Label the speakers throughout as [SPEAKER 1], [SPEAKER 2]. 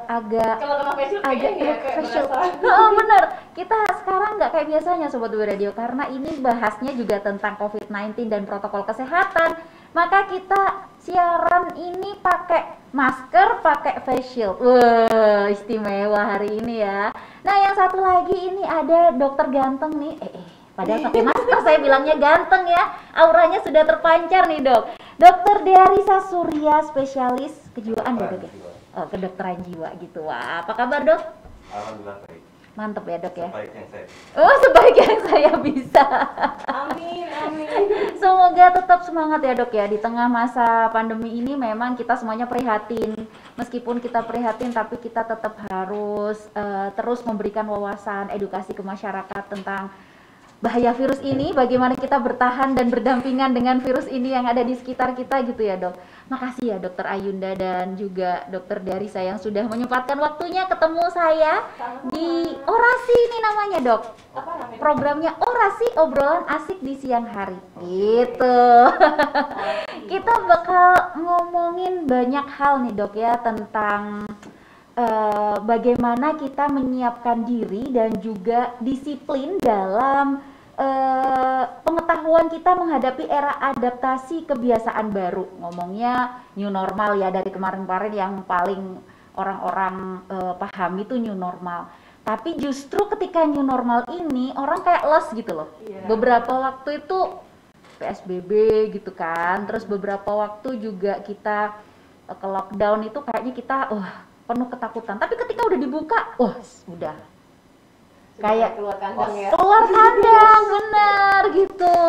[SPEAKER 1] agak
[SPEAKER 2] Kalau kena facial
[SPEAKER 1] agak
[SPEAKER 2] kayaknya ya kayak
[SPEAKER 1] facial.
[SPEAKER 2] berasa.
[SPEAKER 1] Oh, bener. Kita sekarang nggak kayak biasanya Sobat Web Radio karena ini bahasnya juga tentang COVID-19 dan protokol kesehatan. Maka kita siaran ini pakai masker, pakai face shield. Wah, istimewa hari ini ya. Nah, yang satu lagi ini ada dokter ganteng nih. Padahal pakai masker saya bilangnya ganteng ya. Auranya sudah terpancar nih, Dok. Dokter Diarisa Surya, spesialis kejiwaan ya, Dok ya? Oh, kedokteran jiwa gitu. Wah, apa kabar, Dok?
[SPEAKER 3] Alhamdulillah baik.
[SPEAKER 1] Mantep ya, Dok ya?
[SPEAKER 3] Sebaik yang saya.
[SPEAKER 1] Oh, sebaik yang saya bisa.
[SPEAKER 2] Amin, amin.
[SPEAKER 1] Semoga tetap semangat ya, Dok ya. Di tengah masa pandemi ini memang kita semuanya prihatin. Meskipun kita prihatin tapi kita tetap harus terus memberikan wawasan, edukasi ke masyarakat tentang bahaya virus ini, bagaimana kita bertahan dan berdampingan dengan virus ini yang ada di sekitar kita gitu ya, Dok. Makasih ya Dokter Ayunda dan juga Dokter Diarisa yang sudah menyempatkan waktunya ketemu saya di Orasi ini namanya, Dok.
[SPEAKER 2] Apa namanya?
[SPEAKER 1] Programnya Orasi, obrolan asik di siang hari. Gitu. Kita bakal ngomongin banyak hal nih, Dok ya, tentang bagaimana kita menyiapkan diri dan juga disiplin dalam pengetahuan kita menghadapi era adaptasi kebiasaan baru. Ngomongnya new normal ya, dari kemarin-kemarin yang paling orang-orang pahami itu new normal. Tapi justru ketika new normal ini orang kayak les gitu loh.
[SPEAKER 2] Iya.
[SPEAKER 1] Beberapa waktu itu PSBB gitu kan, terus beberapa waktu juga kita ke lockdown itu kayaknya kita penuh ketakutan. Tapi ketika udah dibuka, udah kayak
[SPEAKER 2] keluar kandang ya.
[SPEAKER 1] keluar kandang, bener gitu.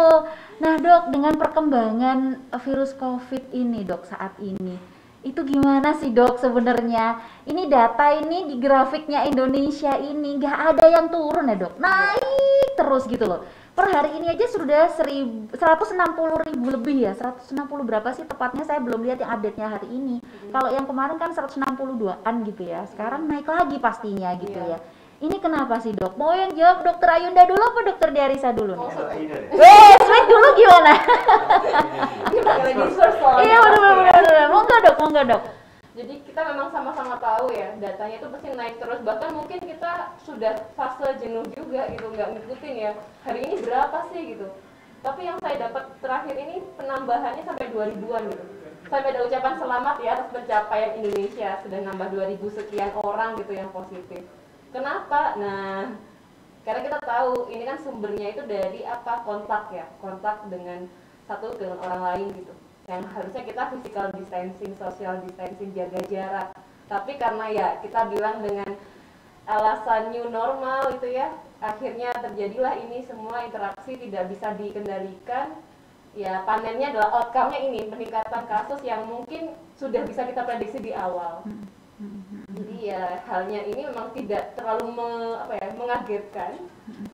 [SPEAKER 1] Nah, Dok, dengan perkembangan virus COVID ini, Dok, saat ini, itu gimana sih, Dok, sebenarnya? Ini data ini di grafiknya Indonesia ini nggak ada yang turun ya, Dok, naik terus gitu loh. Per hari ini aja sudah 160.000 lebih ya, 160 berapa sih tepatnya, saya belum lihat yang update-nya hari ini. Kalau yang kemarin kan 162-an gitu ya, sekarang naik lagi pastinya gitu ya. Ini kenapa sih, Dok? Mau yang jawab Dokter Ayunda dulu apa Dokter Diarisa dulu nih? Sweet dulu gimana? Iya, benar. Monggo, Dok.
[SPEAKER 2] Jadi kita memang sama-sama tahu ya, datanya itu pasti naik terus. Bahkan mungkin kita sudah fase jenuh juga gitu, nggak ngikutin ya. Hari ini berapa sih gitu. Tapi yang saya dapat terakhir ini penambahannya sampai 2000-an gitu. Sampai ada ucapan selamat ya atas pencapaian Indonesia, sudah nambah 2000 sekian orang gitu yang positif. Kenapa? Nah, karena kita tahu ini kan sumbernya itu dari apa? Kontak ya, kontak dengan satu dengan orang lain gitu. Yang harusnya kita physical distancing, social distancing, jaga jarak. Tapi karena ya kita bilang dengan alasan new normal itu ya, akhirnya terjadilah ini semua interaksi tidak bisa dikendalikan. Ya panennya adalah outcome-nya ini peningkatan kasus yang mungkin sudah bisa kita prediksi di awal. Jadi ya halnya ini memang tidak terlalu mengagetkan,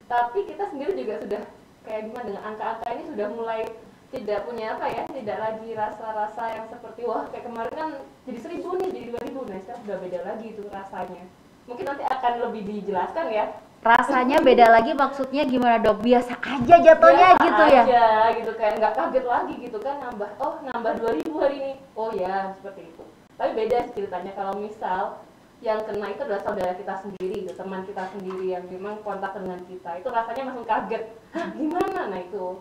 [SPEAKER 2] tapi kita sendiri juga sudah kayak gimana dengan angka-angka ini sudah mulai tidak punya tidak lagi rasa-rasa yang seperti wah kayak kemarin kan jadi 1000 nih, jadi 2000, nah sekarang sudah beda lagi itu rasanya. Mungkin nanti akan lebih dijelaskan ya.
[SPEAKER 1] Rasanya beda lagi maksudnya gimana, Dok? Biasa aja jatuhnya
[SPEAKER 2] Biasa
[SPEAKER 1] gitu
[SPEAKER 2] aja,
[SPEAKER 1] ya?
[SPEAKER 2] gitu kayak nggak kaget lagi gitu kan nambah 2000 hari ini, oh ya seperti itu. Tapi beda sih ceritanya kalau misal yang kena itu adalah saudara kita sendiri, gitu, teman kita sendiri yang memang kontak dengan kita, itu rasanya langsung kaget. Hah, gimana? Nah itu.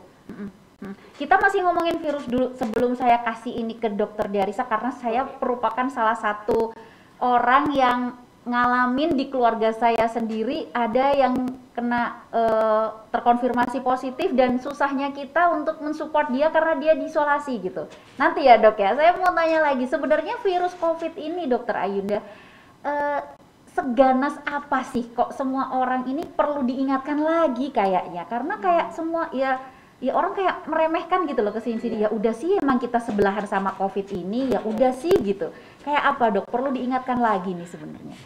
[SPEAKER 1] Kita masih ngomongin virus dulu sebelum saya kasih ini ke Dokter Diarisa karena saya merupakan salah satu orang yang ngalamin di keluarga saya sendiri ada yang kena terkonfirmasi positif dan susahnya kita untuk mensupport dia karena dia diisolasi gitu. Nanti ya, Dok ya, saya mau tanya lagi, sebenarnya virus COVID ini, Dokter Ayunda, seganas apa sih kok semua orang ini perlu diingatkan lagi kayaknya? Karena kayak semua ya orang kayak meremehkan gitu loh ke sini-sini. Ya udah sih emang kita sebelahan sama COVID ini, ya udah sih gitu. Kayak apa, Dok? Perlu diingatkan lagi nih sebenarnya.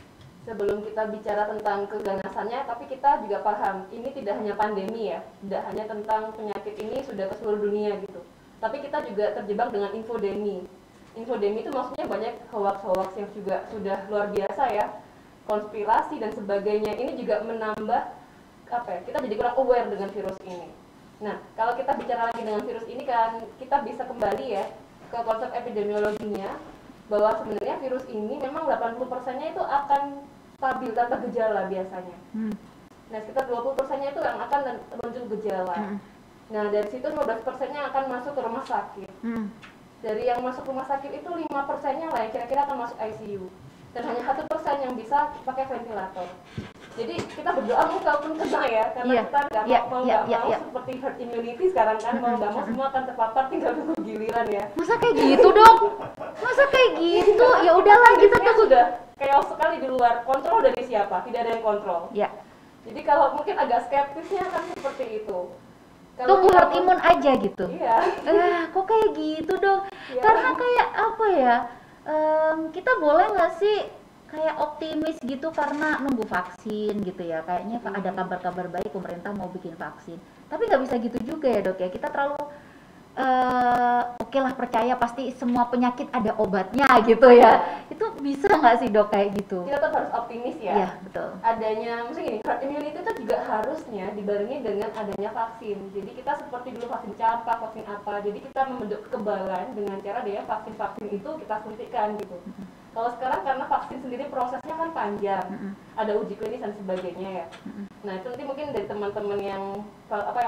[SPEAKER 2] Sebelum kita bicara tentang keganasannya, tapi kita juga paham ini tidak hanya pandemi ya, tidak hanya tentang penyakit ini sudah ke seluruh dunia gitu. Tapi kita juga terjebak dengan infodemi. Infodemi itu maksudnya banyak hoax-hoax yang juga sudah luar biasa ya, konspirasi dan sebagainya. Ini juga menambah kita jadi kurang aware dengan virus ini. Nah, kalau kita bicara lagi dengan virus ini kan kita bisa kembali ya ke konsep epidemiologinya. bahwa sebenarnya virus ini memang 80%-nya itu akan stabil tanpa gejala biasanya. Nah, sekitar 20%-nya itu yang akan muncul gejala. Nah, dari situ 15%-nya akan masuk ke rumah sakit. Dari yang masuk rumah sakit itu 5%-nya lah yang kira-kira akan masuk ICU. Dan hanya 1% yang bisa pakai ventilator. Jadi kita berdoa kalaupun kena ya, karena kita nggak mau seperti herd immunity sekarang kan, mau nggak mau semua akan terpapar, tinggal tunggu giliran ya.
[SPEAKER 1] Masa kayak gitu dok? Masa kayak gitu? Ya udahlah kita
[SPEAKER 2] tuh sudah chaos sekali di luar kontrol dari siapa? Tidak ada yang kontrol.
[SPEAKER 1] Ya.
[SPEAKER 2] Jadi kalau mungkin agak skeptisnya kan seperti itu.
[SPEAKER 1] Tunggu herd imun aja gitu.
[SPEAKER 2] Iya.
[SPEAKER 1] Kok kayak gitu dong? Ya. Karena kayak apa ya? Kita boleh nggak sih kayak optimis gitu karena nunggu vaksin gitu ya, kayaknya ada kabar-kabar baik pemerintah mau bikin vaksin, tapi nggak bisa gitu juga ya dok ya, kita terlalu oke lah percaya pasti semua penyakit ada obatnya gitu ya, itu bisa nggak sih dok kayak gitu?
[SPEAKER 2] Kita tetap harus optimis ya.
[SPEAKER 1] Iya betul.
[SPEAKER 2] Adanya maksudnya gini, herd immunity itu juga harusnya dibarengi dengan adanya vaksin. Jadi kita seperti dulu vaksin campak, vaksin apa, jadi kita membentuk kekebalan dengan cara dia vaksin itu kita suntikkan gitu. Kalau sekarang karena vaksin sendiri prosesnya kan panjang, ada uji klinis dan sebagainya ya. Nah itu nanti mungkin dari teman-teman yang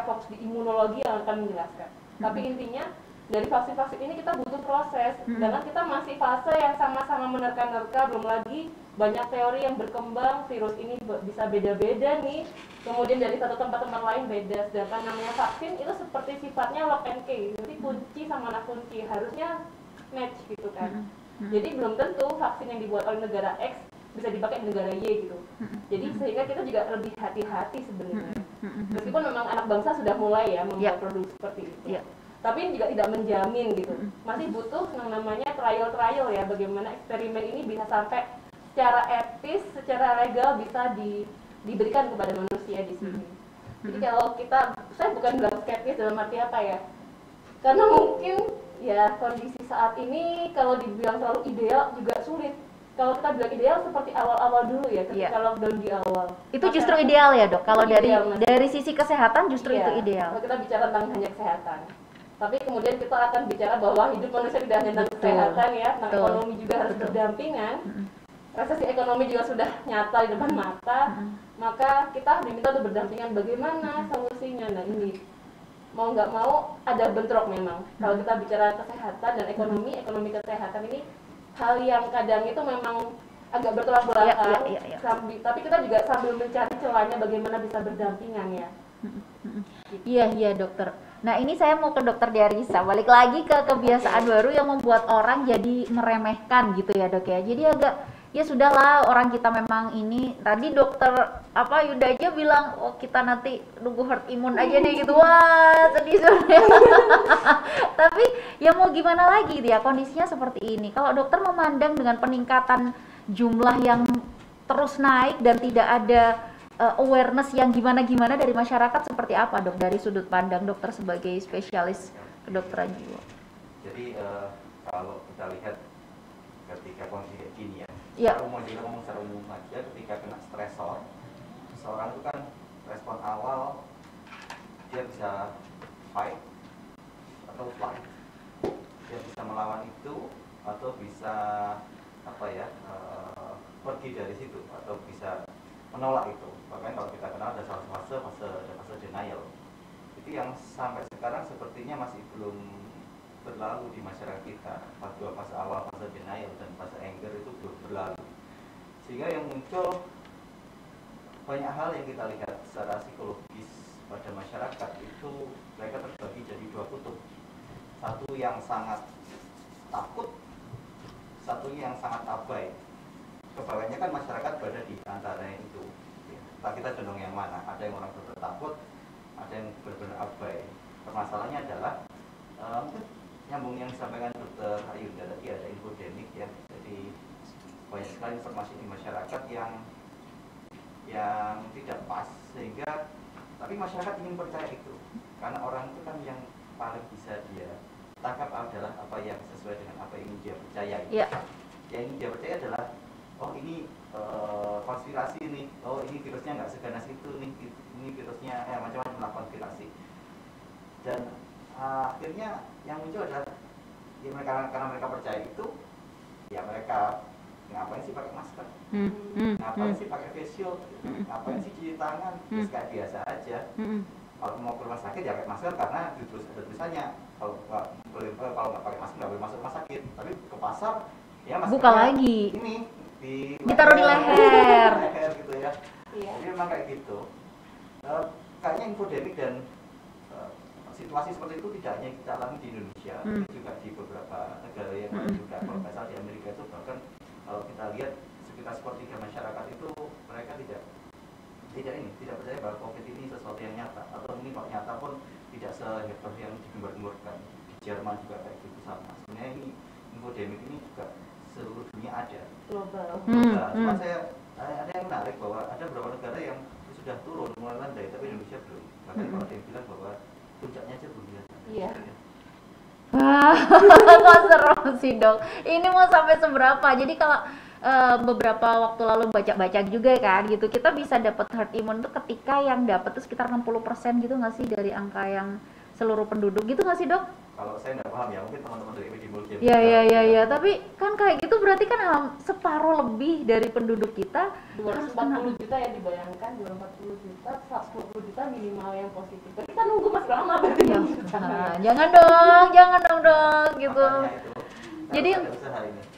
[SPEAKER 2] fokus di imunologi yang akan menjelaskan. Tapi intinya dari vaksin-vaksin ini kita butuh proses, sedangkan kita masih fase yang sama-sama menerka-nerka, belum lagi banyak teori yang berkembang, virus ini bisa beda-beda nih, kemudian dari satu tempat-tempat lain beda, sedangkan namanya vaksin itu seperti sifatnya lock and key, jadi kunci sama anak kunci, harusnya match gitu kan. Jadi belum tentu vaksin yang dibuat oleh negara X bisa dipakai di negara Y gitu. Jadi sehingga kita juga lebih hati-hati sebenarnya. Meskipun memang anak bangsa sudah mulai ya membuat produk seperti itu. Tapi ini juga tidak menjamin gitu. Masih butuh yang namanya trial ya, bagaimana eksperimen ini bisa sampai secara etis, secara legal bisa diberikan kepada manusia di sini. Jadi kalau saya bukan bilang skeptis dalam arti apa ya. Karena mungkin ya kondisi saat ini kalau dibilang terlalu ideal juga sulit. Kalau kita bilang ideal seperti awal-awal dulu ya, ketika lockdown di awal. Itu
[SPEAKER 1] justru ideal ya dok. Kalau dari sisi kesehatan justru itu ideal.
[SPEAKER 2] Kalau kita bicara tentang hanya kesehatan. Tapi kemudian kita akan bicara bahwa hidup manusia tidak hanya tentang kesehatan ya, tentang ekonomi juga harus berdampingan. Resesi ekonomi juga sudah nyata di depan mata. Maka kita diminta untuk berdampingan bagaimana solusinya. Nah ini mau nggak mau ada bentrok memang. Kalau kita bicara kesehatan dan ekonomi kesehatan ini hal yang kadang itu memang agak bertolak belakang. Tapi kita juga sambil mencari celahnya bagaimana bisa berdampingan ya.
[SPEAKER 1] Iya dokter. Nah ini saya mau ke dokter Diarisa, balik lagi ke kebiasaan baru yang membuat orang jadi meremehkan gitu ya dok ya. Jadi agak ya sudahlah, orang kita memang ini, tadi dokter Yuda aja bilang kita nanti nunggu herd imun aja deh gitu, wah sedih sudah. Tapi ya mau gimana lagi ya, kondisinya seperti ini. Kalau dokter memandang dengan peningkatan jumlah yang terus naik dan tidak ada awareness yang gimana-gimana dari masyarakat, seperti apa dok dari sudut pandang dokter sebagai spesialis kedokteran jiwa?
[SPEAKER 3] Jadi kalau kita lihat ketika kondisi ini
[SPEAKER 1] ya,
[SPEAKER 3] ngomong secara umum aja, ketika kena stresor, seseorang itu kan respon awal dia bisa fight atau flight, dia bisa melawan itu atau bisa pergi dari situ atau bisa menolak itu. Bahkan kalau kita kenal ada fase denial. Itu yang sampai sekarang sepertinya masih belum berlalu di masyarakat kita. Fase awal, fase denial dan fase anger itu belum berlalu. Sehingga yang muncul banyak hal yang kita lihat secara psikologis pada masyarakat itu mereka terbagi jadi dua kutub. Satu yang sangat takut, satunya yang sangat abai. Kebanyakan kan masyarakat berada di antara itu. Kita cenderung yang mana? Ada yang orang benar takut, ada yang benar-benar abai. Permasalahannya adalah nyambung yang disampaikan Dr. Ayunda tadi, ada infodemik ya. Jadi banyak sekali informasi di masyarakat yang tidak pas, sehingga tapi masyarakat ingin percaya itu karena orang itu kan yang paling bisa dia tangkap adalah apa yang sesuai dengan apa yang dia percaya. Yang ingin dia percaya adalah ini konspirasi nih, ini virusnya nggak seganas itu nih, ini virusnya macam-macam konspirasi. Dan akhirnya yang muncul adalah karena mereka percaya itu, ya makeup, ngapain sih pakai masker, ngapain sih pakai face shield, ngapain sih cuci tangan, terus kayak biasa aja. Kalau mau ke rumah sakit ya pakai masker karena ada tulisannya kalau nggak pakai masker nggak boleh masuk rumah sakit. Tapi ke pasar ya maskernya
[SPEAKER 1] Buka lagi.
[SPEAKER 3] ini
[SPEAKER 1] Ditaruh di leher.
[SPEAKER 3] gitu ya. Jadi memang kayak gitu. Kayaknya infodemik dan situasi seperti itu tidak hanya kita alami di Indonesia, tapi juga di beberapa negara yang lain juga. Kalau nggak salah di Amerika itu bahkan kalau kita lihat sekitar sepertiga masyarakat itu mereka tidak percaya bahwa COVID ini sesuatu yang nyata, atau mungkin kalau nyata pun tidak seheboh yang digembar-gemborkan. Di Jerman juga kayak gitu sama. Sebenarnya ini infodemik ini juga seluruh dunia ada.
[SPEAKER 2] Global.
[SPEAKER 3] Cuma ada yang menarik bahwa ada beberapa negara yang sudah turun mulai landai, tapi Indonesia belum. Bahkan kalau ada yang bilang bahwa puncaknya aja belum lihat.
[SPEAKER 2] Iya.
[SPEAKER 1] Kok serem sih dok? Ini mau sampai seberapa? Jadi kalau beberapa waktu lalu baca-baca juga kan gitu, kita bisa dapat herd immunity itu ketika yang dapat itu sekitar 60% gitu nggak sih dari angka yang seluruh penduduk gitu nggak sih dok?
[SPEAKER 3] Kalau saya nggak paham ya, mungkin teman-teman dari epidemiologi.
[SPEAKER 1] Iya, tapi kan kayak gitu berarti kan separuh lebih dari penduduk kita
[SPEAKER 2] 240 juta yang dibayangkan, 240 juta, 120 juta minimal yang positif. Tapi kita nunggu masih lama berarti.
[SPEAKER 1] Jangan dong dok gitu. Jadi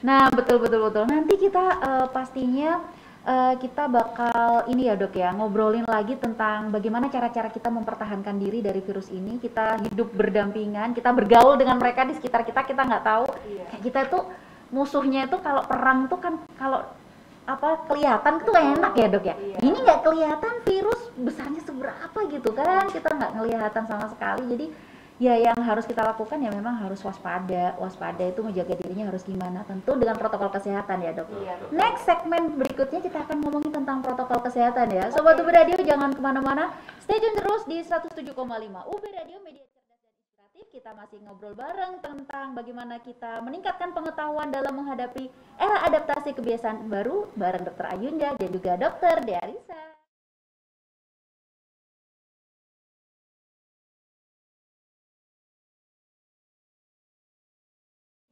[SPEAKER 1] nah betul. Nanti kita pastinya kita bakal ini ya dok ya, ngobrolin lagi tentang bagaimana cara-cara kita mempertahankan diri dari virus ini. Kita hidup berdampingan, kita bergaul dengan mereka di sekitar kita nggak tahu. Kayak kita tuh musuhnya itu kalau perang tuh kan kalau kelihatan tuh enak ya dok ya. Ini nggak kelihatan virus besarnya seberapa gitu kan, kita nggak kelihatan sama sekali. Jadi ya yang harus kita lakukan ya memang harus waspada itu menjaga dirinya harus gimana, tentu dengan protokol kesehatan ya dok. Next segmen berikutnya kita akan ngomongin tentang protokol kesehatan ya. Sobat UB Radio jangan kemana-mana, stay tune terus di 107,5 UB Radio, media cerdas dan inspiratif. Kita masih ngobrol bareng tentang bagaimana kita meningkatkan pengetahuan dalam menghadapi era adaptasi kebiasaan baru bareng Dr. Ayunda dan juga Dr. Dearisa.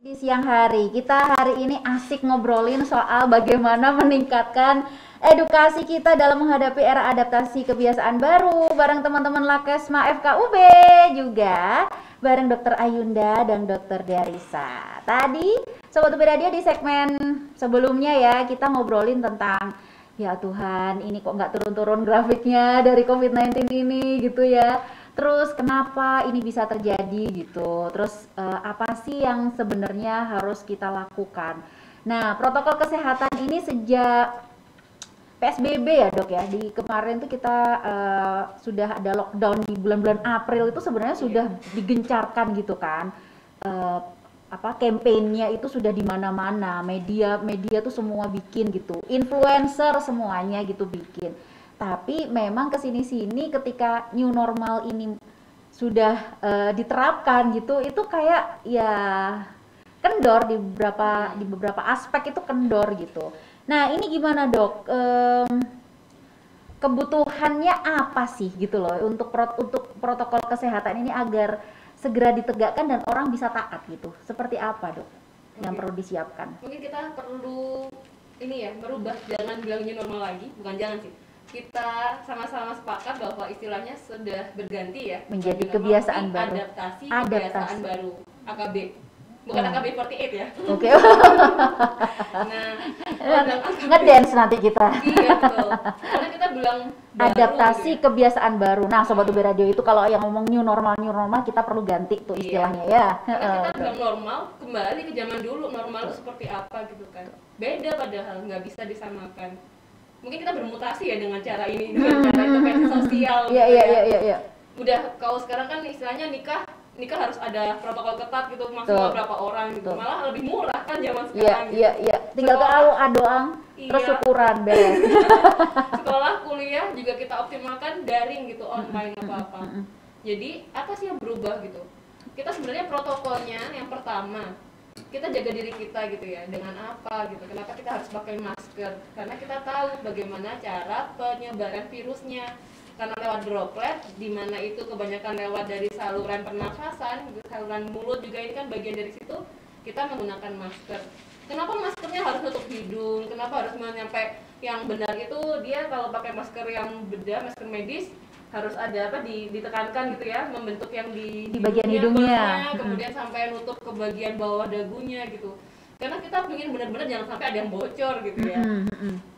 [SPEAKER 1] Di siang hari, kita hari ini asik ngobrolin soal bagaimana meningkatkan edukasi kita dalam menghadapi era adaptasi kebiasaan baru bareng teman-teman Lakesma FKUB, juga bareng Dr. Ayunda dan Dr. Dearisa. Tadi Sobat UB Radio di segmen sebelumnya ya, kita ngobrolin tentang ya Tuhan, ini kok nggak turun-turun grafiknya dari COVID-19 ini gitu ya. Terus kenapa ini bisa terjadi gitu, terus apa sih yang sebenarnya harus kita lakukan. Nah, protokol kesehatan ini sejak PSBB ya dok ya, di kemarin tuh kita sudah ada lockdown di bulan-bulan April itu sebenarnya sudah digencarkan gitu kan, kampanyenya itu sudah di mana-mana, media tuh semua bikin gitu, influencer semuanya gitu bikin. Tapi memang kesini-sini ketika new normal ini sudah diterapkan gitu, itu kayak ya kendor di beberapa aspek itu kendor gitu. Nah ini gimana dok? Kebutuhannya apa sih gitu loh untuk protokol kesehatan ini agar segera ditegakkan dan orang bisa taat gitu? Seperti apa dok yang perlu disiapkan?
[SPEAKER 2] Mungkin kita perlu ini ya, merubah, jangan bilang new normal lagi, bukan jangan sih. Kita sama-sama sepakat bahwa istilahnya sudah berganti ya
[SPEAKER 1] menjadi kebiasaan baru,
[SPEAKER 2] adaptasi kebiasaan baru, AKB, bukan AKB48 ya.
[SPEAKER 1] Oke.
[SPEAKER 2] Nah,
[SPEAKER 1] ngedance nanti kita.
[SPEAKER 2] Iya betul, karena kita bilang
[SPEAKER 1] adaptasi
[SPEAKER 2] gitu ya,
[SPEAKER 1] kebiasaan baru. Nah Sobat UB Radio itu kalau yang ngomong new normal kita perlu ganti tuh istilahnya ya.
[SPEAKER 2] Karena kita bilang normal, kembali ke zaman dulu, normal itu seperti apa gitu kan, beda padahal nggak bisa disamakan. Mungkin kita bermutasi ya dengan cara ini, dengan cara intervensi sosial.
[SPEAKER 1] Iya.
[SPEAKER 2] Udah kalau sekarang kan istilahnya nikah harus ada protokol ketat gitu, maksimal berapa orang gitu. Malah lebih murah kan zaman sekarang.
[SPEAKER 1] Iya. Tinggal ke doang, terus syukuran beres.
[SPEAKER 2] Sekolah, kuliah juga kita optimalkan daring gitu, online apa-apa. Jadi apa sih yang berubah gitu? Kita sebenarnya protokolnya yang pertama, kita jaga diri kita gitu ya, dengan apa gitu, kenapa kita harus pakai masker, karena kita tahu bagaimana cara penyebaran virusnya, karena lewat droplet, dimana itu kebanyakan lewat dari saluran pernafasan, saluran mulut juga, ini kan bagian dari situ, kita menggunakan masker. Kenapa maskernya harus nutup hidung? Kenapa harus nyampe yang benar itu dia kalau pakai masker yang beda, masker medis harus ada apa ditekankan gitu ya, membentuk yang
[SPEAKER 1] Di bagian hidungnya.
[SPEAKER 2] kemudian sampai nutup ke bagian bawah dagunya gitu. Karena kita ingin benar-benar jangan sampai ada yang bocor gitu ya.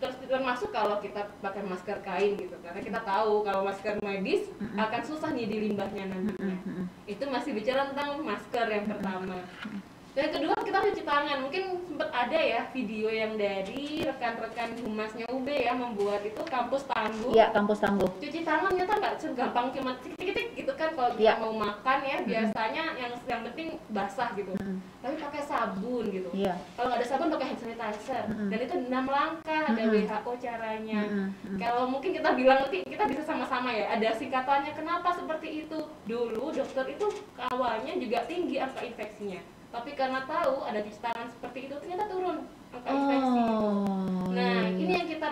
[SPEAKER 2] Terus termasuk kalau kita pakai masker kain gitu, karena kita tahu kalau masker medis akan susah nih di limbahnya nantinya. Itu masih bicara tentang masker yang pertama. Dan kedua kita cuci tangan. Mungkin sempat ada ya video yang dari rekan-rekan humasnya UB ya membuat itu kampus tangguh.
[SPEAKER 1] Iya, kampus tangguh.
[SPEAKER 2] Cuci tangan ternyata nggak segampang cuma tik-tik gitu kan kalau kita mau makan ya biasanya yang penting basah gitu. Tapi pakai sabun gitu. Kalau nggak ada sabun pakai hand sanitizer. Dan itu 6 langkah ada WHO caranya. Kalau mungkin kita bilang nanti kita bisa sama-sama ya ada singkatannya kenapa seperti itu. Dulu dokter itu awalnya juga tinggi angka infeksinya. Tapi karena tahu ada cuci tangan seperti itu ternyata turun angka infeksi. Nah ini yang kita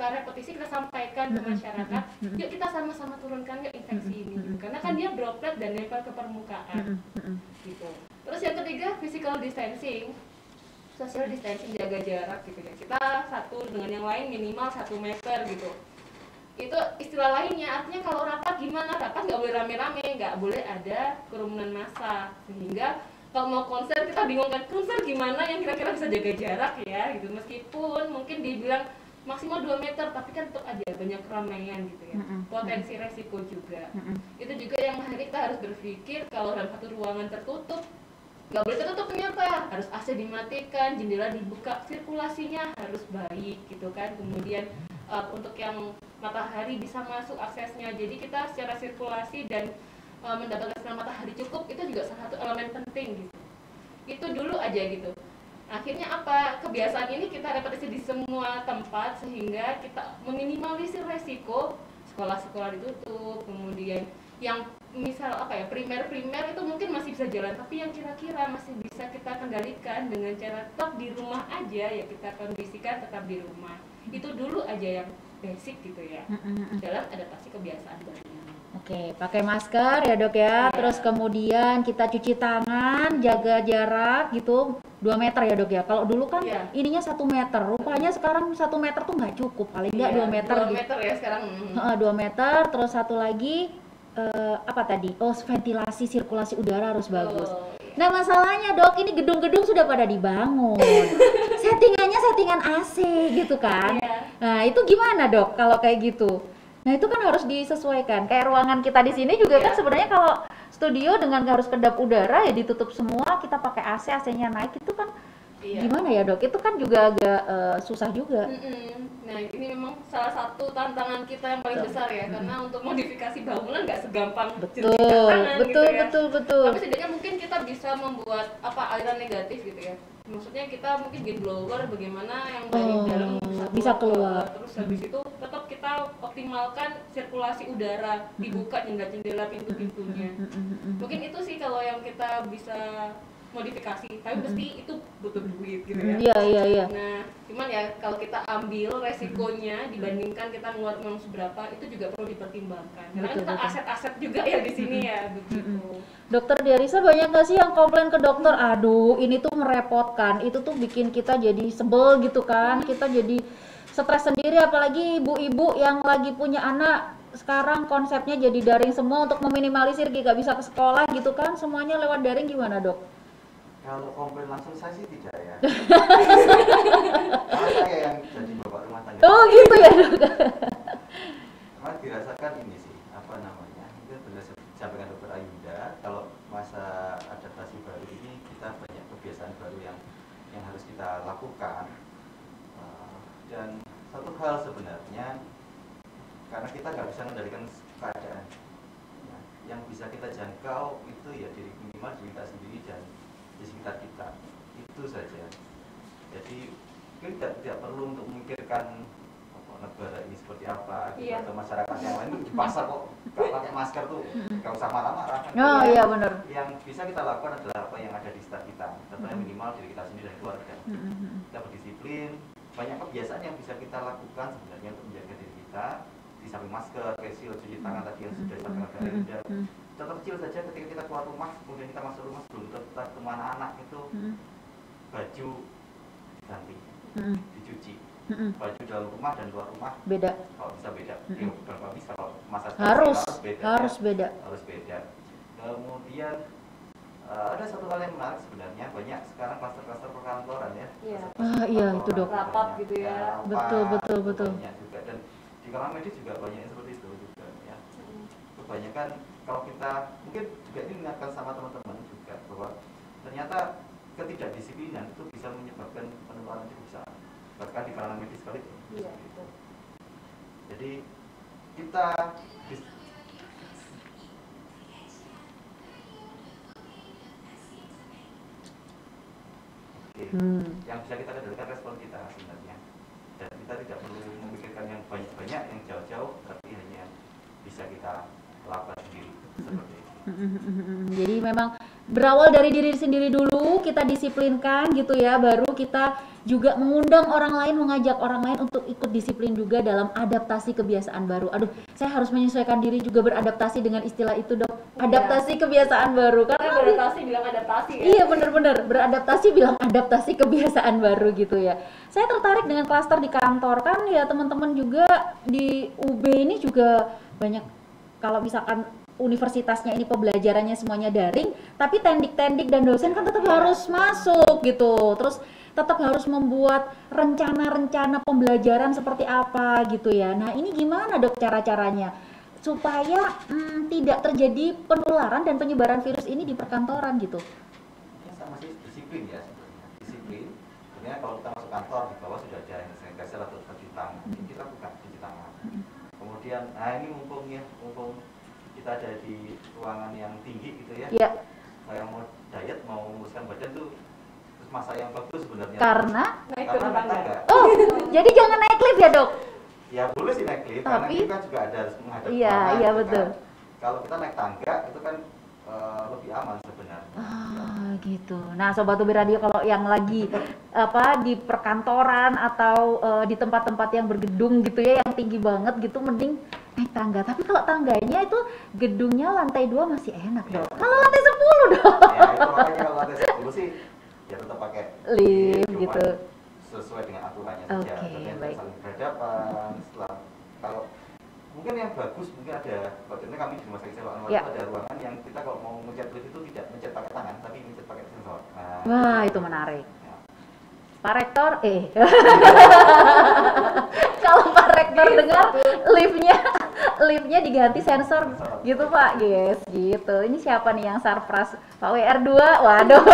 [SPEAKER 2] repetisi kita sampaikan ke masyarakat. Yuk kita sama-sama turunkan yuk infeksi ini. Gitu. Karena kan dia droplet dan nempel ke permukaan. Gitu. Terus yang ketiga physical distancing, social distancing, jaga jarak gitu ya. Kita satu dengan yang lain minimal 1 meter gitu. Itu istilah lainnya, artinya kalau rapat gimana? Rapat nggak boleh rame-rame, nggak boleh ada kerumunan massa sehingga kalau mau konser kita bingung kan konser gimana yang kira-kira bisa jaga jarak ya gitu, meskipun mungkin dibilang maksimal 2 meter tapi kan tetap aja banyak keramaian gitu ya, potensi resiko juga. Itu juga yang kita harus berpikir kalau dalam satu ruangan tertutup nggak boleh tertutup ternyata, harus AC dimatikan, jendela dibuka, sirkulasinya harus baik gitu kan. Kemudian untuk yang matahari bisa masuk aksesnya, jadi kita secara sirkulasi dan mendapatkan sinar matahari cukup itu juga salah satu elemen penting gitu. Itu dulu aja gitu. Akhirnya apa? Kebiasaan ini kita repetisi di semua tempat sehingga kita meminimalisir resiko sekolah-sekolah ditutup, kemudian yang misal apa ya primer itu mungkin masih bisa jalan, tapi yang kira-kira masih bisa kita kendalikan dengan cara tetap di rumah aja ya, kita kondisikan tetap di rumah. Itu dulu aja yang basic gitu ya dalam adaptasi kebiasaan baru.
[SPEAKER 1] Oke, pakai masker ya dok ya, terus kemudian kita cuci tangan, jaga jarak gitu 2 meter ya dok ya. Kalau dulu kan ininya 1 meter, rupanya sekarang 1 meter tuh nggak cukup, paling nggak 2 meter
[SPEAKER 2] 2
[SPEAKER 1] gitu.
[SPEAKER 2] meter ya sekarang.
[SPEAKER 1] 2 meter, terus satu lagi apa tadi? Oh, ventilasi sirkulasi udara harus bagus. Nah masalahnya dok, ini gedung-gedung sudah pada dibangun, settingannya settingan AC gitu kan. Nah itu gimana dok kalau kayak gitu? Nah itu kan harus disesuaikan. Kayak ruangan kita di sini juga kan sebenarnya kalau studio dengan harus kedap udara ya ditutup semua, kita pakai AC, AC-nya naik itu kan gimana ya dok? Itu kan juga agak susah juga.
[SPEAKER 2] Nah ini memang salah satu tantangan kita yang paling besar ya, karena untuk modifikasi bangunan nggak segampang
[SPEAKER 1] betul
[SPEAKER 2] gitu ya.
[SPEAKER 1] Betul.
[SPEAKER 2] Tapi setidaknya mungkin kita bisa membuat aliran negatif gitu ya. Maksudnya kita mungkin gain blower bagaimana yang dari dalam bisa keluar. Terus habis itu tetap kita optimalkan sirkulasi udara, dibuka jendela-jendela, pintu-pintunya. Mungkin itu sih kalau yang kita bisa modifikasi, tapi pasti itu butuh duit gitu ya.
[SPEAKER 1] Iya.
[SPEAKER 2] Nah, cuman ya kalau kita ambil resikonya dibandingkan kita ngeluarin uang seberapa, itu juga perlu dipertimbangkan. Karena kita aset-aset juga ya di sini ya, begitu.
[SPEAKER 1] Dokter Diarisa banyak nggak sih yang komplain ke dokter? Aduh, ini tuh merepotkan, itu tuh bikin kita jadi sebel gitu kan, kita jadi stres sendiri, apalagi ibu-ibu yang lagi punya anak. Sekarang konsepnya jadi daring semua untuk meminimalisir gak bisa ke sekolah gitu kan, semuanya lewat daring, gimana dok?
[SPEAKER 3] Kalau komplain langsung saya sih tidak ya. Karena saya yang jadi bapak rumah tangga.
[SPEAKER 1] Oh gitu ya dok.
[SPEAKER 3] Karena dirasakan ini sih, apa namanya, itu benar disampaikan dokter Ayunda, kalau masa adaptasi baru ini kita banyak kebiasaan baru yang harus kita lakukan. Dan satu hal sebenarnya, karena kita nggak bisa mengendalikan keadaan, yang bisa kita jangkau itu ya minimal diri kita sendiri dan di sekitar kita, itu saja. Jadi kita tidak perlu untuk memikirkan negara ini seperti apa, atau masyarakat yang lain di pasar kok nggak pakai masker tuh nggak usah marah-marah.
[SPEAKER 1] Iya benar.
[SPEAKER 3] Yang bisa kita lakukan adalah apa yang ada di sekitar kita, contohnya minimal diri kita sendiri dan keluarga. Kita berdisiplin, banyak kebiasaan yang bisa kita lakukan sebenarnya untuk menjaga diri kita, di samping masker, facial, cuci tangan tadi yang sudah disampaikan Ayunda. Contoh kecil saja, ketika kita keluar rumah, kemudian kita masuk rumah sebelum kita ketemu anak-anak itu, baju diganti,
[SPEAKER 1] Mm-mm.
[SPEAKER 3] dicuci.
[SPEAKER 1] Mm-mm.
[SPEAKER 3] Baju dalam rumah dan luar rumah
[SPEAKER 1] Beda.
[SPEAKER 3] kalau bisa beda.
[SPEAKER 1] Mm-mm.
[SPEAKER 3] Bukan kalau bisa, kalau masa
[SPEAKER 1] Harus
[SPEAKER 3] beda.
[SPEAKER 1] harus
[SPEAKER 3] Ya.
[SPEAKER 1] beda.
[SPEAKER 3] Harus beda. Kemudian ada satu hal yang menarik sebenarnya, banyak sekarang klaster-klaster perkantoran ya.
[SPEAKER 2] Iya.
[SPEAKER 1] Ah, iya, itu, Dok.
[SPEAKER 2] Rapat gitu ya.
[SPEAKER 1] Betul.
[SPEAKER 3] Banyak juga, dan di kalangan medis juga banyak yang seperti itu juga ya. Kebanyakan kalau kita mungkin juga ini mengingatkan sama teman-teman juga bahwa ternyata ketidakdisiplinan itu bisa menyebabkan penularan cukup besar, bahkan di kalangan medis sekalipun.
[SPEAKER 2] Iya, betul.
[SPEAKER 3] Jadi kita yang bisa kita kendalikan respon kita sebenarnya, dan kita tidak perlu memikirkan yang banyak-banyak, yang jauh-jauh, tapi hanya bisa kita lakukan sendiri seperti itu.
[SPEAKER 1] Jadi memang berawal dari diri sendiri dulu, kita disiplinkan gitu ya, baru kita juga mengundang orang lain, mengajak orang lain untuk ikut disiplin juga dalam adaptasi kebiasaan baru. Aduh, saya harus menyesuaikan diri juga beradaptasi dengan istilah itu, Dok. Adaptasi kebiasaan baru.
[SPEAKER 2] Karena
[SPEAKER 1] Karena
[SPEAKER 2] beradaptasi bilang adaptasi ya.
[SPEAKER 1] iya, benar-benar beradaptasi bilang adaptasi kebiasaan baru gitu ya. Saya tertarik dengan klaster di kantor, kan ya teman-teman juga di UB ini juga banyak, kalau misalkan universitasnya ini pembelajarannya semuanya daring, tapi tendik-tendik dan dosen kan tetap harus masuk gitu. Terus tetap harus membuat rencana-rencana pembelajaran seperti apa gitu ya. Nah, ini gimana, Dok, cara-caranya supaya tidak terjadi penularan dan penyebaran virus ini di perkantoran gitu?
[SPEAKER 3] Ini sama sih, disiplin ya sebenarnya. Disiplin. Sebenarnya kalau kita masuk kantor di bawah sudah ada hand sanitizer atau cuci tangan. Kita buka cuci tangan. Kemudian, nah ini mumpung kita ada di ruangan yang tinggi gitu ya.
[SPEAKER 1] Iya.
[SPEAKER 3] Saya mau diet, mau menguruskan badan tuh, terus masa yang bagus sebenarnya.
[SPEAKER 1] Karena
[SPEAKER 2] Naik
[SPEAKER 3] Karena
[SPEAKER 2] turun tangga.
[SPEAKER 3] tangga.
[SPEAKER 1] oh, jadi jangan naik lift ya, Dok?
[SPEAKER 3] Ya boleh sih naik lift, karena
[SPEAKER 1] Tapi-
[SPEAKER 3] kita juga ada harus menghadap
[SPEAKER 1] Iya,
[SPEAKER 3] ruangan,
[SPEAKER 1] iya,
[SPEAKER 3] gitu
[SPEAKER 1] betul.
[SPEAKER 3] kan. Kalau kita naik tangga itu kan lebih aman sebenarnya.
[SPEAKER 1] Ah, gitu. Nah, Sobat UB Radio, kalau yang lagi di perkantoran atau di tempat-tempat yang bergedung gitu ya, yang tinggi banget gitu, mending naik tangga. Tapi kalau tangganya itu gedungnya lantai 2 masih enak, Dok. Kalau lantai 10, Dok.
[SPEAKER 3] Ya itu makanya kalau lantai 10 sih ya tetap pakai
[SPEAKER 1] Lift
[SPEAKER 3] cuman
[SPEAKER 1] gitu.
[SPEAKER 3] sesuai dengan aturannya saja.
[SPEAKER 1] Oke,
[SPEAKER 3] Tentunya
[SPEAKER 1] baik.
[SPEAKER 3] saling berhadapan. Setelah kalau mungkin yang bagus mungkin ada, contohnya kami di rumah sakit Sewa Anwar
[SPEAKER 1] Ya.
[SPEAKER 3] itu ada ruangan yang kita kalau mau mencet lift itu tidak mencet pakai tangan tapi mencet pakai sensor. Nah,
[SPEAKER 1] Wah, itu menarik.
[SPEAKER 3] ya.
[SPEAKER 1] Pak Rektor, kalau Pak Rektor dengar liftnya diganti sensor gitu, Pak. Yes, gitu. Ini siapa nih yang sarpras? Pak WR2? Waduh.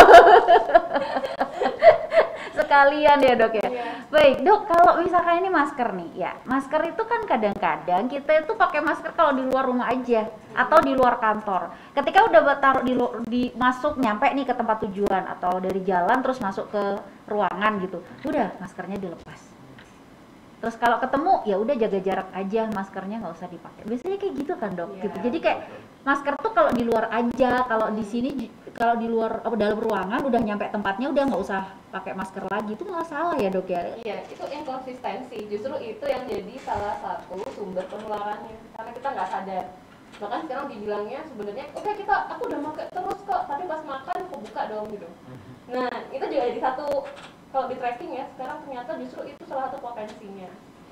[SPEAKER 1] Sekalian ya, Dok ya.
[SPEAKER 2] Iya.
[SPEAKER 1] Baik, Dok, kalau misalkan ini masker nih, ya. Masker itu kan kadang-kadang kita itu pakai masker kalau di luar rumah aja atau di luar kantor. Ketika udah taruh di masuk nyampe nih ke tempat tujuan atau dari jalan terus masuk ke ruangan gitu. Udah maskernya dilepas. Terus kalau ketemu ya udah jaga jarak aja, maskernya nggak usah dipakai. Biasanya kayak gitu kan, Dok.
[SPEAKER 2] Iya.
[SPEAKER 1] Gitu. Jadi kayak masker tuh kalau di luar aja, kalau di sini kalau di luar dalam ruangan udah nyampe tempatnya udah nggak usah pakai masker lagi. Itu nggak salah ya, Dok ya?
[SPEAKER 2] Iya, itu inkonsistensi. Justru itu yang jadi salah satu sumber penularannya. Karena kita nggak sadar. Bahkan sekarang dibilangnya sebenarnya, oke aku udah pakai terus kok, tapi pas makan aku buka dong gitu. Nah, itu juga jadi satu, kalau di tracking ya, sekarang ternyata justru itu salah satu potensinya.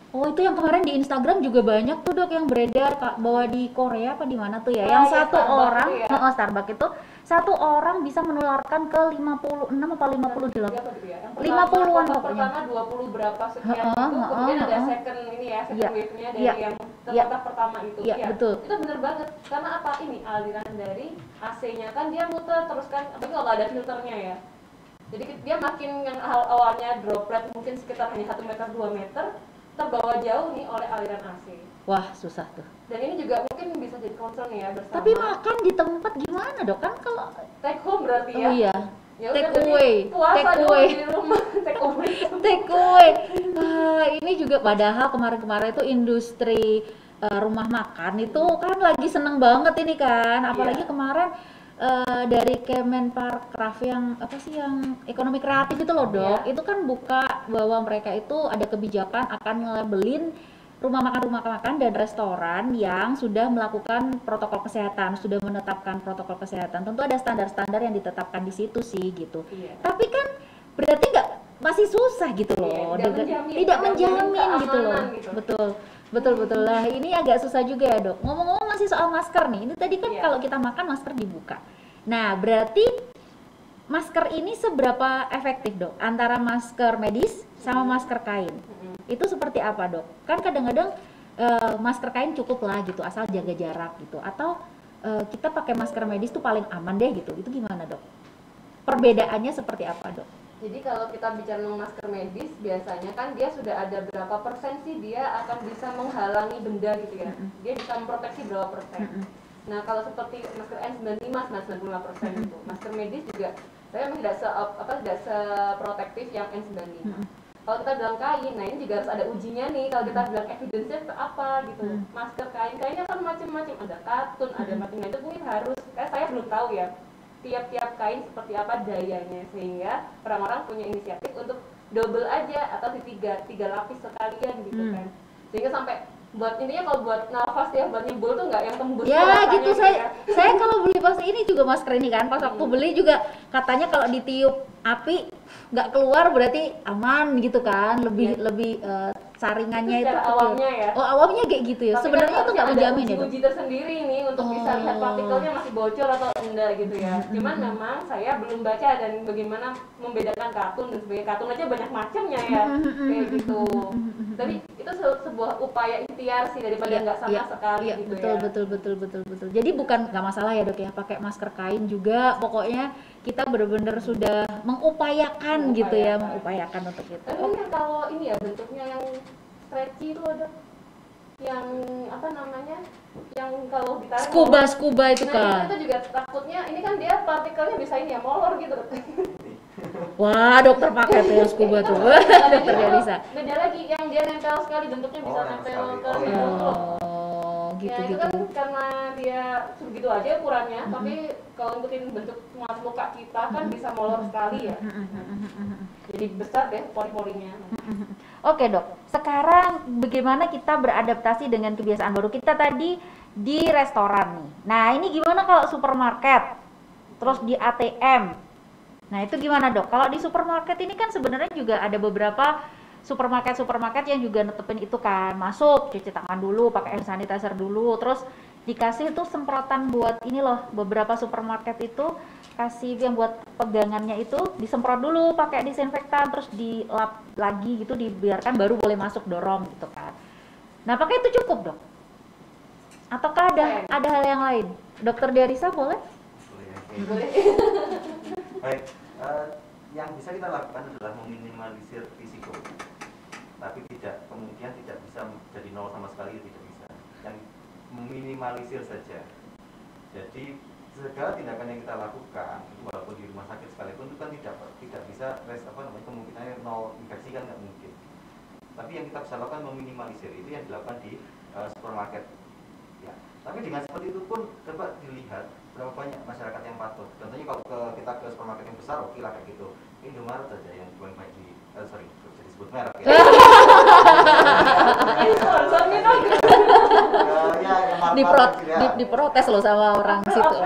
[SPEAKER 1] Oh, itu yang kemarin di Instagram juga banyak tuh, Dok, yang beredar bahwa di Korea apa di mana tuh ya,
[SPEAKER 2] Oh,
[SPEAKER 1] yang
[SPEAKER 2] iya,
[SPEAKER 1] satu
[SPEAKER 2] Starbucks
[SPEAKER 1] orang,
[SPEAKER 2] itu ya.
[SPEAKER 1] Starbucks itu satu orang bisa menularkan ke 56 apa 58.
[SPEAKER 2] Berapa gitu ya? Yang
[SPEAKER 1] 50-an
[SPEAKER 2] pertama
[SPEAKER 1] pokoknya.
[SPEAKER 2] 20 berapa sekian
[SPEAKER 1] Heeh,
[SPEAKER 2] itu, kemudian ada
[SPEAKER 1] heeh.
[SPEAKER 2] second ini ya, second
[SPEAKER 1] Iya,
[SPEAKER 2] wave-nya dari
[SPEAKER 1] iya,
[SPEAKER 2] yang
[SPEAKER 1] iya.
[SPEAKER 2] tahap pertama itu.
[SPEAKER 1] Iya, betul.
[SPEAKER 2] Itu bener banget. Karena apa? Ini aliran dari AC-nya kan dia muter terus kan, apalagi kalau nggak ada filternya ya. Jadi dia makin yang awalnya droplet mungkin sekitar hanya 1 meter 2 meter terbawa jauh nih oleh aliran AC.
[SPEAKER 1] Wah, susah tuh.
[SPEAKER 2] Dan ini juga mungkin bisa jadi concern ya bersama.
[SPEAKER 1] Tapi makan di tempat gimana, Dok? Kan kalau
[SPEAKER 2] take home berarti ya.
[SPEAKER 1] oh iya,
[SPEAKER 2] Ya
[SPEAKER 1] take
[SPEAKER 2] udah, jadi
[SPEAKER 1] away,
[SPEAKER 2] puasa
[SPEAKER 1] take
[SPEAKER 2] dulu
[SPEAKER 1] away.
[SPEAKER 2] di rumah, take away.
[SPEAKER 1] take away. Ini juga padahal kemarin-kemarin itu industri rumah makan itu kan lagi seneng banget ini kan, apalagi
[SPEAKER 2] Iya.
[SPEAKER 1] kemarin dari Kemenparekraf yang apa sih yang ekonomi kreatif itu loh, Dok.
[SPEAKER 2] Iya.
[SPEAKER 1] Itu kan buka bahwa mereka itu ada kebijakan akan ngelabelin rumah makan dan restoran yang sudah melakukan protokol kesehatan, sudah menetapkan protokol kesehatan. Tentu ada standar-standar yang ditetapkan di situ sih gitu.
[SPEAKER 2] Iya.
[SPEAKER 1] Tapi kan berarti nggak masih susah gitu
[SPEAKER 2] Iya,
[SPEAKER 1] loh.
[SPEAKER 2] tidak
[SPEAKER 1] Tidak
[SPEAKER 2] menjamin
[SPEAKER 1] menjamin gitu loh.
[SPEAKER 2] keamanan gitu.
[SPEAKER 1] Betul. Lah ini agak susah juga ya dok. Ngomong-ngomong masih soal masker nih. Ini tadi kan
[SPEAKER 2] Iya.
[SPEAKER 1] kalau kita makan masker dibuka. Nah berarti masker ini seberapa efektif dok? Antara masker medis sama masker kain. Itu seperti apa dok? Kan kadang-kadang masker kain cukup lah gitu, asal jaga jarak gitu. Atau kita pakai masker medis tuh paling aman deh gitu. Itu gimana dok? Perbedaannya seperti apa dok?
[SPEAKER 2] Jadi kalau kita bicara tentang masker medis, biasanya kan dia sudah ada berapa persen sih dia akan bisa menghalangi benda gitu ya. Dia bisa memproteksi berapa persen. Nah kalau seperti masker N95, 95% itu. Masker medis juga saya memang tidak seprotektif yang N95. Kalau kita bilang kain, nah ini juga harus ada ujinya nih. Kalau kita bilang evidence-nya itu apa gitu. Masker kainnya kan macam-macam, ada katun, ada macam-macam. Itu mungkin harus, saya belum tahu ya. Tiap-tiap kain seperti apa dayanya, sehingga orang-orang punya inisiatif untuk double aja atau tiga lapis sekalian gitu kan, sehingga sampai buat intinya kalau buat nafas ya, buat nyebul tuh nggak yang tembus
[SPEAKER 1] ya gitu.
[SPEAKER 2] ya.
[SPEAKER 1] Saya kalau beli pas ini juga masker ini kan, pas waktu beli juga katanya kalau ditiup api nggak keluar berarti aman gitu kan, lebih saringannya itu
[SPEAKER 2] secara
[SPEAKER 1] kecil.
[SPEAKER 2] awamnya ya.
[SPEAKER 1] Oh awamnya kayak gitu ya.
[SPEAKER 2] Tapi
[SPEAKER 1] Sebenarnya
[SPEAKER 2] kan
[SPEAKER 1] itu nggak
[SPEAKER 2] harusnya
[SPEAKER 1] menjamin
[SPEAKER 2] ada
[SPEAKER 1] ya dok?
[SPEAKER 2] uji tersendiri nih untuk bisa lihat partikelnya masih bocor atau enggak gitu ya. Cuman memang saya belum baca dan bagaimana membedakan katun dan sebagainya. Katun aja banyak macamnya ya, kayak gitu. Tapi itu sebuah upaya ikhtiar sih daripada nggak sama sekali
[SPEAKER 1] iya,
[SPEAKER 2] gitu
[SPEAKER 1] betul. Jadi bukan nggak masalah ya dok ya, pakai masker kain juga. Pokoknya kita benar-benar sudah mengupayakan gitu ya, mengupayakan untuk itu.
[SPEAKER 2] Tapi kan kalau ini ya bentuknya yang stretchy itu ada yang apa namanya, yang kalau ditaruh
[SPEAKER 1] Scuba itu kan.
[SPEAKER 2] itu juga takutnya ini kan dia partikelnya bisa ini ya molor gitu.
[SPEAKER 1] Wah dokter pakai tuh yang scuba tuh. Dokter dia bisa.
[SPEAKER 2] Beda lagi yang dia nempel sekali, bentuknya bisa nempel ke hidung tuh.
[SPEAKER 1] Gitu
[SPEAKER 2] Ya itu kan karena dia segitu aja ukurannya, tapi kalau ngikutin bentuk muka kita kan bisa molor sekali ya. Jadi besar deh pori-porinya.
[SPEAKER 1] Oke dok, sekarang bagaimana kita beradaptasi dengan kebiasaan baru kita tadi di restoran nih. Nah ini gimana kalau supermarket, terus di ATM. Nah itu gimana dok? Kalau di supermarket ini kan sebenarnya juga ada beberapa supermarket yang juga netepin itu kan, masuk cuci tangan dulu, pakai hand sanitizer dulu, terus dikasih tuh semprotan buat ini loh, beberapa supermarket itu kasih yang buat pegangannya itu disemprot dulu pakai disinfektan, terus dilap lagi gitu, dibiarkan baru boleh masuk dorong gitu kan. Nah pakai itu cukup dok? Ataukah ada hal yang lain? Dokter Diarisa boleh?
[SPEAKER 2] Boleh.
[SPEAKER 3] Baik, yang bisa kita lakukan adalah meminimalisir risiko, tapi kemudian tidak bisa jadi nol sama sekali, tidak bisa. Yang meminimalisir saja. Jadi segala tindakan yang kita lakukan, walaupun di rumah sakit sekalipun, itu kan tidak bisa kemungkinannya nol infeksi kan nggak mungkin. Tapi yang kita bisa lakukan meminimalisir, itu yang dilakukan di supermarket. Ya. Tapi dengan seperti itu pun coba dilihat berapa banyak masyarakat yang patuh. Contohnya kalau kita ke supermarket yang besar, oke lah kayak gitu. Indomaret saja yang paling banyak disebut merek ya.
[SPEAKER 1] Diprotes loh sama orang situ.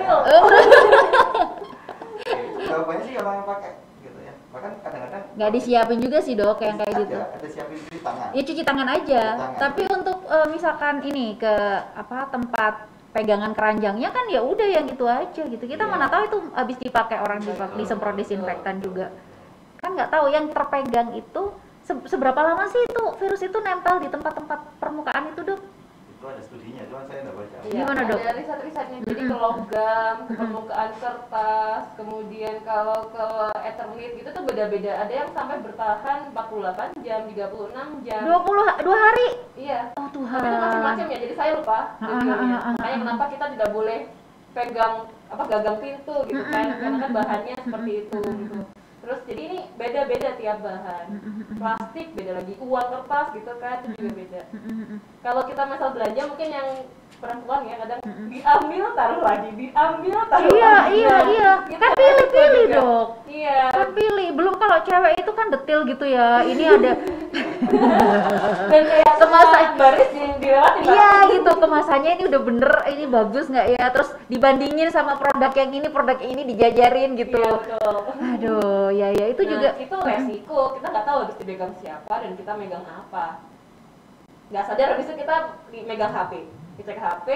[SPEAKER 3] Berapa banyak sih orang yang pakai gitu ya. Bahkan kadang-kadang
[SPEAKER 1] nggak disiapin juga sih dok yang kayak gitu.
[SPEAKER 3] Ada siapin cuci tangan.
[SPEAKER 1] Ya cuci tangan aja. Tapi untuk misalkan ini ke tempat pegangan keranjangnya kan ya udah yang itu aja gitu. Kita mana tahu itu habis dipakai orang disemprot disinfektan juga. Kan nggak tahu yang terpegang itu seberapa lama sih itu virus itu nempel di tempat-tempat permukaan itu dok?
[SPEAKER 3] Itu ada studinya, cuma saya nggak baca.
[SPEAKER 2] Iya,
[SPEAKER 1] Gimana dok?
[SPEAKER 2] ada riset-risetnya, jadi ke logam, ke permukaan kertas, kemudian kalau ke eternit gitu tuh beda-beda. Ada yang sampai bertahan 48 jam, 36 jam.
[SPEAKER 1] 22 hari?
[SPEAKER 2] Iya.
[SPEAKER 1] Oh Tuhan.
[SPEAKER 2] Tapi itu macam-macam ya, jadi saya lupa judulnya. Makanya kenapa kita tidak boleh pegang gagang pintu gitu kan, karena kan bahannya seperti itu gitu. Terus jadi ini beda-beda tiap bahan. Plastik beda lagi, uang kertas gitu kan, itu juga beda. Kalau kita misal belanja mungkin yang perempuan ya kadang diambil taruh lagi, diambil taruh lagi.
[SPEAKER 1] Iya.
[SPEAKER 2] Gitu,
[SPEAKER 1] Kan pilih-pilih
[SPEAKER 2] juga.
[SPEAKER 1] dok.
[SPEAKER 2] Iya.
[SPEAKER 1] Kan pilih. Belum kalau cewek itu kan detail gitu ya. Ini ada
[SPEAKER 2] Dan kayak
[SPEAKER 1] Kemasan.
[SPEAKER 2] baris yang dilewatin.
[SPEAKER 1] iya gitu kemasannya ini udah bener, ini bagus nggak ya, terus dibandingin sama produk yang ini dijajarin gitu.
[SPEAKER 2] Iya betul.
[SPEAKER 1] Aduh, ya itu juga
[SPEAKER 2] itu resiko, kita nggak tahu habis dipegang siapa dan kita megang apa. Nggak sadar habis itu kita megang HP, dicek HP,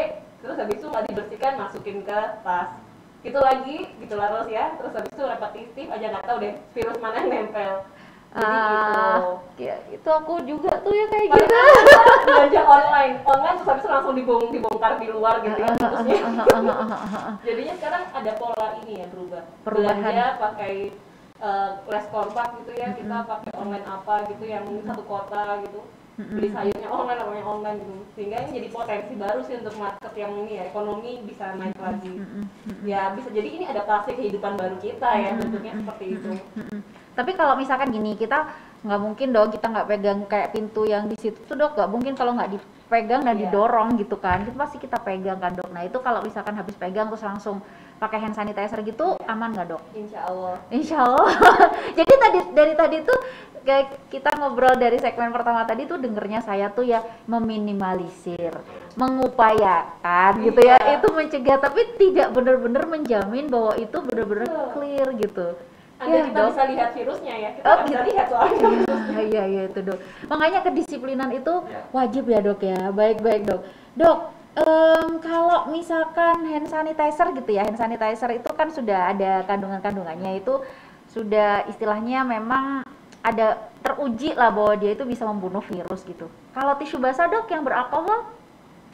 [SPEAKER 2] terus habis itu nggak dibersihkan, masukin ke tas. Gitu lagi, gitu lah terus ya, terus habis itu repetitif aja nggak tahu deh virus mana yang nempel. Jadi gitu.
[SPEAKER 1] Ya, itu aku juga tuh ya kayak
[SPEAKER 2] Paling
[SPEAKER 1] gitu.
[SPEAKER 2] belanja online terus habis itu langsung dibongkar di luar gitu ya terusnya. Jadinya sekarang ada pola ini ya
[SPEAKER 1] Perubahan.
[SPEAKER 2] belanja pakai less kompak gitu ya, kita pakai online apa gitu yang mungkin satu kota gitu, beli sayurnya online, namanya online gitu, sehingga ini jadi potensi baru sih untuk market yang ini ya, ekonomi bisa naik lagi ya, bisa jadi ini adaptasi kehidupan baru kita ya, bentuknya seperti itu.
[SPEAKER 1] Tapi kalau misalkan gini, kita nggak mungkin dong kita nggak pegang kayak pintu yang di situ tuh dok, nggak mungkin kalau nggak dipegang dan
[SPEAKER 2] Iya.
[SPEAKER 1] didorong gitu kan, itu pasti kita pegang kan dok. Nah itu kalau misalkan habis pegang terus langsung pakai hand sanitizer gitu, aman nggak dok?
[SPEAKER 2] Insya Allah.
[SPEAKER 1] Insya Allah. Jadi dari tadi tuh kayak kita ngobrol dari segmen pertama tadi tuh dengernya saya tuh ya meminimalisir, mengupayakan gitu ya,
[SPEAKER 2] Iya.
[SPEAKER 1] itu mencegah, tapi tidak benar-benar menjamin bahwa itu benar-benar
[SPEAKER 2] Betul.
[SPEAKER 1] clear gitu.
[SPEAKER 2] Anda kita
[SPEAKER 1] Dok.
[SPEAKER 2] bisa lihat virusnya ya, kita
[SPEAKER 1] Oh,
[SPEAKER 2] nggak bisa
[SPEAKER 1] gitu.
[SPEAKER 2] lihat soalnya.
[SPEAKER 1] Iya itu dok. Makanya kedisiplinan itu
[SPEAKER 3] Ya.
[SPEAKER 1] wajib ya dok ya. Baik dok. Dok, kalau misalkan hand sanitizer gitu ya, hand sanitizer itu kan sudah ada kandungan-kandungannya, itu sudah istilahnya memang ada teruji lah bahwa dia itu bisa membunuh virus gitu. Kalau tisu basah dok yang beralkohol,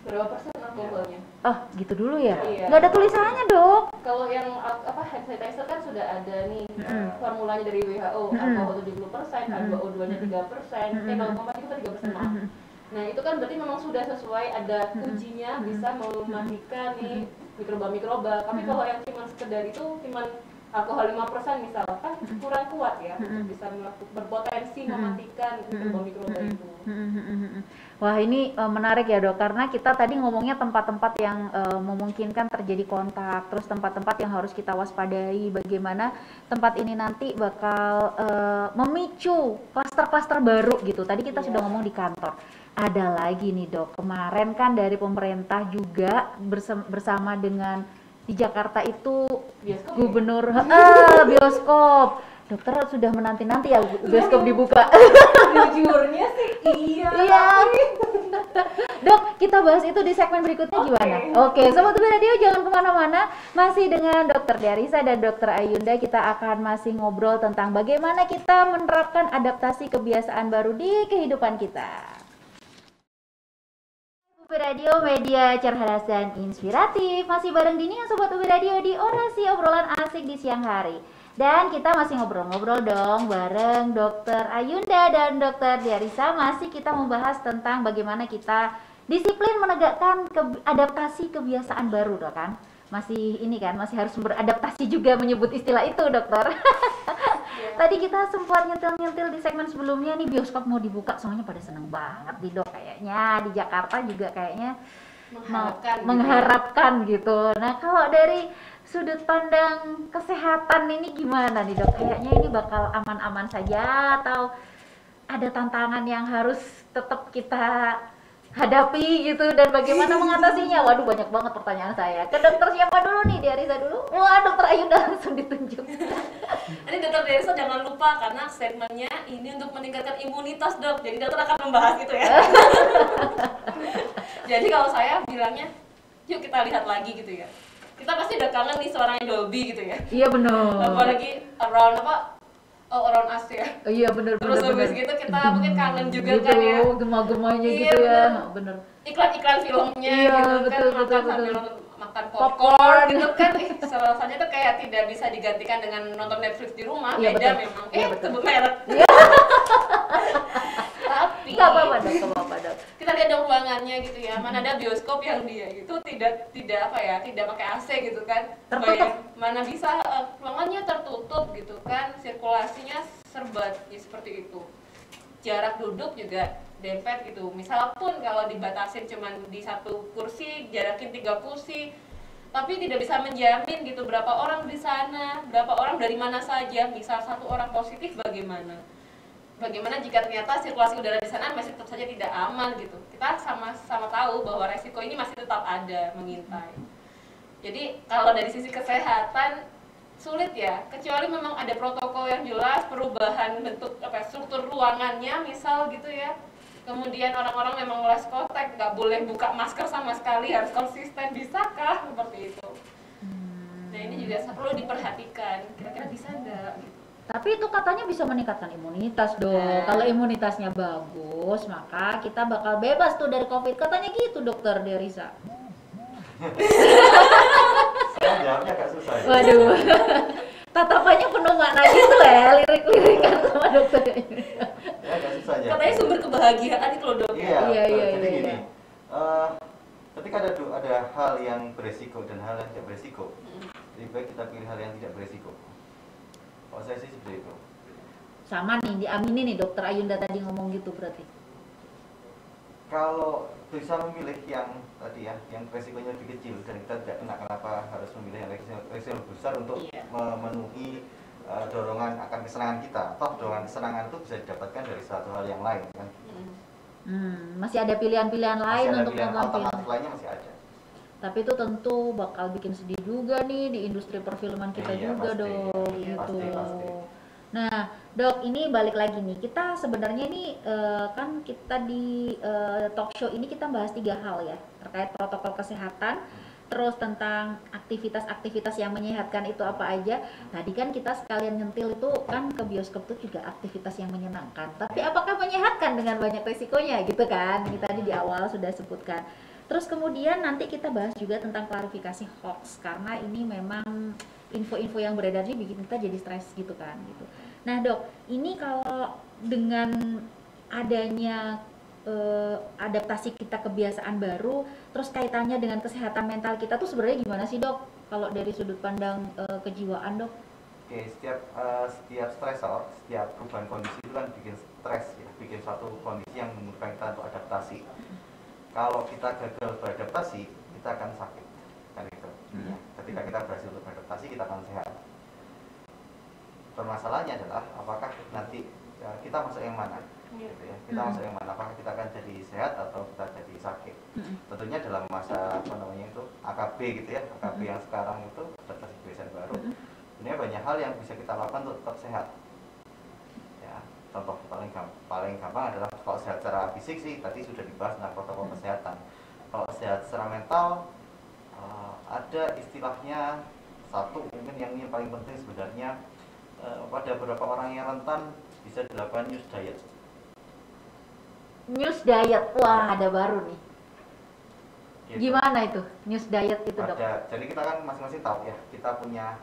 [SPEAKER 2] Berapa persen alkoholnya?
[SPEAKER 1] oh gitu dulu ya?
[SPEAKER 2] Iya.
[SPEAKER 1] Nggak ada tulisannya dok.
[SPEAKER 2] Kalau yang hand sanitizer kan sudah ada nih formulanya dari WHO,
[SPEAKER 1] Mm-mm.
[SPEAKER 2] alkohol 70%, H2O2-nya 3%, 0,3% maaf. Nah itu kan berarti memang sudah sesuai, ada ujinya bisa mematikan nih mikroba-mikroba. Tapi kalau yang cuma sekedar itu cuma alkohol 5% misalkan kurang kuat ya untuk bisa berpotensi mematikan mikroba-mikroba itu.
[SPEAKER 1] Wah ini menarik ya dok, karena kita tadi ngomongnya tempat-tempat yang memungkinkan terjadi kontak, terus tempat-tempat yang harus kita waspadai, bagaimana tempat ini nanti bakal memicu klaster-klaster baru gitu. Tadi kita sudah ngomong di kantor. Ada lagi nih dok, kemarin kan dari pemerintah juga bersama dengan di Jakarta itu
[SPEAKER 2] Bioskop ya?
[SPEAKER 1] gubernur bioskop. Dokter sudah menanti-nanti ya bioskop dibuka.
[SPEAKER 2] Jujurnya sih iya.
[SPEAKER 1] Iya. Dok, kita bahas itu di segmen berikutnya gimana? Oke, Sobat UB Radio jangan kemana-mana. Masih dengan Dokter Diarisa dan Dokter Ayunda, kita akan masih ngobrol tentang bagaimana kita menerapkan adaptasi kebiasaan baru di kehidupan kita. UB Radio, media cerdas dan inspiratif. Masih bareng Dini yang Sobat UB Radio di orasi obrolan asik di siang hari. Dan kita masih ngobrol-ngobrol dong bareng Dokter Ayunda dan Dokter Diarisa. Masih kita membahas tentang bagaimana kita disiplin menegakkan adaptasi kebiasaan baru dok kan. Masih ini kan, masih harus beradaptasi juga menyebut istilah itu dokter. Tadi kita sempat nyentil-nyentil di segmen sebelumnya nih, bioskop mau dibuka, semuanya pada seneng banget nih dok. Kayaknya di Jakarta juga kayaknya mengharapkan gitu. Nah kalau dari sudut pandang kesehatan ini gimana nih dok? Kayaknya ini bakal aman-aman saja atau ada tantangan yang harus tetap kita hadapi gitu, dan bagaimana mengatasinya? Waduh banyak banget pertanyaan saya. Ke dokter siapa dulu nih? Diarisa dulu? Wah dokter Ayunda langsung ditunjuk.
[SPEAKER 4] Ini dokter Diarisa jangan lupa karena statementnya ini untuk meningkatkan imunitas dok. Jadi dokter akan membahas itu ya. Jadi kalau saya bilangnya, yuk kita lihat lagi gitu ya. Kita pasti udah kangen nih suaranya Dolby gitu ya.
[SPEAKER 1] Iya benar.
[SPEAKER 4] Apalagi around us ya.
[SPEAKER 1] Iya benar.
[SPEAKER 4] Terus habis gitu kita mungkin kangen juga
[SPEAKER 1] gitu,
[SPEAKER 4] kan ya.
[SPEAKER 1] Gema-gemanya
[SPEAKER 4] Iya,
[SPEAKER 1] gitu ya.
[SPEAKER 4] bener.
[SPEAKER 1] Bener.
[SPEAKER 4] Iklan-iklan filmnya
[SPEAKER 1] Iya,
[SPEAKER 4] gitu
[SPEAKER 1] betul,
[SPEAKER 4] kan,
[SPEAKER 1] betul,
[SPEAKER 4] makan sambil
[SPEAKER 1] betul.
[SPEAKER 4] makan
[SPEAKER 1] Popcorn.
[SPEAKER 4] popcorn gitu kan. Rasanya tuh kayak tidak bisa digantikan dengan nonton Netflix di rumah.
[SPEAKER 1] Iya,
[SPEAKER 4] Beda
[SPEAKER 1] betul.
[SPEAKER 4] memang.
[SPEAKER 1] Iya, betul.
[SPEAKER 4] Sebut merek. Tapi
[SPEAKER 1] Gak apa-apa dok.
[SPEAKER 4] kita lihat dong ruangannya gitu ya, mana ada bioskop yang dia itu tidak pakai AC gitu kan,
[SPEAKER 1] Tertutup.
[SPEAKER 4] mana bisa ruangannya tertutup gitu kan, sirkulasinya serba ya, seperti itu, jarak duduk juga dempet gitu, misal pun kalau dibatasin cuman di satu kursi, jarakin 3 kursi, tapi tidak bisa menjamin gitu berapa orang di sana, berapa orang dari mana saja, misal 1 orang positif bagaimana. bagaimana jika ternyata sirkulasi udara di sana masih tetap saja tidak aman gitu. Kita sama-sama tahu bahwa resiko ini masih tetap ada mengintai. Jadi kalau dari sisi kesehatan sulit ya, kecuali memang ada protokol yang jelas, perubahan bentuk struktur ruangannya misal gitu ya. Kemudian orang-orang memang les kontak, nggak boleh buka masker sama sekali, harus konsisten, bisakah seperti itu? Nah ini juga perlu diperhatikan, kira-kira bisa nggak? Gitu.
[SPEAKER 1] Tapi itu katanya bisa meningkatkan imunitas dong. Kalau imunitasnya bagus, maka kita bakal bebas tuh dari COVID. Katanya gitu dokter Derisa.
[SPEAKER 3] Saya jawabnya agak susah ya.
[SPEAKER 1] Waduh. Tatapannya penuh makna gitu ya, lirik-lirikan sama dokter.
[SPEAKER 3] Ya agak susah ya.
[SPEAKER 4] Katanya sumber kebahagiaan itu loh dok.
[SPEAKER 3] Iya,
[SPEAKER 1] Iya,
[SPEAKER 3] betul.
[SPEAKER 1] iya,
[SPEAKER 3] Jadi
[SPEAKER 1] iya,
[SPEAKER 3] gini,
[SPEAKER 1] iya.
[SPEAKER 3] ketika ada hal yang beresiko dan hal yang tidak beresiko, lebih baik kita pilih hal yang tidak beresiko. Kalau saya sih seperti itu.
[SPEAKER 1] Sama nih, diamini nih dokter Ayunda tadi ngomong gitu berarti.
[SPEAKER 3] Kalau bisa memilih yang tadi ya, yang resikonya lebih kecil dan kita tidak kena, kenapa harus memilih yang resiko lebih besar untuk
[SPEAKER 4] Iya.
[SPEAKER 3] memenuhi dorongan akan kesenangan kita. Toh dorongan kesenangan itu bisa didapatkan dari satu hal yang lain kan.
[SPEAKER 1] Masih ada pilihan-pilihan lain
[SPEAKER 3] Masih ada
[SPEAKER 1] untuk
[SPEAKER 3] pilihan
[SPEAKER 1] menampilkan.
[SPEAKER 3] alternatif lainnya masih ada.
[SPEAKER 1] Tapi itu tentu bakal bikin sedih juga nih di industri perfilman kita
[SPEAKER 3] Iya,
[SPEAKER 1] juga
[SPEAKER 3] pasti.
[SPEAKER 1] dong
[SPEAKER 3] Iya,
[SPEAKER 1] gitu.
[SPEAKER 3] pasti.
[SPEAKER 1] Nah, Dok, ini balik lagi nih. Kita sebenarnya nih kan kita di talk show ini kita bahas 3 hal ya, terkait protokol kesehatan, terus tentang aktivitas-aktivitas yang menyehatkan itu apa aja. Tadi kan kita sekalian nyentil itu kan ke bioskop itu juga aktivitas yang menyenangkan. Tapi apakah menyehatkan dengan banyak resikonya gitu kan? Ini tadi di awal sudah sebutkan. Terus kemudian nanti kita bahas juga tentang klarifikasi hoax karena ini memang info-info yang beredar ini bikin kita jadi stres gitu kan gitu. Nah dok, ini kalau dengan adanya adaptasi kita kebiasaan baru, terus kaitannya dengan kesehatan mental kita tuh sebenarnya gimana sih dok? Kalau dari sudut pandang kejiwaan dok?
[SPEAKER 3] Oke, setiap stresor, setiap perubahan kondisi itu kan bikin stres ya, bikin suatu kondisi yang membutuhkan kita untuk adaptasi. Kalau kita gagal beradaptasi, kita akan sakit, kan itu. Ya. Ketika kita berhasil untuk beradaptasi, kita akan sehat. Permasalahannya adalah apakah nanti kita masuk yang mana, gitu ya. Kita masuk yang mana? Apakah kita akan jadi sehat atau kita jadi sakit? Tentunya dalam masa apa namanya itu AKB gitu ya, AKB yang sekarang itu adaptasi kebiasaan baru. Sebenarnya banyak hal yang bisa kita lakukan untuk tetap sehat. Contoh paling gampang adalah kalau sehat secara fisik sih tadi sudah dibahas tentang protokol kesehatan. Kalau sehat secara mental ada istilahnya satu mungkin yang ini paling penting sebenarnya pada beberapa orang yang rentan bisa dilakukan news diet.
[SPEAKER 1] News diet, wah ada baru nih.
[SPEAKER 3] Gitu.
[SPEAKER 1] Gimana itu news diet itu dok?
[SPEAKER 3] Jadi kita kan masing-masing tahu ya kita punya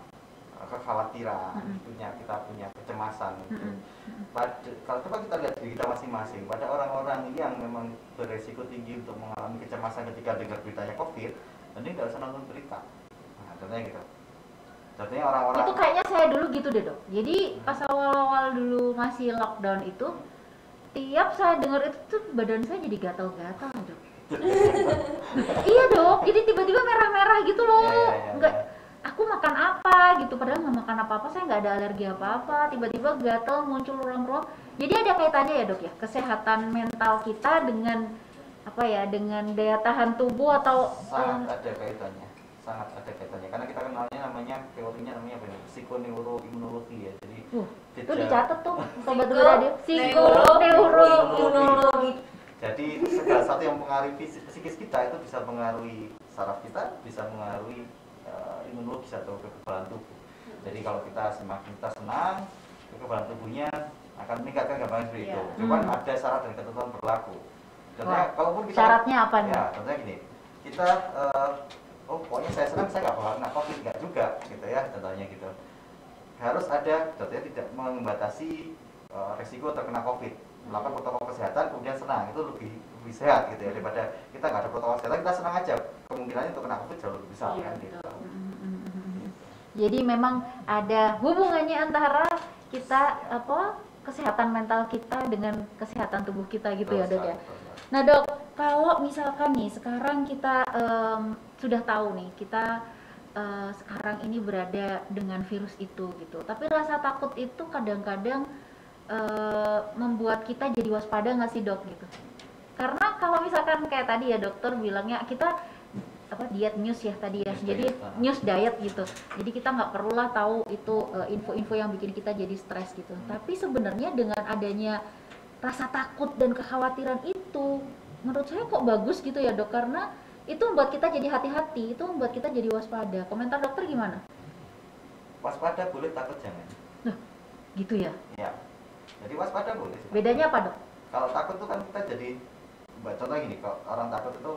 [SPEAKER 3] kekhawatiran, kita punya kecemasan. Kalau coba kita lihat diri kita masing-masing, pada orang-orang yang memang beresiko tinggi untuk mengalami kecemasan ketika dengar beritanya COVID, nanti nggak usah nonton berita. Nah, contohnya gitu. Contohnya orang-orang
[SPEAKER 1] Itu kayaknya saya dulu gitu deh dok. Jadi pas awal-awal dulu masih lockdown itu, tiap saya dengar itu tuh badan saya jadi gatal-gatal dok. Iya dok, jadi tiba-tiba merah-merah gitu loh.
[SPEAKER 3] Iya.
[SPEAKER 1] Nggak, aku makan apa gitu, padahal nggak makan apa-apa, saya nggak ada alergi apa-apa, tiba-tiba gatal muncul ruam-ruam. Jadi ada kaitannya ya dok ya, kesehatan mental kita dengan apa ya, dengan daya tahan tubuh atau
[SPEAKER 3] sangat ada kaitannya, karena kita kenalnya teorinya namanya apa ya, psikoneuroimunologi ya. Jadi
[SPEAKER 1] itu dicatat tuh sobat
[SPEAKER 4] Psiko-
[SPEAKER 1] radio, psikoneuroimunologi.
[SPEAKER 3] Jadi segala sesuatu yang mempengaruhi psikis kita itu bisa mempengaruhi saraf kita, bisa mempengaruhi imunologis atau kekebalan tubuh. Jadi kalau kita semakin kita senang, kekebalan tubuhnya akan meningkat, kan gampang seperti itu. Cuman ada syarat dan ketentuan berlaku. Contohnya, kalaupun kita
[SPEAKER 1] syaratnya apa nih?
[SPEAKER 3] Ya, contohnya gini, kita pokoknya saya senang, saya nggak bakal kena COVID, nggak juga, gitu ya, contohnya gitu. Harus ada, contohnya tidak membatasi resiko terkena COVID, melakukan protokol kesehatan kemudian senang, itu lebih sehat gitu ya, daripada kita nggak ada protokol kesehatan, kita senang aja, kemungkinannya untuk kena COVID jauh lebih besar kan gitu.
[SPEAKER 1] Jadi memang ada hubungannya antara kita kesehatan mental kita dengan kesehatan tubuh kita gitu ya dok ya. Nah dok, kalau misalkan nih sekarang kita sudah tahu nih kita sekarang ini berada dengan virus itu gitu, tapi rasa takut itu kadang-kadang membuat kita jadi waspada nggak sih dok gitu? Karena kalau misalkan kayak tadi ya dokter bilangnya kita diet news ya tadi ya, jadi news diet gitu, jadi kita nggak perlulah tahu itu info-info yang bikin kita jadi stres gitu. Tapi sebenarnya dengan adanya rasa takut dan kekhawatiran itu, menurut saya kok bagus gitu ya dok, karena itu membuat kita jadi hati-hati, itu membuat kita jadi waspada. Komentar dokter gimana?
[SPEAKER 3] Waspada boleh, takut jangan.
[SPEAKER 1] Nah, gitu ya?
[SPEAKER 3] Ya, jadi waspada boleh.
[SPEAKER 1] Bedanya apa dok?
[SPEAKER 3] Kalau takut itu kan kita jadi, contoh gini, kalau orang takut itu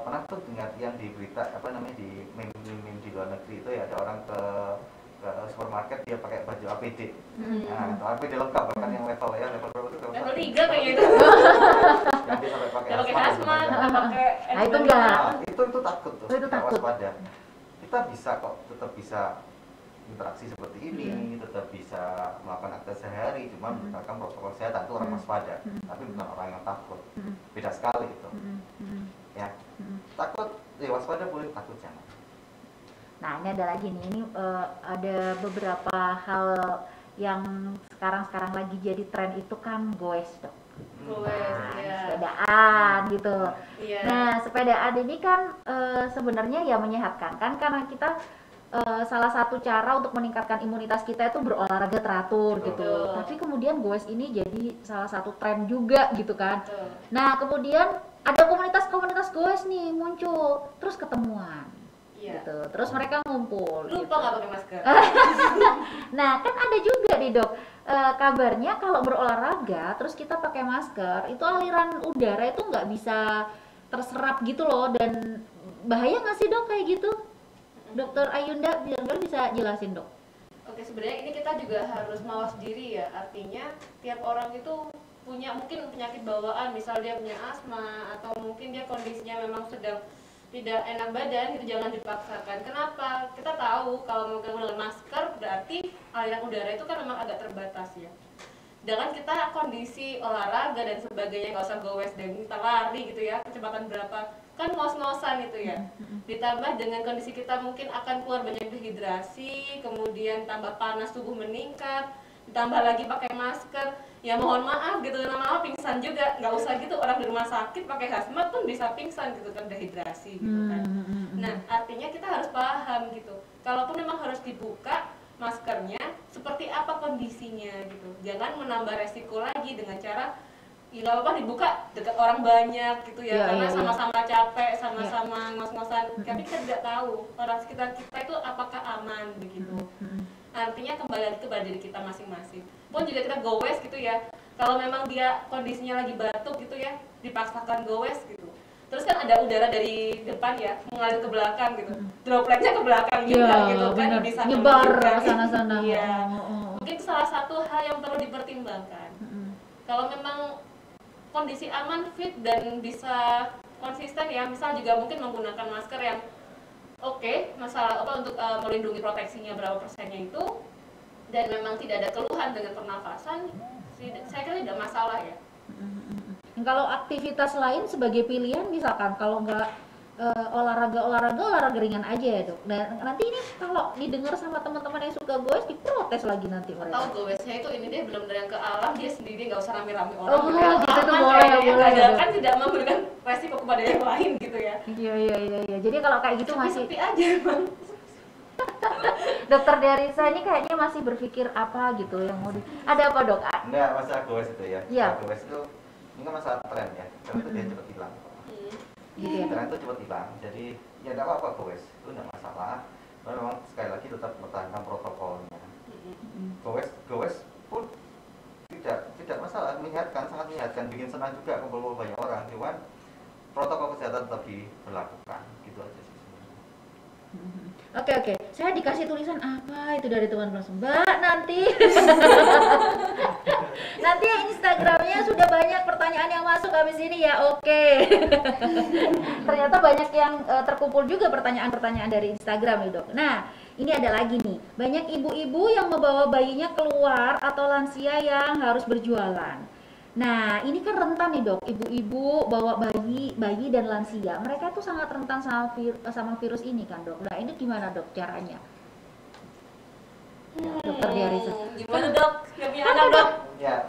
[SPEAKER 3] pernah tuh dengar yang di berita di meme di luar negeri itu ya, ada orang ke supermarket dia pakai baju APD. Nah, itu APD lengkap, bahkan yang level berapa itu?
[SPEAKER 4] Level 3 kayaknya itu.
[SPEAKER 3] Yang dia sampai pakai
[SPEAKER 4] Pakai hazmat, pakai
[SPEAKER 1] Nah, itu enggak.
[SPEAKER 3] Itu takut tuh.
[SPEAKER 1] Oh, itu takut.
[SPEAKER 3] Waspada. Kita bisa kok, tetap bisa interaksi seperti ini, tetap bisa melakukan aktivitas sehari, cuma menggunakan protokol kesehatan, itu orang waspada. Tapi bukan orang yang takut. Beda sekali itu. Ya, takut, waspada boleh, takut jangan.
[SPEAKER 1] Nah ini ada lagi nih, ini ada beberapa hal yang sekarang lagi jadi tren itu kan goes dok.
[SPEAKER 4] Ya.
[SPEAKER 1] Sepedaan gitu.
[SPEAKER 4] Iya.
[SPEAKER 1] Nah sepedaan ini kan sebenarnya ya menyehatkan kan, karena kita salah satu cara untuk meningkatkan imunitas kita itu berolahraga teratur gitu.
[SPEAKER 4] Betul.
[SPEAKER 1] Tapi kemudian goes ini jadi salah satu tren juga gitu kan.
[SPEAKER 4] Betul.
[SPEAKER 1] Nah kemudian ada komunitas-komunitas goes nih muncul, terus ketemuan.
[SPEAKER 4] Iya.
[SPEAKER 1] Gitu. Terus mereka ngumpul.
[SPEAKER 4] Lupa
[SPEAKER 1] gitu.
[SPEAKER 4] nggak pakai masker.
[SPEAKER 1] Nah kan ada juga nih dok, kabarnya kalau berolahraga terus kita pakai masker itu aliran udara itu nggak bisa terserap gitu loh, dan bahaya nggak sih dok kayak gitu? Dokter Ayunda biar bisa jelasin dok.
[SPEAKER 4] Oke, sebenarnya ini kita juga harus mawas diri ya. Artinya tiap orang itu punya mungkin penyakit bawaan, misal dia punya asma atau mungkin dia kondisinya memang sedang tidak enak badan, itu jangan dipaksakan. Kenapa? Kita tahu kalau menggunakan masker berarti aliran udara itu kan memang agak terbatas ya. Sedangkan kita kondisi olahraga dan sebagainya, nggak usah goes dan kita lari gitu ya, kecepatan berapa, kan ngos-ngosan itu ya. Ditambah dengan kondisi kita mungkin akan keluar banyak dehidrasi, kemudian tambah panas tubuh meningkat, ditambah lagi pakai masker, ya mohon maaf gitu, lama-lama pingsan juga. Nggak usah gitu, orang di rumah sakit pakai hazmat pun bisa pingsan gitu kan, dehidrasi gitu kan. Nah artinya kita harus paham gitu, kalaupun memang harus dibuka maskernya, seperti apa kondisinya gitu. Jangan menambah resiko lagi dengan cara nggak apa-apa dibuka dekat orang banyak gitu ya, karena sama-sama capek, sama-sama ngos-ngosan, tapi kita tidak tahu orang sekitar kita itu apakah aman begitu. Artinya kembali lagi kepada diri kita masing-masing. Pun juga kita goes gitu ya, kalau memang dia kondisinya lagi batuk gitu ya, dipaksakan goes gitu. Terus kan ada udara dari depan ya, mengalir ke belakang gitu, dropletnya ke belakang juga gitu kan, bisa
[SPEAKER 1] nyebar sana-sana.
[SPEAKER 4] Iya. Mungkin salah satu hal yang perlu dipertimbangkan. Kalau memang kondisi aman, fit dan bisa konsisten ya, misal juga mungkin menggunakan masker yang oke, masalah apa untuk melindungi proteksinya berapa persennya itu, dan memang tidak ada keluhan dengan pernafasan, saya kira tidak masalah ya.
[SPEAKER 1] Kalau aktivitas lain sebagai pilihan, misalkan kalau nggak olahraga ringan aja ya dok. Dan nanti ini kalau didengar sama teman-teman yang suka goes diprotes lagi nanti mereka.
[SPEAKER 4] Tahu goesnya itu ini dia benar-benar yang ke alam, dia sendiri nggak usah rame-rame orang.
[SPEAKER 1] Oh gitu tuh boleh.
[SPEAKER 4] Kan tidak memberikan resiko kepada yang lain gitu ya.
[SPEAKER 1] Iya. Jadi kalau kayak gitu masih
[SPEAKER 4] sepi aja bang.
[SPEAKER 1] Dokter Derisa ini kayaknya masih berpikir apa gitu yang mau ada apa dok?
[SPEAKER 3] Enggak, masalah goes itu ya.
[SPEAKER 1] Iya.
[SPEAKER 3] Goes itu ini kan masalah tren ya, karena itu dia cepat hilang.
[SPEAKER 1] Gitu ya.
[SPEAKER 3] Tren itu cepat hilang, jadi ya enggak apa-apa goes, itu enggak masalah. Tapi memang sekali lagi tetap mempertahankan protokolnya. Goes pun tidak masalah, menyehatkan, sangat menyehatkan, bikin senang juga kumpul banyak orang. Cuman protokol kesehatan tetap diberlakukan, gitu aja sih.
[SPEAKER 1] Oke. Saya dikasih tulisan apa itu dari teman kelas Mbak nanti. Nanti Instagramnya sudah banyak pertanyaan yang masuk habis ini ya. Oke. Ternyata banyak yang terkumpul juga pertanyaan-pertanyaan dari Instagram nih dok. Nah ini ada lagi nih, banyak ibu-ibu yang membawa bayinya keluar atau lansia yang harus berjualan. Nah ini kan rentan nih dok, ibu-ibu bawa bayi dan lansia, mereka tuh sangat rentan sama virus ini kan dok. Nah ini gimana dok caranya? Dokter Diarisa.
[SPEAKER 4] Gimana dok? Gak punya anak dok?
[SPEAKER 3] Ya,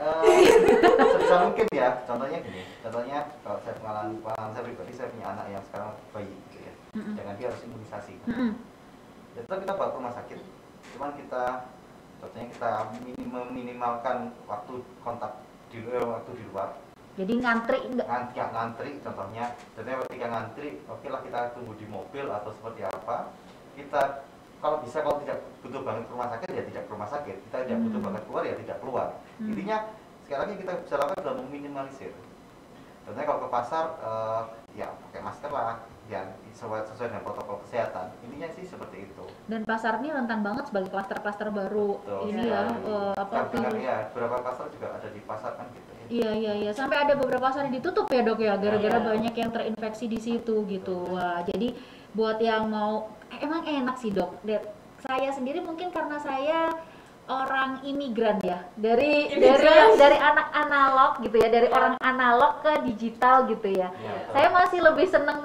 [SPEAKER 3] sebisa mungkin ya. Contohnya gini, contohnya kalau saya pengalaman saya pribadi, saya punya anak yang sekarang bayi gitu ya. Jangan dia harus imunisasi. Ya, tetap kita bawa ke rumah sakit. Cuman kita, contohnya kita meminimalkan waktu kontak di luar.
[SPEAKER 1] Jadi ngantri enggak?
[SPEAKER 3] Ngantri contohnya. Contohnya ketika ngantri, oke lah kita tunggu di mobil atau seperti apa. Kita kalau bisa, kalau tidak butuh banget ke rumah sakit ya tidak ke rumah sakit, kita tidak butuh banget keluar ya tidak keluar. Intinya sekarang ini kita bisa lakukan adalah meminimalisir. Contohnya kalau ke pasar ya pakai masker lah, ya sesuai dengan protokol kesehatan. Intinya sih seperti itu.
[SPEAKER 1] Dan pasar ini rentan banget sebagai klaster-klaster baru.
[SPEAKER 3] Betul,
[SPEAKER 1] ini ya virus.
[SPEAKER 3] Ya, beberapa pasar juga ada di pasar kan gitu ya.
[SPEAKER 1] Iya, sampai ada beberapa pasar yang ditutup ya dok ya, gara-gara banyak yang terinfeksi di situ gitu. Wah, jadi buat yang mau, emang enak sih dok. Saya sendiri mungkin karena saya orang imigran ya, dari anak analog gitu ya, dari orang analog ke digital gitu ya. Saya masih lebih seneng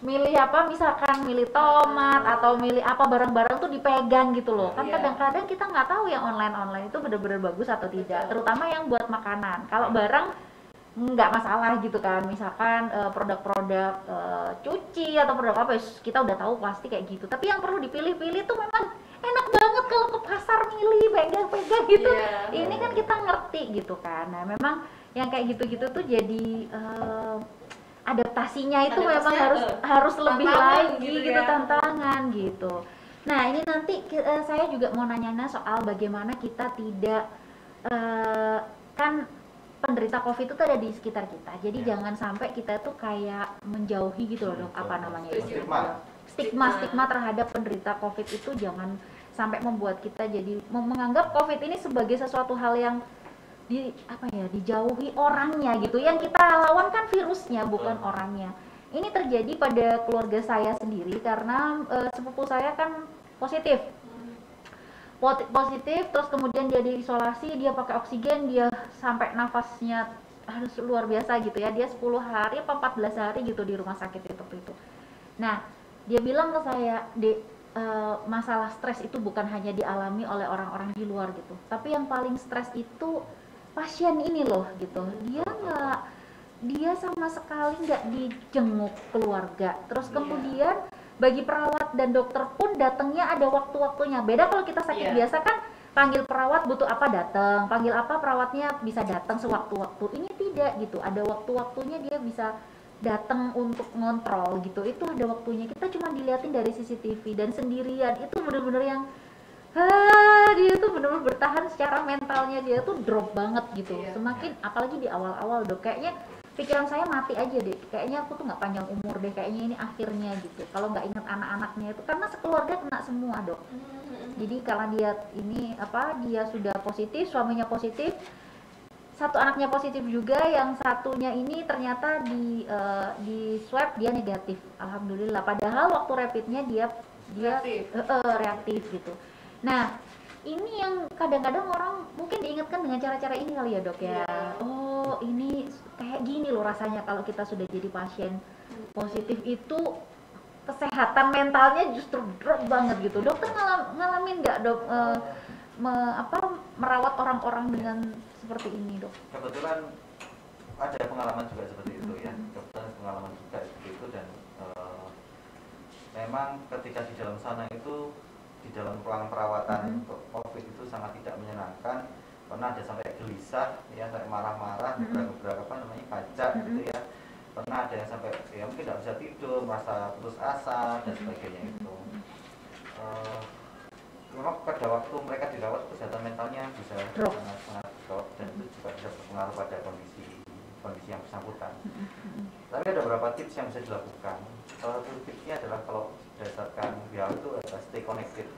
[SPEAKER 1] milih apa, misalkan milih tomat atau milih apa, barang-barang tuh dipegang gitu loh. Kan kadang-kadang kita nggak tahu yang online itu bener-bener bagus atau tidak, terutama yang buat makanan. Kalau barang nggak masalah gitu kan, misalkan produk-produk cuci atau produk apa, kita udah tahu pasti kayak gitu. Tapi yang perlu dipilih-pilih tuh memang enak banget kalau ke pasar milih pegang-pegang gitu. Ini kan kita ngerti gitu kan. Nah memang yang kayak gitu-gitu tuh jadi adaptasinya itu memang harus lebih lagi gitu tantangan gitu. Nah ini nanti saya juga mau nanya soal bagaimana kita tidak kan penderita COVID itu ada di sekitar kita. Jadi jangan sampai kita tuh kayak menjauhi gitu loh dok, apa namanya itu? Stigma terhadap penderita COVID itu jangan sampai membuat kita jadi menganggap COVID ini sebagai sesuatu hal yang dijauhi orangnya gitu. Yang kita lawan kan virusnya, bukan orangnya. Ini terjadi pada keluarga saya sendiri karena sepupu saya kan positif, terus kemudian dia diisolasi, dia pakai oksigen, dia sampai nafasnya harus luar biasa gitu ya. Dia 10 hari apa 14 hari gitu di rumah sakit itu. Nah, dia bilang ke saya, "Dek, masalah stres itu bukan hanya dialami oleh orang-orang di luar gitu, tapi yang paling stres itu pasien ini loh gitu. Dia sama sekali nggak dijenguk keluarga. Terus kemudian bagi perawat dan dokter pun datangnya ada waktu-waktunya. Beda kalau kita sakit biasa kan panggil perawat butuh apa datang, panggil apa perawatnya bisa datang sewaktu-waktu. Ini tidak gitu. Ada waktu-waktunya dia bisa datang untuk ngontrol gitu. Itu ada waktunya. Kita cuma dilihatin dari CCTV dan sendirian. Itu bener-bener yang dia tuh bener-bener bertahan secara mentalnya, dia tuh drop banget gitu. Semakin apalagi di awal-awal dok, kayaknya pikiran saya mati aja deh, kayaknya aku tuh nggak panjang umur deh, kayaknya ini akhirnya gitu. Kalau nggak ingat anak-anaknya itu, karena sekeluarga kena semua dok. Jadi karena dia sudah positif, suaminya positif, satu anaknya positif juga, yang satunya ini ternyata di swab dia negatif, alhamdulillah. Padahal waktu rapidnya dia reaktif gitu. Nah, ini yang kadang-kadang orang mungkin diingatkan dengan cara-cara ini kali ya dok ya. Oh, ini kayak gini loh rasanya kalau kita sudah jadi pasien positif itu, kesehatan mentalnya justru drop banget gitu. Dokter ngalamin nggak dok merawat orang-orang dengan seperti ini dok?
[SPEAKER 3] Kebetulan ada pengalaman juga seperti itu ya. Kebetulan pengalaman juga seperti itu, dan memang ketika di dalam sana itu, di dalam ruang perawatan untuk COVID itu sangat tidak menyenangkan. Pernah ada sampai gelisah ya, sampai marah-marah, beberapa pajak gitu ya. Pernah ada yang sampai ya mungkin tidak bisa tidur, merasa putus asa dan sebagainya itu. Memang pada waktu mereka dirawat, kesehatan mentalnya bisa sangat drop, dan itu juga bisa berpengaruh pada kondisi yang bersangkutan. Tapi ada beberapa tips yang bisa dilakukan. Salah satu tipsnya adalah kalau berdasarkan WHO itu adalah stay connected,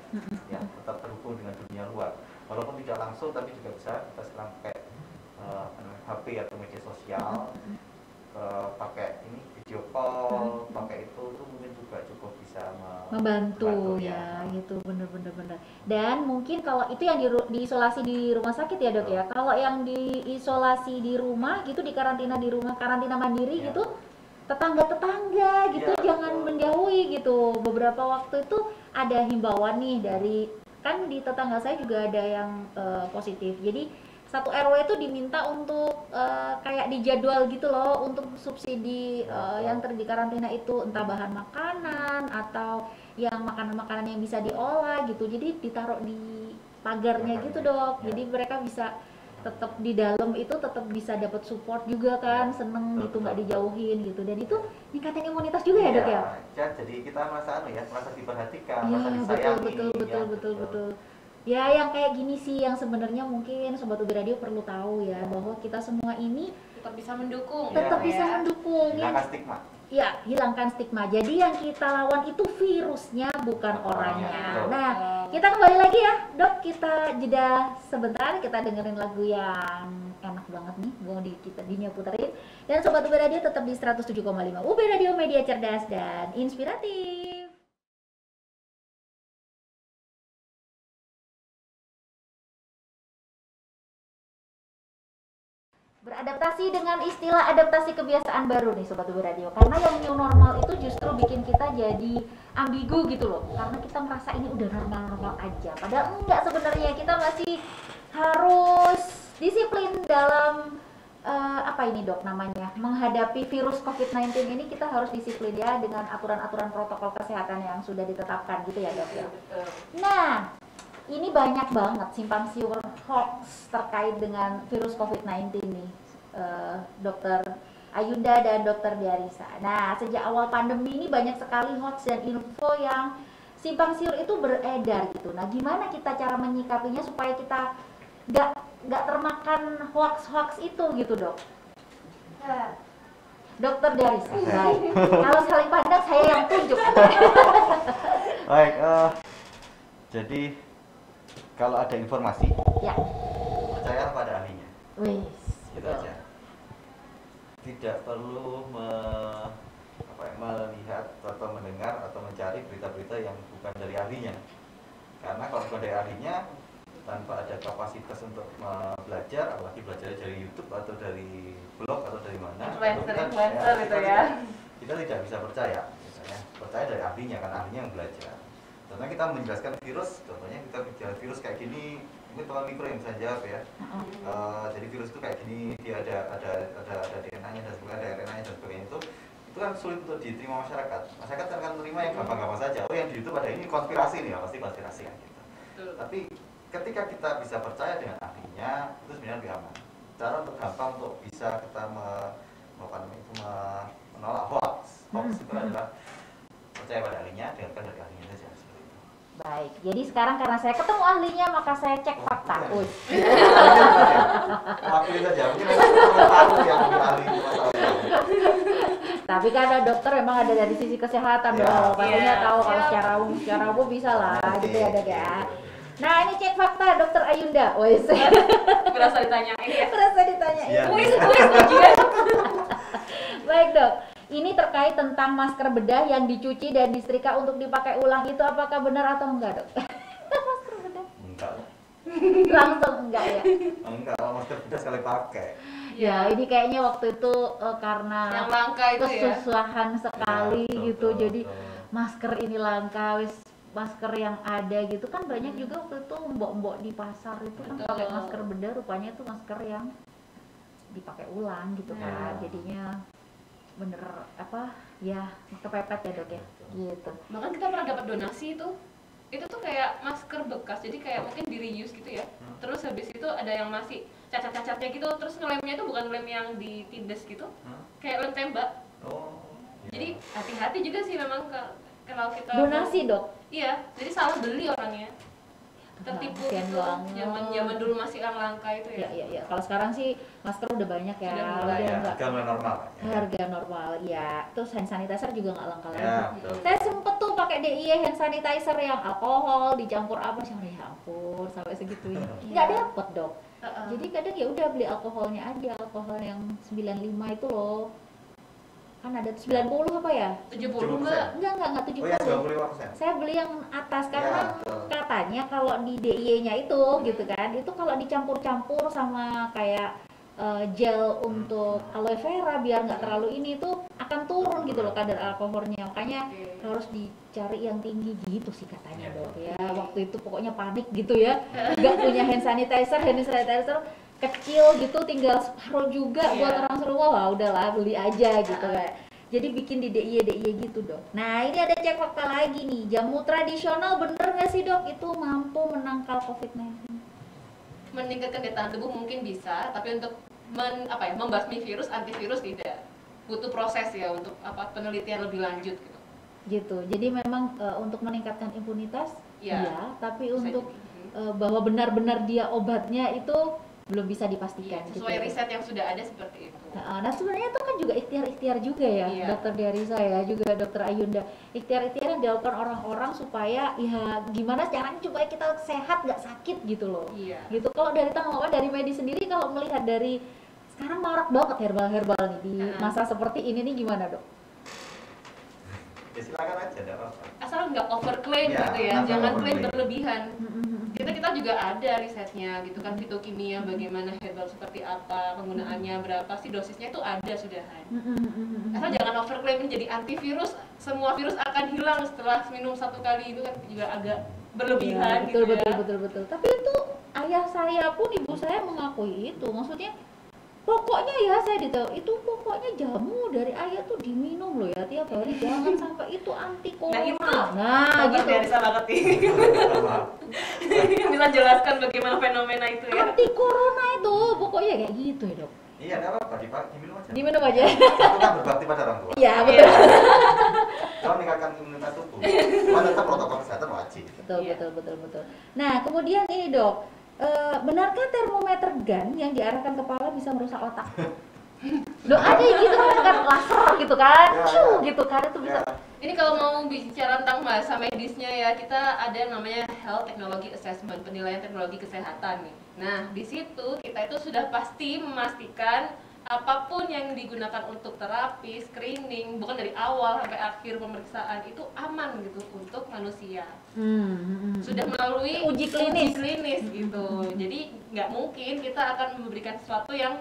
[SPEAKER 3] ya, tetap terhubung dengan dunia luar. Walaupun tidak langsung, tapi juga bisa kita sekarang pakai HP atau media sosial, pakai ini video call, pakai itu mungkin juga cukup bisa
[SPEAKER 1] membantu ya gitu, bener. Dan mungkin kalau itu yang diisolasi di rumah sakit ya dok ya. Kalau yang diisolasi di rumah gitu, di karantina di rumah, karantina mandiri gitu, tetangga-tetangga gitu jangan menjauhi gitu. Beberapa waktu itu ada himbauan nih dari, kan di tetangga saya juga ada yang positif. Jadi satu RW itu diminta untuk kayak dijadwal gitu loh untuk subsidi yang di karantina itu, entah bahan makanan atau yang makanan-makanan yang bisa diolah gitu, jadi ditaruh di pagarnya gitu dok, jadi mereka bisa tetap di dalam itu tetap bisa dapat support juga kan, seneng gitu, nggak dijauhin gitu, dan itu ningkatin imunitas juga ya dok ya?
[SPEAKER 3] Jadi kita merasa merasa diperhatikan,
[SPEAKER 1] Ya
[SPEAKER 3] merasa disayangi.
[SPEAKER 1] betul. Ya yang kayak gini sih yang sebenarnya mungkin Sobat UB Radio perlu tahu ya, bahwa kita semua ini
[SPEAKER 4] tetap bisa mendukung.
[SPEAKER 1] tetap
[SPEAKER 3] Ya.
[SPEAKER 1] bisa mendukung.
[SPEAKER 3] Hilangkan stigma.
[SPEAKER 1] Ya, hilangkan stigma. Jadi yang kita lawan itu virusnya, bukan orangnya.
[SPEAKER 3] Betul.
[SPEAKER 1] Nah, kita kembali lagi ya, dok. Kita jeda sebentar, kita dengerin lagu yang enak banget nih, mau kita Dinia puterin. Dan Sobat UB Radio tetap di 107,5 UB Radio, media cerdas dan inspiratif. Beradaptasi dengan istilah adaptasi kebiasaan baru nih Sobat UB Radio, karena yang new normal itu justru bikin kita jadi ambigu gitu loh, karena kita merasa ini udah normal-normal aja, padahal enggak, sebenarnya kita masih harus disiplin dalam apa ini dok namanya, menghadapi virus COVID-19 ini. Kita harus disiplin ya dengan aturan-aturan protokol kesehatan yang sudah ditetapkan gitu ya dok ya. Nah, ini banyak banget simpang siur hoax terkait dengan virus COVID-19 nih, Dokter Ayunda dan Dokter Diarisa. Nah, sejak awal pandemi ini banyak sekali hoax dan info yang simpang siur itu beredar gitu. Nah, gimana kita cara menyikapinya supaya kita nggak termakan hoax-hoax itu gitu dok? Dokter Diarisa, baik. Kalau saling pandang saya yang tunjuk.
[SPEAKER 3] Baik, jadi kalau ada informasi,
[SPEAKER 1] Ya.
[SPEAKER 3] percaya pada ahlinya.
[SPEAKER 1] Wih.
[SPEAKER 3] Gitu aja. Tidak perlu melihat atau mendengar atau mencari berita-berita yang bukan dari ahlinya. Karena kalau bukan dari ahlinya, tanpa ada kapasitas untuk belajar, apalagi belajar dari YouTube atau dari blog atau dari mana,
[SPEAKER 2] Influencer itu ya.
[SPEAKER 3] Kita tidak bisa percaya. Misalnya percaya dari ahlinya, karena ahlinya yang belajar. Contohnya kita menjelaskan virus, contohnya kita bicara virus kayak gini, mungkin teman mikro yang bisa jawab ya. Jadi virus itu kayak gini, dia ada DNA-nya dan sebagainya, ada RNA-nya dan sebagainya, itu kan sulit untuk diterima masyarakat. Masyarakat akan menerima yang gampang-gampang saja. Oh, yang di YouTube ada ini konspirasi nih, pasti konspirasi kan gitu. Tapi ketika kita bisa percaya dengan ahlinya, itu sebenarnya lebih aman. Cara untuk gampang untuk bisa kita menolak hoax. Hoax itu adalah percaya pada ahlinya, dengarkan dari ahlinya saja.
[SPEAKER 1] Baik, jadi sekarang karena saya ketemu ahlinya maka saya cek fakta.
[SPEAKER 3] Waktu saja, mungkin saya tahu yang ahli masalahnya.
[SPEAKER 1] Tapi karena dokter memang ada dari sisi kesehatan
[SPEAKER 3] Ya.
[SPEAKER 1] dong, pastinya
[SPEAKER 4] Iya,
[SPEAKER 1] tahu kalau
[SPEAKER 4] siap.
[SPEAKER 1] secara umum bisa lah,
[SPEAKER 3] Oke.
[SPEAKER 1] gitu ya dok ya. Nah ini cek fakta Dokter Ayunda, wes.
[SPEAKER 4] Berasa ditanyain ya.
[SPEAKER 1] Merasa ditanyain.
[SPEAKER 3] Siap.
[SPEAKER 4] Kuis ujian.
[SPEAKER 1] Baik dok, ini terkait tentang masker bedah yang dicuci dan disetrika untuk dipakai ulang, itu apakah benar atau enggak dok? Masker bedah
[SPEAKER 3] Enggak.
[SPEAKER 1] langsung enggak ya?
[SPEAKER 3] Enggak, kalau masker bedah sekali pakai.
[SPEAKER 1] Ya ini kayaknya waktu itu karena
[SPEAKER 4] Yang langka itu ya.
[SPEAKER 1] kesusahan sekali
[SPEAKER 3] Ya, betul,
[SPEAKER 1] gitu,
[SPEAKER 3] betul,
[SPEAKER 1] jadi
[SPEAKER 3] betul.
[SPEAKER 1] masker ini langka, wis masker yang ada gitu kan banyak juga waktu itu mbok-mbok di pasar itu kan
[SPEAKER 4] Betul.
[SPEAKER 1] pakai masker bedah, rupanya itu masker yang dipakai ulang gitu kan,
[SPEAKER 3] Ya.
[SPEAKER 1] jadinya bener apa ya kepepet ya dok ya gitu.
[SPEAKER 4] Bahkan kita pernah dapat donasi itu tuh kayak masker bekas, jadi kayak mungkin di reuse gitu ya. Terus habis itu ada yang masih cacat-cacatnya gitu, terus ngelemnya itu bukan lem yang ditindas gitu, kayak lem tembak.
[SPEAKER 3] Oh. Iya.
[SPEAKER 4] Jadi hati-hati juga sih memang kalau kita
[SPEAKER 1] Donasi dok.
[SPEAKER 4] Iya, jadi salah beli orangnya, tertipu
[SPEAKER 1] Kasian
[SPEAKER 4] gitu.
[SPEAKER 1] banget.
[SPEAKER 4] Zaman dulu masih yang langka itu
[SPEAKER 1] Ya,
[SPEAKER 4] ya.
[SPEAKER 1] ya. Kalau sekarang sih masker udah banyak ya,
[SPEAKER 4] Sudah mulai,
[SPEAKER 3] Ya,
[SPEAKER 1] nggak
[SPEAKER 3] harga mulai normal.
[SPEAKER 1] harga normal ya. Terus hand sanitizer juga nggak langka lagi.
[SPEAKER 3] Ya, betul.
[SPEAKER 1] Saya sempet tuh pakai DIY hand sanitizer yang alkohol dicampur apa sih, ya ampun sampai segitunya. Nggak dapet dok. Jadi kadang ya udah beli alkoholnya aja, alkohol yang 95 itu loh. Kan ada 90 apa ya?
[SPEAKER 4] 70 enggak?
[SPEAKER 1] Enggak
[SPEAKER 3] Oh
[SPEAKER 1] 70.
[SPEAKER 3] ya, 95%.
[SPEAKER 1] Saya beli yang atas karena
[SPEAKER 3] Ya, betul.
[SPEAKER 1] katanya kalau di DIY-nya itu gitu kan, itu kalau dicampur-campur sama kayak gel untuk aloe vera biar nggak terlalu ini tuh akan turun gitu loh kadar alkoholnya, makanya
[SPEAKER 4] Oke.
[SPEAKER 1] harus dicari yang tinggi gitu sih katanya
[SPEAKER 3] Ya.
[SPEAKER 1] dok ya. Waktu itu pokoknya panik gitu ya, nggak punya hand sanitizer kecil gitu, tinggal separuh juga
[SPEAKER 4] Iya.
[SPEAKER 1] buat orang semua, wah udahlah beli aja gitu kayak. Jadi bikin di DIY gitu dok. Nah ini ada cek fakta lagi nih, jamu tradisional bener nggak sih dok itu mampu menangkal COVID-19?
[SPEAKER 4] Meningkatkan daya tahan tubuh mungkin bisa, tapi untuk membasmi virus, antivirus tidak. Butuh proses ya untuk penelitian lebih lanjut gitu.
[SPEAKER 1] Gitu. Jadi memang untuk meningkatkan imunitas,
[SPEAKER 4] Iya.
[SPEAKER 1] iya, tapi
[SPEAKER 4] Bisa
[SPEAKER 1] untuk
[SPEAKER 4] jadi.
[SPEAKER 1] bahwa benar-benar dia obatnya itu belum bisa dipastikan.
[SPEAKER 4] Iya,
[SPEAKER 1] gitu
[SPEAKER 4] sesuai
[SPEAKER 1] ya.
[SPEAKER 4] riset yang sudah ada seperti itu.
[SPEAKER 1] Nah sebenarnya itu kan juga ikhtiar-ikhtiar juga ya,
[SPEAKER 4] Iya.
[SPEAKER 1] Dokter Diarisa ya, juga Dokter Ayunda. Ikhtiar-ikhtiar yang dilakukan orang-orang supaya ya gimana caranya supaya kita sehat nggak sakit gitu loh.
[SPEAKER 4] Iya.
[SPEAKER 1] Gitu. Kalau dari tanggapan dari medis sendiri, kalau melihat dari sekarang marak banget herbal-herbal nih di masa seperti ini nih gimana dok?
[SPEAKER 3] Ya silakan aja, enggak apa-apa.
[SPEAKER 4] Asal nggak overclaim
[SPEAKER 3] Iya,
[SPEAKER 4] gitu ya,
[SPEAKER 3] asal
[SPEAKER 4] jangan
[SPEAKER 3] overclaim.
[SPEAKER 4] klaim berlebihan. Kita juga ada risetnya gitu kan, fitokimia bagaimana herbal seperti apa, penggunaannya berapa sih, dosisnya itu ada sudahan. Asal jangan overclaim jadi antivirus, semua virus akan hilang setelah minum 1 kali, itu kan juga agak berlebihan
[SPEAKER 1] Iya, betul,
[SPEAKER 4] gitu ya.
[SPEAKER 1] betul. Tapi itu ayah saya pun ibu saya mengakui itu, maksudnya pokoknya ya saya ditahu itu pokoknya jamu dari ayah tuh diminum loh ya tiap hari, jangan sampai itu anti corona. Nah gitu.
[SPEAKER 4] Bisa banget nih. Bisa jelaskan bagaimana fenomena itu ya.
[SPEAKER 1] Anti corona itu pokoknya kayak gitu ya dok.
[SPEAKER 3] Iya, enggak apa-apa, diminum aja.
[SPEAKER 1] Diminum aja.
[SPEAKER 3] Itu kan berbakti pada orang tua.
[SPEAKER 1] Iya betul.
[SPEAKER 3] Kalau meningkatkan imunitas tubuh, cuma tetap protokol kesehatan wajib.
[SPEAKER 1] Betul. Nah kemudian ini dok, benarkah termometer gun yang diarahkan kepala bisa merusak otak? Dok ada yang gitu kan laser gitu kan,
[SPEAKER 3] Ya,
[SPEAKER 1] ciu
[SPEAKER 3] ya.
[SPEAKER 1] gitu kan itu bisa.
[SPEAKER 3] Ya,
[SPEAKER 4] Ini kalau mau bicara tentang bahasa medisnya ya, kita ada yang namanya Health Technology Assessment, penilaian teknologi kesehatan nih. Nah, di situ kita itu sudah pasti memastikan apapun yang digunakan untuk terapi, screening, bukan dari awal sampai akhir pemeriksaan itu aman gitu untuk manusia. Sudah melalui
[SPEAKER 1] Uji klinis.
[SPEAKER 4] gitu. Jadi nggak mungkin kita akan memberikan sesuatu yang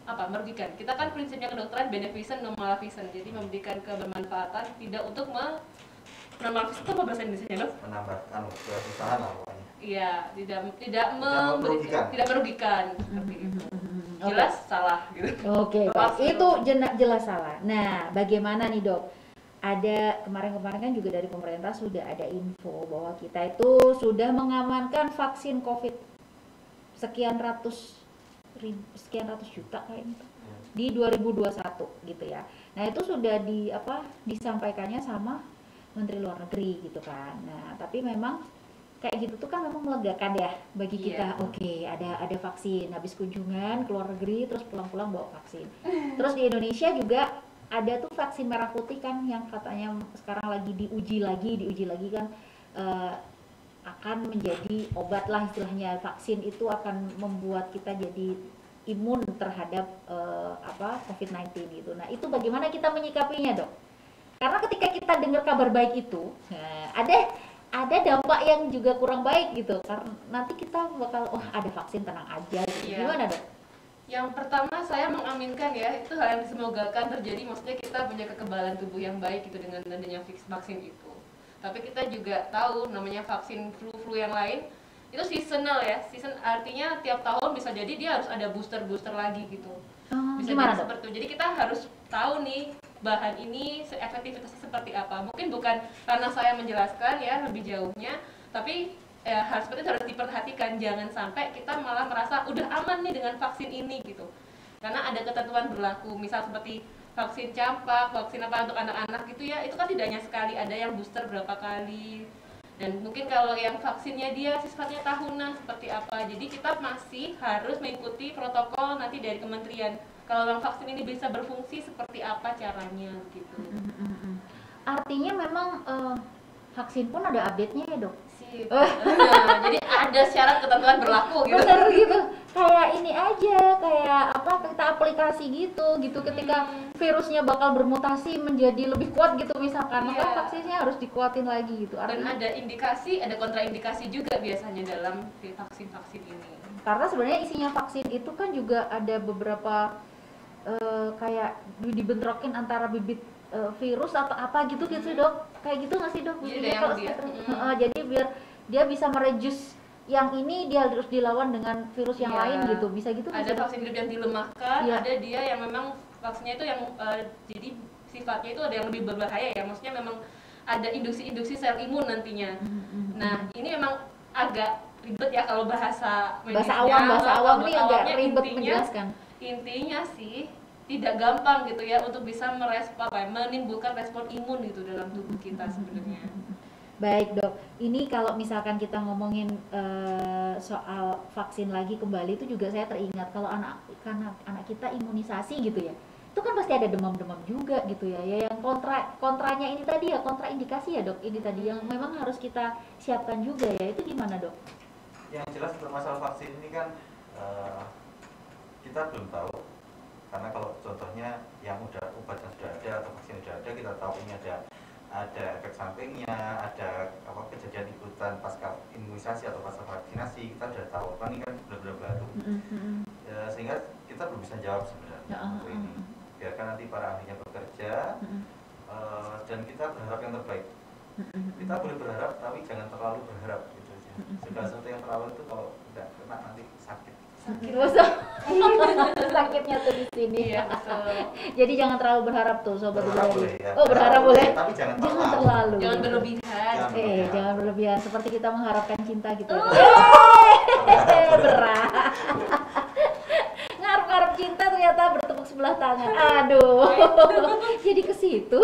[SPEAKER 4] merugikan. Kita kan prinsipnya kedokteran beneficent non maleficent. Jadi memberikan kebermanfaatan, tidak untuk non-maleficent itu apa bahasa Indonesianya, Dok?
[SPEAKER 3] menambahkan kesusahan lah pokoknya.
[SPEAKER 4] Iya, tidak
[SPEAKER 3] merugikan.
[SPEAKER 4] tidak merugikan seperti itu. Jelas salah gitu.
[SPEAKER 1] Oke,
[SPEAKER 4] Pas,
[SPEAKER 1] baik. Itu jelas salah. Nah, bagaimana nih dok? Ada kemarin kan juga dari pemerintah sudah ada info bahwa kita itu sudah mengamankan vaksin COVID sekian ratus juta kayaknya di 2021 gitu ya. Nah itu sudah disampaikannya sama Menteri Luar Negeri gitu kan. Nah tapi memang kayak gitu tuh kan memang melegakan ya bagi kita.
[SPEAKER 4] Iya.
[SPEAKER 1] Oke, ada vaksin, habis kunjungan ke luar negeri terus pulang-pulang bawa vaksin. Terus di Indonesia juga ada tuh vaksin merah putih kan yang katanya sekarang lagi diuji lagi kan akan menjadi obat lah istilahnya. Vaksin itu akan membuat kita jadi imun terhadap COVID-19 gitu. Nah itu bagaimana kita menyikapinya dok? Karena ketika kita dengar kabar baik itu, ada dampak yang juga kurang baik gitu. Karena nanti kita bakal ada vaksin tenang aja. Gitu.
[SPEAKER 4] Iya.
[SPEAKER 1] Gimana dok?
[SPEAKER 4] Yang pertama saya mengaminkan ya, itu hal yang disemogakan terjadi, maksudnya kita punya kekebalan tubuh yang baik gitu dengan adanya vaksin itu. Tapi kita juga tahu namanya vaksin flu yang lain itu seasonal ya, season artinya tiap tahun bisa jadi dia harus ada booster lagi gitu. Bisa
[SPEAKER 1] Gimana
[SPEAKER 4] jadi
[SPEAKER 1] dok?
[SPEAKER 4] seperti itu. Jadi kita harus tahu nih bahan ini efektivitasnya seperti apa. Mungkin bukan karena saya menjelaskan ya lebih jauhnya, tapi hal seperti itu harus diperhatikan, jangan sampai kita malah merasa udah aman nih dengan vaksin ini gitu. Karena ada ketentuan berlaku, misal seperti vaksin campak, vaksin apa untuk anak-anak gitu ya, itu kan tidak hanya sekali, ada yang booster berapa kali. Dan mungkin kalau yang vaksinnya dia sifatnya tahunan seperti apa. Jadi kita masih harus mengikuti protokol nanti dari kementerian. Kalau yang vaksin ini bisa berfungsi seperti apa caranya gitu.
[SPEAKER 1] Artinya memang vaksin pun ada update-nya ya dok?
[SPEAKER 4] Sip. Jadi ada syarat ketentuan berlaku gitu.
[SPEAKER 1] Bener gitu, kayak ini aja, kayak kita aplikasi gitu ketika virusnya bakal bermutasi menjadi lebih kuat gitu misalkan, maka
[SPEAKER 4] Iya.
[SPEAKER 1] vaksinnya harus dikuatin lagi gitu.
[SPEAKER 4] Dan
[SPEAKER 1] Artinya,
[SPEAKER 4] ada indikasi, ada kontraindikasi juga biasanya dalam vaksin-vaksin ini.
[SPEAKER 1] karena sebenarnya isinya vaksin itu kan juga ada beberapa kayak dibentrokin antara bibit virus atau apa gitu dok, kayak gitu nggak sih dok?
[SPEAKER 4] Jadi
[SPEAKER 1] Jadi
[SPEAKER 4] ada yang
[SPEAKER 1] kalau
[SPEAKER 4] dia-
[SPEAKER 1] jadi biar dia bisa mereduce yang ini dia harus dilawan dengan virus yang
[SPEAKER 4] Iya.
[SPEAKER 1] lain gitu, bisa gitu nggak
[SPEAKER 4] Ada
[SPEAKER 1] sih, Dok?
[SPEAKER 4] vaksin hidup yang dilemahkan,
[SPEAKER 1] Iya.
[SPEAKER 4] ada dia yang memang vaksinnya itu yang jadi sifatnya itu ada yang lebih berbahaya ya, maksudnya memang ada induksi sel imun nantinya. Nah ini memang agak ribet ya kalau bahasa medisnya.
[SPEAKER 1] Bahasa awam nih agak
[SPEAKER 4] Awamnya
[SPEAKER 1] ribet
[SPEAKER 4] intinya-
[SPEAKER 1] menjelaskan.
[SPEAKER 4] Intinya sih tidak gampang gitu ya untuk bisa menimbulkan respon imun gitu dalam tubuh kita sebenarnya.
[SPEAKER 1] Baik dok, ini kalau misalkan kita ngomongin soal vaksin lagi kembali itu juga saya teringat kalau karena anak kita imunisasi gitu ya, itu kan pasti ada demam-demam juga gitu ya. Ya yang kontranya ini tadi ya, kontraindikasi ya dok, ini tadi yang memang harus kita siapkan juga ya, itu gimana dok?
[SPEAKER 3] Yang jelas untuk masalah vaksin ini kan kita belum tahu, karena kalau contohnya yang obat yang sudah ada atau vaksin sudah ada, kita tahu ini ada efek sampingnya, ada kejadian ikutan pasca imunisasi atau pasca vaksinasi, kita sudah tahu. Kan ini kan benar-benar baru, sehingga kita belum bisa jawab sebenarnya untuk ini. Biarkan nanti para ahlinya bekerja, dan kita berharap yang terbaik. Kita boleh berharap, tapi jangan terlalu berharap gitu aja. Segala sesuatu yang terlalu itu kalau tidak kena nanti sakit.
[SPEAKER 1] Sakitnya tuh di sini.
[SPEAKER 4] Iya, betul.
[SPEAKER 1] Jadi jangan terlalu berharap tuh sobat
[SPEAKER 3] Berharap
[SPEAKER 1] Ubay.
[SPEAKER 3] boleh, ya.
[SPEAKER 1] Oh berharap boleh.
[SPEAKER 3] Tapi jangan
[SPEAKER 1] terlalu.
[SPEAKER 4] Jangan berlebihan.
[SPEAKER 1] Jangan berlebihan seperti kita mengharapkan cinta gitu.
[SPEAKER 4] Oh.
[SPEAKER 1] Berat. Ngarep-ngarep cinta ternyata bertepuk sebelah tangan. Aduh. Jadi ke situ.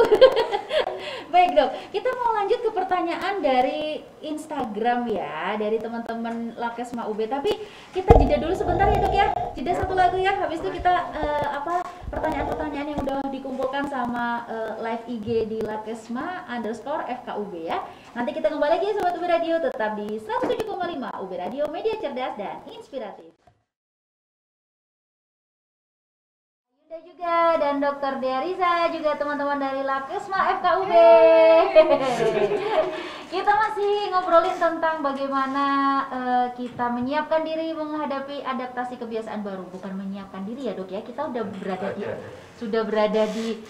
[SPEAKER 1] Baik dok, kita mau lanjut ke pertanyaan dari Instagram ya, dari teman-teman Lakesma UB. Tapi kita jeda dulu sebentar ya dok ya, jeda satu lagu ya. Habis itu kita pertanyaan-pertanyaan yang udah dikumpulkan sama live IG di Lakesma_FKUB ya. Nanti kita kembali lagi sobat UB Radio, tetap di 107,5 UB Radio, media cerdas dan inspiratif. Yuda juga dan Dokter Deriza juga teman-teman dari Lakesma FKUB. Kita masih ngobrolin tentang bagaimana kita menyiapkan diri menghadapi adaptasi kebiasaan baru. Bukan menyiapkan diri ya dok ya, kita udah berada di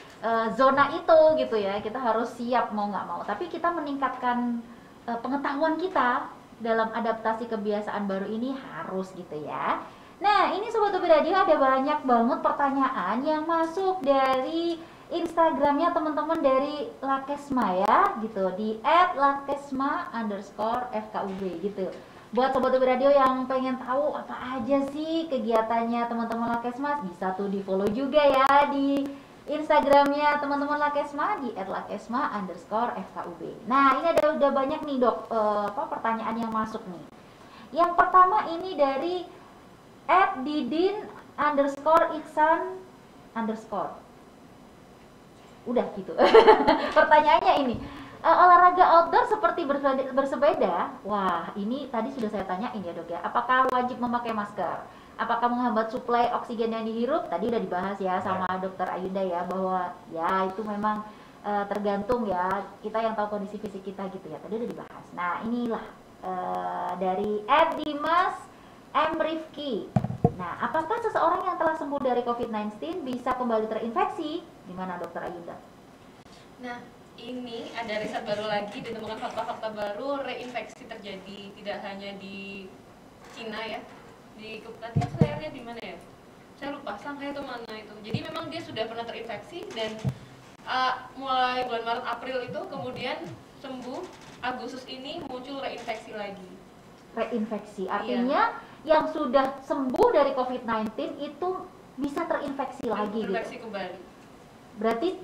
[SPEAKER 1] zona itu gitu ya. Kita harus siap mau nggak mau. Tapi kita meningkatkan pengetahuan kita dalam adaptasi kebiasaan baru ini harus gitu ya. Nah, ini Sobat UB Radio ada banyak banget pertanyaan yang masuk dari Instagramnya teman-teman dari Lakesma ya, gitu, di @lakesma_FKUB gitu. Buat Sobat UB Radio yang pengen tahu apa aja sih kegiatannya teman-teman Lakesma, bisa tuh di follow juga ya di Instagramnya teman-teman Lakesma di @lakesma_FKUB. Nah, ini udah banyak nih dok, pertanyaan yang masuk nih. Yang pertama ini dari @didin_iksan_. Udah gitu. Pertanyaannya ini, olahraga outdoor seperti bersepeda. Wah, ini tadi sudah saya tanyain ya dok ya. Apakah wajib memakai masker? Apakah menghambat suplai oksigen yang dihirup? Tadi udah dibahas ya sama Dokter Ayunda ya, bahwa ya itu memang tergantung ya, kita yang tahu kondisi fisik kita gitu ya. Tadi udah dibahas. Nah inilah dari @dimas M. Rifki. Nah, apakah seseorang yang telah sembuh dari COVID-19 bisa kembali terinfeksi? Gimana Dokter Ayunda?
[SPEAKER 4] Nah, ini ada riset baru lagi, ditemukan fakta-fakta baru, reinfeksi terjadi tidak hanya di Cina ya, di tadi saya lihat di mana ya? Saya lupa, Shanghai itu mana itu. Jadi memang dia sudah pernah terinfeksi dan mulai bulan Maret April itu kemudian sembuh, Agustus ini muncul reinfeksi lagi.
[SPEAKER 1] Reinfeksi artinya yang sudah sembuh dari COVID-19 itu bisa terinfeksi lagi
[SPEAKER 4] Terinfeksi
[SPEAKER 1] gitu.
[SPEAKER 4] kembali.
[SPEAKER 1] Berarti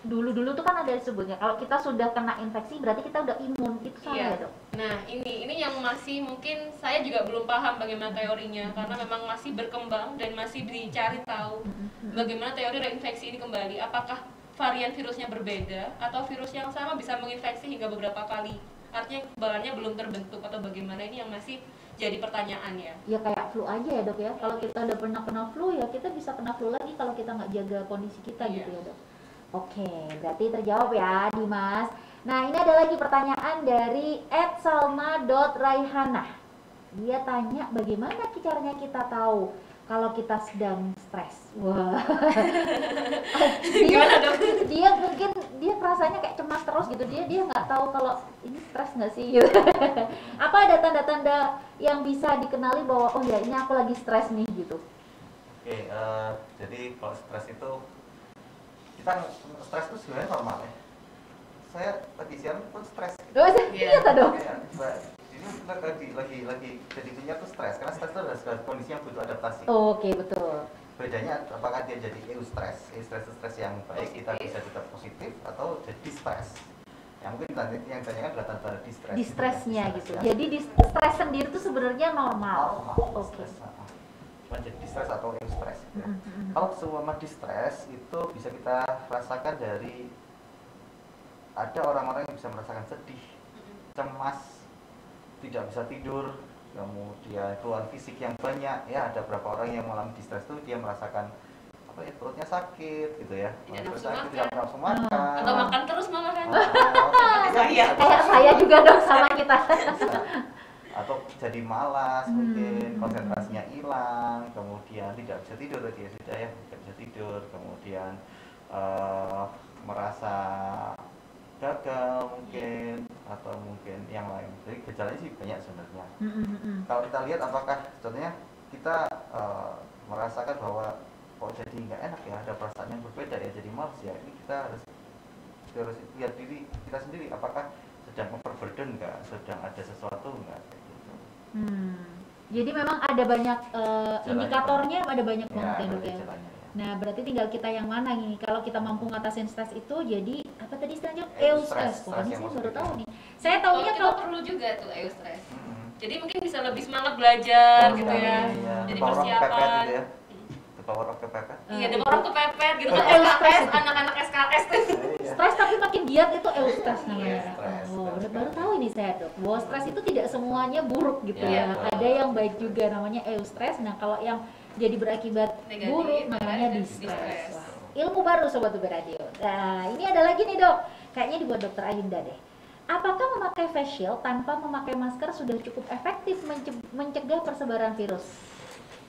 [SPEAKER 1] dulu tuh kan ada disebutnya kalau kita sudah kena infeksi berarti kita udah imun, itu salah ya dok?
[SPEAKER 4] Nah ini yang masih mungkin saya juga belum paham bagaimana teorinya, karena memang masih berkembang dan masih dicari tahu bagaimana teori reinfeksi ini kembali. Apakah varian virusnya berbeda atau virus yang sama bisa menginfeksi hingga beberapa kali? Artinya kekebalannya belum terbentuk atau bagaimana, ini yang masih jadi pertanyaan ya.
[SPEAKER 1] Ya kayak flu aja ya dok ya, kalau kita udah pernah kena flu ya kita bisa kena flu lagi kalau kita nggak jaga kondisi kita gitu ya dok. Oke, berarti terjawab ya Dimas. Nah ini ada lagi pertanyaan dari @salma.raihana. Dia tanya bagaimana caranya kita tahu kalau kita sedang stres. Wah.
[SPEAKER 4] Gimana dok?
[SPEAKER 1] Dia mungkin rasanya kayak cemas terus gitu, dia nggak tahu kalau ini stres nggak sih gitu. Apa ada tanda-tanda yang bisa dikenali bahwa oh ya ini aku lagi stres nih gitu?
[SPEAKER 3] Oke, jadi kalau stres itu kita stres itu sebenarnya normal ya. Saya lagi siaran pun stres.
[SPEAKER 1] Oh, iya tak dok?
[SPEAKER 3] Ya, ini lagi jadinya tuh stres karena stres itu adalah kondisi yang butuh adaptasi.
[SPEAKER 1] Oh, oke, betul.
[SPEAKER 3] Bedanya apakah dia jadi eustress, eustress itu stres yang baik, kita bisa tetap positif, atau jadi stres. Yang mungkin yang ditanyakan adalah tanda distress.
[SPEAKER 1] Distressnya gitu.
[SPEAKER 3] Ya.
[SPEAKER 1] Jadi stres sendiri itu sebenarnya normal. Oke.
[SPEAKER 3] Cuma jadi distress atau eustress. Ya. Kalau seumpama distress itu bisa kita rasakan dari ada orang-orang yang bisa merasakan sedih, cemas, tidak bisa tidur, kemudian keluhan fisik yang banyak. Ya, ada beberapa orang yang mengalami distress itu dia merasakan apa ya, perutnya sakit gitu ya,
[SPEAKER 4] Tidak nafsu
[SPEAKER 3] sakit,
[SPEAKER 4] makan.
[SPEAKER 3] tidak nafsu makan,
[SPEAKER 4] Atau makan terus malah kan.
[SPEAKER 3] Saya.
[SPEAKER 1] Kayak saya juga dok sama kita.
[SPEAKER 3] Atau jadi malas, mungkin konsentrasinya hilang, kemudian tidak bisa tidur tadi ya, sudah ya, tidak bisa tidur, kemudian merasa gagal mungkin, atau mungkin yang lain. Jadi gejalanya sih banyak sebenarnya. Kalau kita lihat apakah contohnya kita merasakan bahwa kok jadi nggak enak ya, ada perasaan yang berbeda ya, jadi malas ya, ini kita harus lihat diri kita sendiri, apakah sedang overburden nggak, sedang ada sesuatu nggak gitu.
[SPEAKER 1] Jadi memang ada banyak indikatornya, ada banyak banget ya dok ya.
[SPEAKER 3] Jalannya, ya.
[SPEAKER 1] Nah berarti tinggal kita yang mana nih. Kalau kita mampu ngatasin stres itu jadi apa tadi istilahnya?
[SPEAKER 3] Eustress.
[SPEAKER 1] Wah ini
[SPEAKER 3] Stres yang
[SPEAKER 1] saya baru
[SPEAKER 3] positif.
[SPEAKER 1] tahu nih. Saya
[SPEAKER 4] Kalau
[SPEAKER 1] taunya
[SPEAKER 4] kita
[SPEAKER 1] kalau
[SPEAKER 4] perlu juga tuh eustress. Jadi mungkin bisa lebih semangat belajar gitu ya.
[SPEAKER 3] Iya.
[SPEAKER 4] Jadi
[SPEAKER 3] The power of kepepet
[SPEAKER 4] persiapan.
[SPEAKER 3] gitu ya. The power of kepepet.
[SPEAKER 4] Iya, ada orang kepepet gitu kan,
[SPEAKER 1] Eustress
[SPEAKER 4] SKS,
[SPEAKER 1] itu.
[SPEAKER 4] anak-anak SKS tuh.
[SPEAKER 3] Iya.
[SPEAKER 1] stres tapi makin giat itu eustress namanya.
[SPEAKER 3] Iya, stres.
[SPEAKER 1] Oh, baru tahu ini saya dok. Bahwa stres itu tidak semuanya buruk gitu
[SPEAKER 3] Iya,
[SPEAKER 1] ya.
[SPEAKER 3] betul.
[SPEAKER 1] Ada yang baik juga namanya eustress. Nah kalau yang jadi berakibat
[SPEAKER 4] Negatif,
[SPEAKER 1] buruk namanya
[SPEAKER 4] makanya
[SPEAKER 1] distress.
[SPEAKER 4] distress.
[SPEAKER 1] Wah, ilmu baru sobat UB Radio. Nah ini ada lagi nih dok. Kayaknya dibuat dokter Ayunda deh. Apakah memakai face shield tanpa memakai masker sudah cukup efektif mencegah persebaran virus?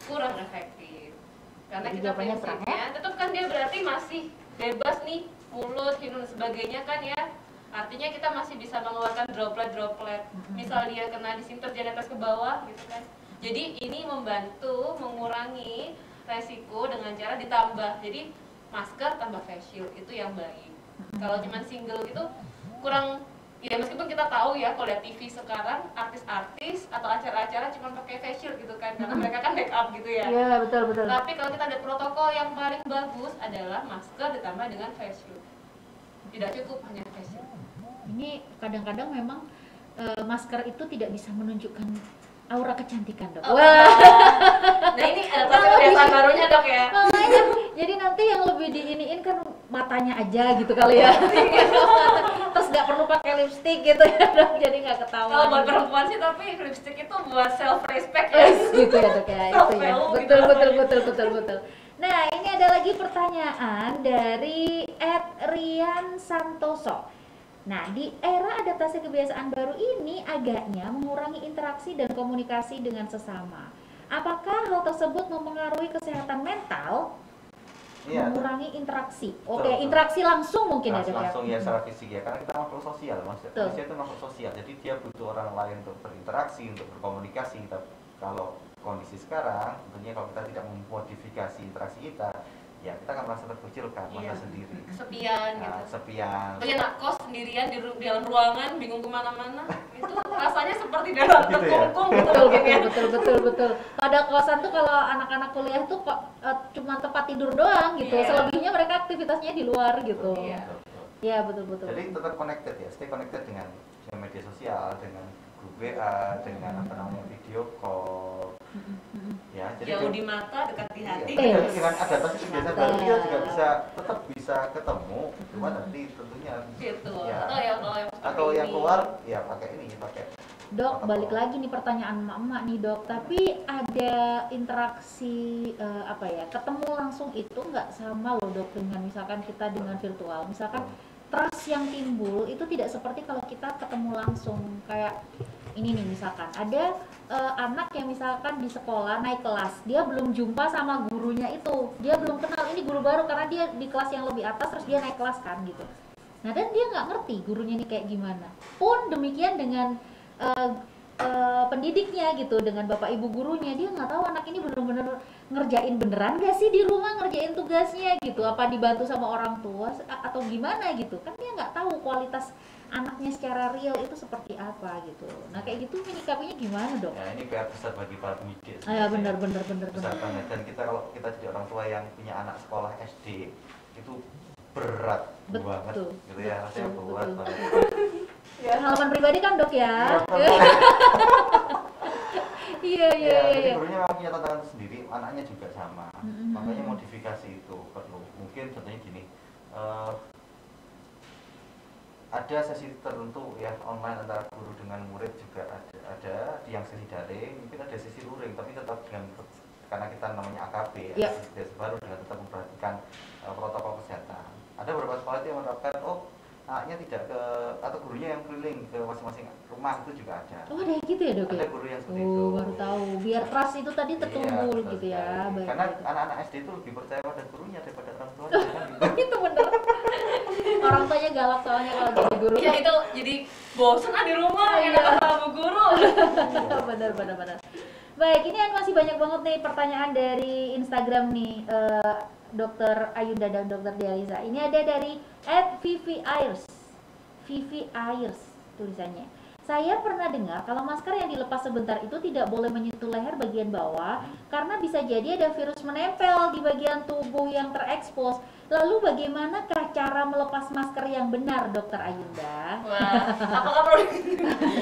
[SPEAKER 4] Kurang efektif. Karena
[SPEAKER 1] Jadi
[SPEAKER 4] kita
[SPEAKER 1] jawabannya kurang,
[SPEAKER 4] prinsipnya, tetap kan dia berarti masih bebas nih, mulut, hidung, dan sebagainya kan ya. Artinya kita masih bisa mengeluarkan droplet-droplet. Misal dia kena di sini terjadi atas ke bawah gitu kan. Jadi ini membantu mengurangi resiko dengan cara ditambah. Jadi masker tambah face shield itu yang baik. Kalau cuma single gitu kurang, ya meskipun kita tahu ya kalau lihat TV sekarang artis-artis atau acara-acara cuma pakai face shield gitu kan karena mereka kan make up gitu ya.
[SPEAKER 1] Iya betul betul.
[SPEAKER 4] Tapi kalau kita ada protokol yang paling bagus adalah masker ditambah dengan face shield. Tidak cukup hanya face shield.
[SPEAKER 1] Ini kadang-kadang memang masker itu tidak bisa menunjukkan aura kecantikan dok.
[SPEAKER 4] Oh,
[SPEAKER 1] Wah.
[SPEAKER 4] Nah ini adaptasi kebiasaan barunya dok ya.
[SPEAKER 1] Makanya, jadi nanti yang lebih diiniin kan matanya aja gitu kali ya. Terus nggak perlu pakai lipstick gitu ya dok, jadi nggak ketahuan.
[SPEAKER 4] Kalau buat perempuan sih tapi lipstick itu buat self respect ya.
[SPEAKER 1] Gitu ya dok ya, itu ya.
[SPEAKER 4] Self-value gitu
[SPEAKER 1] Betul betul. Nah ini ada lagi pertanyaan dari @Rian Santoso. Nah, di era adaptasi kebiasaan baru ini agaknya mengurangi interaksi dan komunikasi dengan sesama. Apakah hal tersebut mempengaruhi kesehatan mental?
[SPEAKER 3] Iya.
[SPEAKER 1] Mengurangi interaksi.
[SPEAKER 3] Betul,
[SPEAKER 1] Oke,
[SPEAKER 3] betul.
[SPEAKER 1] interaksi langsung mungkin ya, Dok, ya.
[SPEAKER 3] langsung ya secara fisik ya, karena kita makhluk sosial,
[SPEAKER 1] Betul.
[SPEAKER 3] manusia itu makhluk sosial, jadi dia butuh orang lain untuk berinteraksi, untuk berkomunikasi. Kalau kondisi sekarang, tentunya kalau kita tidak memodifikasi interaksi kita, ya kita akan merasa terkucilkan, merasa
[SPEAKER 4] Iya.
[SPEAKER 3] sendiri,
[SPEAKER 4] Sepian gitu.
[SPEAKER 3] sepian.
[SPEAKER 4] Punya anak kos sendirian di dalam ruangan, bingung kemana-mana. Itu rasanya seperti dalam
[SPEAKER 3] Gitu ya?
[SPEAKER 4] terkungkung gitu
[SPEAKER 1] Betul,
[SPEAKER 4] mungkin ya.
[SPEAKER 1] betul. Pada kosan tuh kalau anak-anak kuliah tuh kok cuma tempat tidur doang gitu.
[SPEAKER 4] Iya.
[SPEAKER 1] Selebihnya mereka aktivitasnya di luar gitu.
[SPEAKER 4] Iya.
[SPEAKER 3] Betul.
[SPEAKER 1] Iya, betul.
[SPEAKER 3] Jadi tetap connected ya, stay connected dengan media sosial, dengan grup WA, dengan apa namanya video call. Ya, jadi
[SPEAKER 4] Jauh di mata, dekat di hati.
[SPEAKER 3] Iya,
[SPEAKER 1] Yes.
[SPEAKER 3] jadi dengan adaptasi kebiasaan baru kita juga tetap bisa ketemu, cuma nanti tentunya
[SPEAKER 4] Gitu.
[SPEAKER 3] ya,
[SPEAKER 4] Atau
[SPEAKER 3] yang
[SPEAKER 4] ini.
[SPEAKER 3] keluar ya pakai
[SPEAKER 1] Dok, balik lagi nih pertanyaan emak-emak nih dok. Tapi ada interaksi ketemu langsung itu nggak sama loh dok dengan misalkan kita dengan virtual. Misalkan trust yang timbul itu tidak seperti kalau kita ketemu langsung. Kayak ini nih misalkan ada anak yang misalkan di sekolah naik kelas, dia belum jumpa sama gurunya itu, dia belum kenal ini guru baru karena dia di kelas yang lebih atas terus dia naik kelas kan gitu. Nah, dan dia nggak ngerti gurunya ini kayak gimana. Pun demikian dengan eh, pendidiknya gitu, dengan bapak ibu gurunya, dia nggak tahu anak ini bener-bener ngerjain beneran gak sih di rumah ngerjain tugasnya gitu, apa dibantu sama orang tua atau gimana gitu, kan dia nggak tahu kualitas anaknya secara real itu seperti apa gitu. Nah kayak gitu menyikapinya gimana dok?
[SPEAKER 3] Ya ini PR besar bagi para pendidik.
[SPEAKER 1] Ya benar
[SPEAKER 3] Besar banget. Dan kita kalau kita jadi orang tua yang punya anak sekolah SD itu berat banget gitu ya, rasanya berat banget.
[SPEAKER 1] Ya, pengalaman pribadi kan dok ya. Iya.
[SPEAKER 3] Jadi gurunya memang punya tantangan sendiri, anaknya juga sama. Makanya modifikasi itu perlu. Mungkin contohnya gini, ada sesi tertentu ya online antara guru dengan murid juga ada yang sesi daring, mungkin ada sesi luring, tapi tetap dengan, karena kita namanya AKB ya, sesi baru, dengan tetap memperhatikan protokol kesehatan. Ada beberapa sekolah yang menerapkan anaknya tidak ke, atau gurunya yang keliling ke masing-masing rumah, itu juga ada.
[SPEAKER 1] Oh ada gitu ya dok?
[SPEAKER 3] Ada guru yang seperti itu.
[SPEAKER 1] Baru tahu, biar trust itu tadi tertumbuh
[SPEAKER 3] Iya,
[SPEAKER 1] gitu ya. Baik.
[SPEAKER 3] Karena anak-anak SD itu lebih percaya pada gurunya daripada orang tuanya kan gitu.
[SPEAKER 1] Itu bener. Orang tuanya galak soalnya kalau jadi guru.
[SPEAKER 4] Ya itu jadi bosan di rumah enak sama bu guru.
[SPEAKER 1] Benar. Baik, ini masih banyak banget nih pertanyaan dari Instagram nih, Dokter Ayunda dan Dokter Dializa. Ini ada dari @viviairs tulisannya. Saya pernah dengar kalau masker yang dilepas sebentar itu tidak boleh menyentuh leher bagian bawah karena bisa jadi ada virus menempel di bagian tubuh yang terekspos. Lalu bagaimanakah cara melepas masker yang benar, Dokter Ayunda?
[SPEAKER 4] Wah, apakah perlu?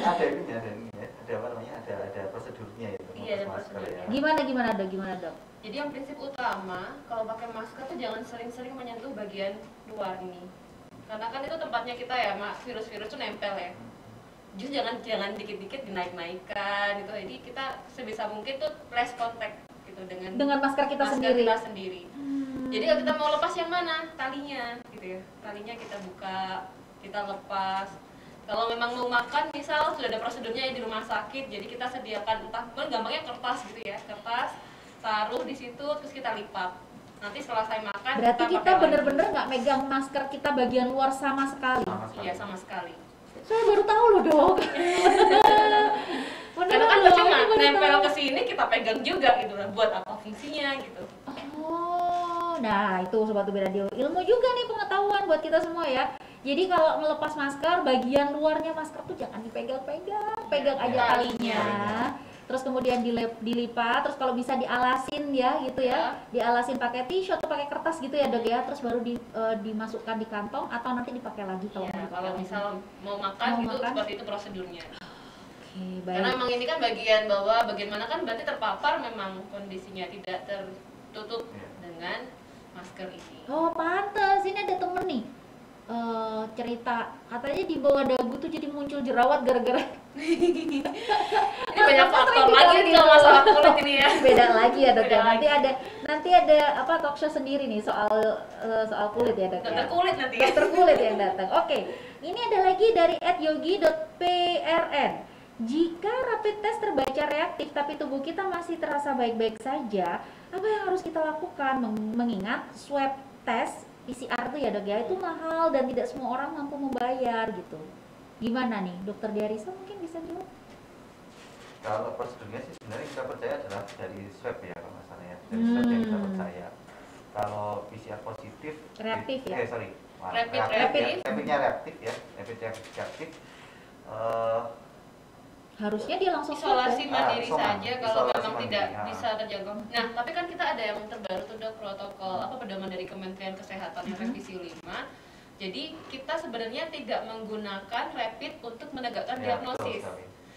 [SPEAKER 3] Ada ini ya, ada apa namanya, ada prosedurnya itu.
[SPEAKER 4] Iya, ada
[SPEAKER 3] masker
[SPEAKER 4] prosedurnya.
[SPEAKER 3] ya.
[SPEAKER 1] Gimana dok?
[SPEAKER 4] Jadi yang prinsip utama kalau pakai masker tuh jangan sering-sering menyentuh bagian luar ini. Karena kan itu tempatnya kita ya, virus-virus tuh nempel ya. Justru jangan dikit-dikit dinaik-naikkan gitu. Jadi kita sebisa mungkin tuh less contact gitu dengan
[SPEAKER 1] masker kita
[SPEAKER 4] sendiri. Jadi kalau kita mau lepas yang mana? Talinya gitu ya. Talinya kita buka, kita lepas. Kalau memang mau makan, misal sudah ada prosedurnya di rumah sakit, jadi kita sediakan entah gampangnya kertas gitu ya, kertas taruh di situ terus kita lipat. Nanti setelah saya makan,
[SPEAKER 1] berarti kita bener-bener nggak megang masker kita bagian luar sama sekali.
[SPEAKER 4] Iya sama sekali.
[SPEAKER 1] Saya baru tahu loh dok.
[SPEAKER 4] Karena kan cuma nempel ke sini kita pegang juga gitu lah. Buat apa fungsinya gitu.
[SPEAKER 1] Oh, nah itu Sobat UB Radio, ilmu juga nih, pengetahuan buat kita semua ya. Jadi kalau melepas masker, bagian luarnya masker tuh jangan dipegang-pegang, pegang aja talinya. Terus kemudian dilipat, terus kalau bisa dialasin ya gitu ya, dialasin pakai tisu atau pakai kertas gitu ya dok ya, terus baru dimasukkan di kantong atau nanti dipakai lagi kalau
[SPEAKER 4] kalau misal mau makan gitu, seperti itu prosedurnya.
[SPEAKER 1] Baik.
[SPEAKER 4] Karena memang ini kan bagian bawah, bagian mana kan berarti terpapar, memang kondisinya tidak tertutup dengan masker ini.
[SPEAKER 1] Oh pantas, ini ada temen nih cerita katanya di bawah dagu tuh jadi muncul jerawat gara-gara
[SPEAKER 4] ini banyak faktor lagi nih kalau masalah kulit ini ya.
[SPEAKER 1] Beda lagi ya dok ya. Nanti ada apa talk show sendiri nih soal kulit ya dok ya.
[SPEAKER 4] Dokter kulit nanti ya.
[SPEAKER 1] Dokter kulit yang datang. Oke. Ini ada lagi dari @yogi.prn. Jika rapid test terbaca reaktif tapi tubuh kita masih terasa baik-baik saja, apa yang harus kita lakukan? Mengingat swab test PCR tuh ya dok ya, itu mahal dan tidak semua orang mampu membayar gitu. Gimana nih, Dokter Diarisa mungkin bisa jawab?
[SPEAKER 3] Kalau prosedurnya sih sebenarnya kita percaya adalah dari swab ya kalau nggak salah ya, dari swab yang kita percaya. Kalau PCR positif,
[SPEAKER 1] reaktif ya?
[SPEAKER 3] rapidnya reaktif ya, reaktif.
[SPEAKER 1] Harusnya dia langsung
[SPEAKER 4] isolasi mandiri saja kalau memang
[SPEAKER 3] mandiri,
[SPEAKER 4] tidak bisa terjangkau. Nah, tapi kan kita ada yang terbaru tuh dok, protokol pedoman dari Kementerian Kesehatan yang revisi 5. Jadi kita sebenarnya tidak menggunakan rapid untuk menegakkan diagnosis.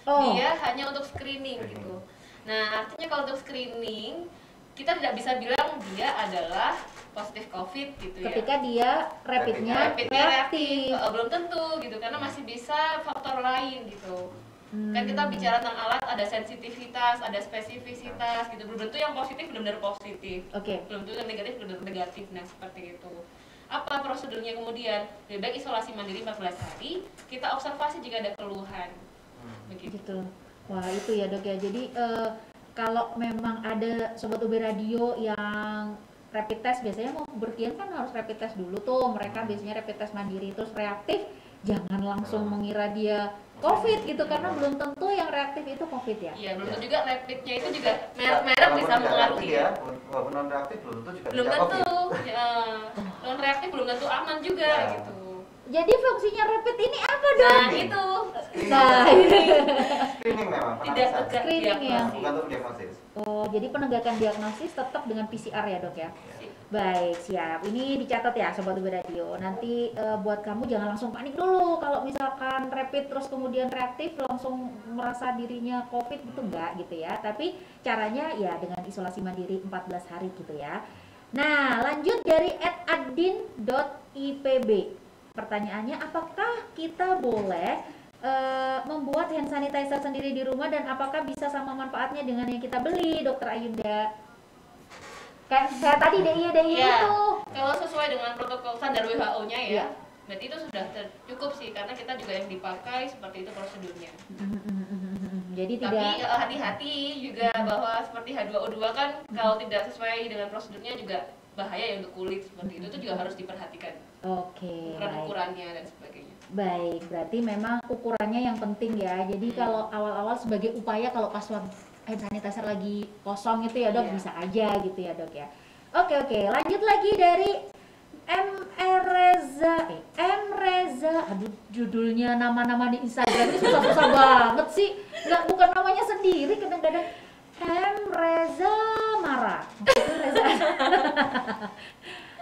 [SPEAKER 4] Dia hanya untuk screening gitu. Nah, artinya kalau untuk screening kita tidak bisa bilang dia adalah positif COVID gitu ya.
[SPEAKER 1] Ketika dia rapidnya reaktif.
[SPEAKER 4] Belum tentu gitu, karena masih bisa faktor lain gitu. Kan kita bicara tentang alat, ada sensitivitas, ada spesifisitas gitu. Belum tentu yang positif benar-benar positif. Belum tentu yang negatif benar-benar negatif. Nah, seperti itu. Apa prosedurnya kemudian? Lebih baik isolasi mandiri 14 hari, kita observasi jika ada keluhan. Begitu.
[SPEAKER 1] Wah, itu ya dok ya. Jadi kalau memang ada Sobat UB Radio yang rapid test biasanya mau berpergian kan harus rapid test dulu tuh, mereka biasanya rapid test mandiri terus reaktif, jangan langsung mengira dia COVID gitu karena belum tentu yang reaktif itu COVID ya.
[SPEAKER 4] Iya, belum tentu juga rapidnya itu juga merek bisa mempengaruhi.
[SPEAKER 3] Ya, walaupun non reaktif belum tentu juga
[SPEAKER 4] Belum
[SPEAKER 3] bisa
[SPEAKER 4] tentu,
[SPEAKER 3] COVID.
[SPEAKER 4] ya, non reaktif belum tentu aman juga
[SPEAKER 3] Ya.
[SPEAKER 4] gitu.
[SPEAKER 1] Jadi fungsinya rapid ini apa
[SPEAKER 4] Nah
[SPEAKER 1] dong?
[SPEAKER 4] itu
[SPEAKER 1] Nah,
[SPEAKER 3] Screening memang,
[SPEAKER 4] tidak
[SPEAKER 3] penanasan.
[SPEAKER 4] tegak
[SPEAKER 1] Screening ya.
[SPEAKER 4] diagnosis.
[SPEAKER 3] Bukan untuk diagnosis.
[SPEAKER 1] oh jadi penegakan diagnosis tetap dengan PCR ya dok ya? Baik, siap. Ini dicatat ya Sobat UB Radio. Nanti buat kamu jangan langsung panik dulu kalau misalkan rapid terus kemudian reaktif langsung merasa dirinya COVID gitu enggak gitu ya. Tapi caranya ya dengan isolasi mandiri 14 hari gitu ya. Nah, lanjut dari @adin.ipb. Pertanyaannya, apakah kita boleh membuat hand sanitizer sendiri di rumah dan apakah bisa sama manfaatnya dengan yang kita beli, Dokter Ayunda? Kayak tadi DIY
[SPEAKER 4] Iya.
[SPEAKER 1] itu.
[SPEAKER 4] Kalau sesuai dengan protokol standar WHO-nya ya,
[SPEAKER 1] Iya.
[SPEAKER 4] berarti itu sudah cukup sih karena kita juga yang dipakai seperti itu prosedurnya.
[SPEAKER 1] Jadi
[SPEAKER 4] Tapi
[SPEAKER 1] tidak
[SPEAKER 4] hati-hati juga bahwa seperti H2O2 kan kalau tidak sesuai dengan prosedurnya juga bahaya ya untuk kulit seperti itu juga harus diperhatikan
[SPEAKER 1] oke, baik.
[SPEAKER 4] ukuran-ukurannya dan sebagainya.
[SPEAKER 1] Baik, berarti memang ukurannya yang penting ya. Jadi kalau awal-awal sebagai upaya kalau pas hand sanitizer lagi kosong itu ya dok,
[SPEAKER 4] Iya.
[SPEAKER 1] bisa aja gitu ya dok ya. Oke, lanjut lagi dari M Reza. Aduh, judulnya nama-nama di Instagram ini susah-susah banget sih. Bukan namanya sendiri kadang-kadang. M Reza Mara. Itu Reza.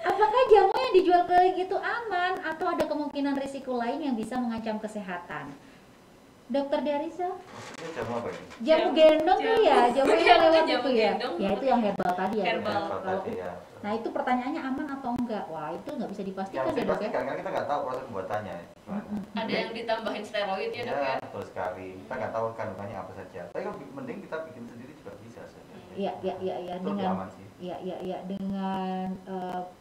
[SPEAKER 1] Apakah jamu yang dijual keliling itu aman atau ada kemungkinan risiko lain yang bisa mengancam kesehatan? Dokter Darisa?
[SPEAKER 3] Ini jamu apa ini?
[SPEAKER 1] Jamu gendong tuh ya, jamu yang lewat
[SPEAKER 4] Jamu
[SPEAKER 1] itu ya.
[SPEAKER 4] gendong.
[SPEAKER 1] Ya itu yang herbal tadi ya. Dok?
[SPEAKER 4] Herbal.
[SPEAKER 3] Apa
[SPEAKER 1] Kalau-
[SPEAKER 3] tadi ya?
[SPEAKER 1] Nah itu pertanyaannya aman atau enggak? Wah itu nggak bisa
[SPEAKER 3] Yang
[SPEAKER 1] dipastikan
[SPEAKER 3] bisa
[SPEAKER 1] ya dok ya.
[SPEAKER 3] dipastikan karena kita nggak tahu proses pembuatannya. Gimana.
[SPEAKER 4] Ada yang ditambahin steroid ya dok ya.
[SPEAKER 3] Betul sekali. Kita nggak tahu kandungannya apa saja. Tapi kalau mending kita bikin sendiri juga bisa sebenarnya.
[SPEAKER 1] Iya
[SPEAKER 3] Itu lebih
[SPEAKER 1] dengan
[SPEAKER 3] aman sih.
[SPEAKER 1] iya dengan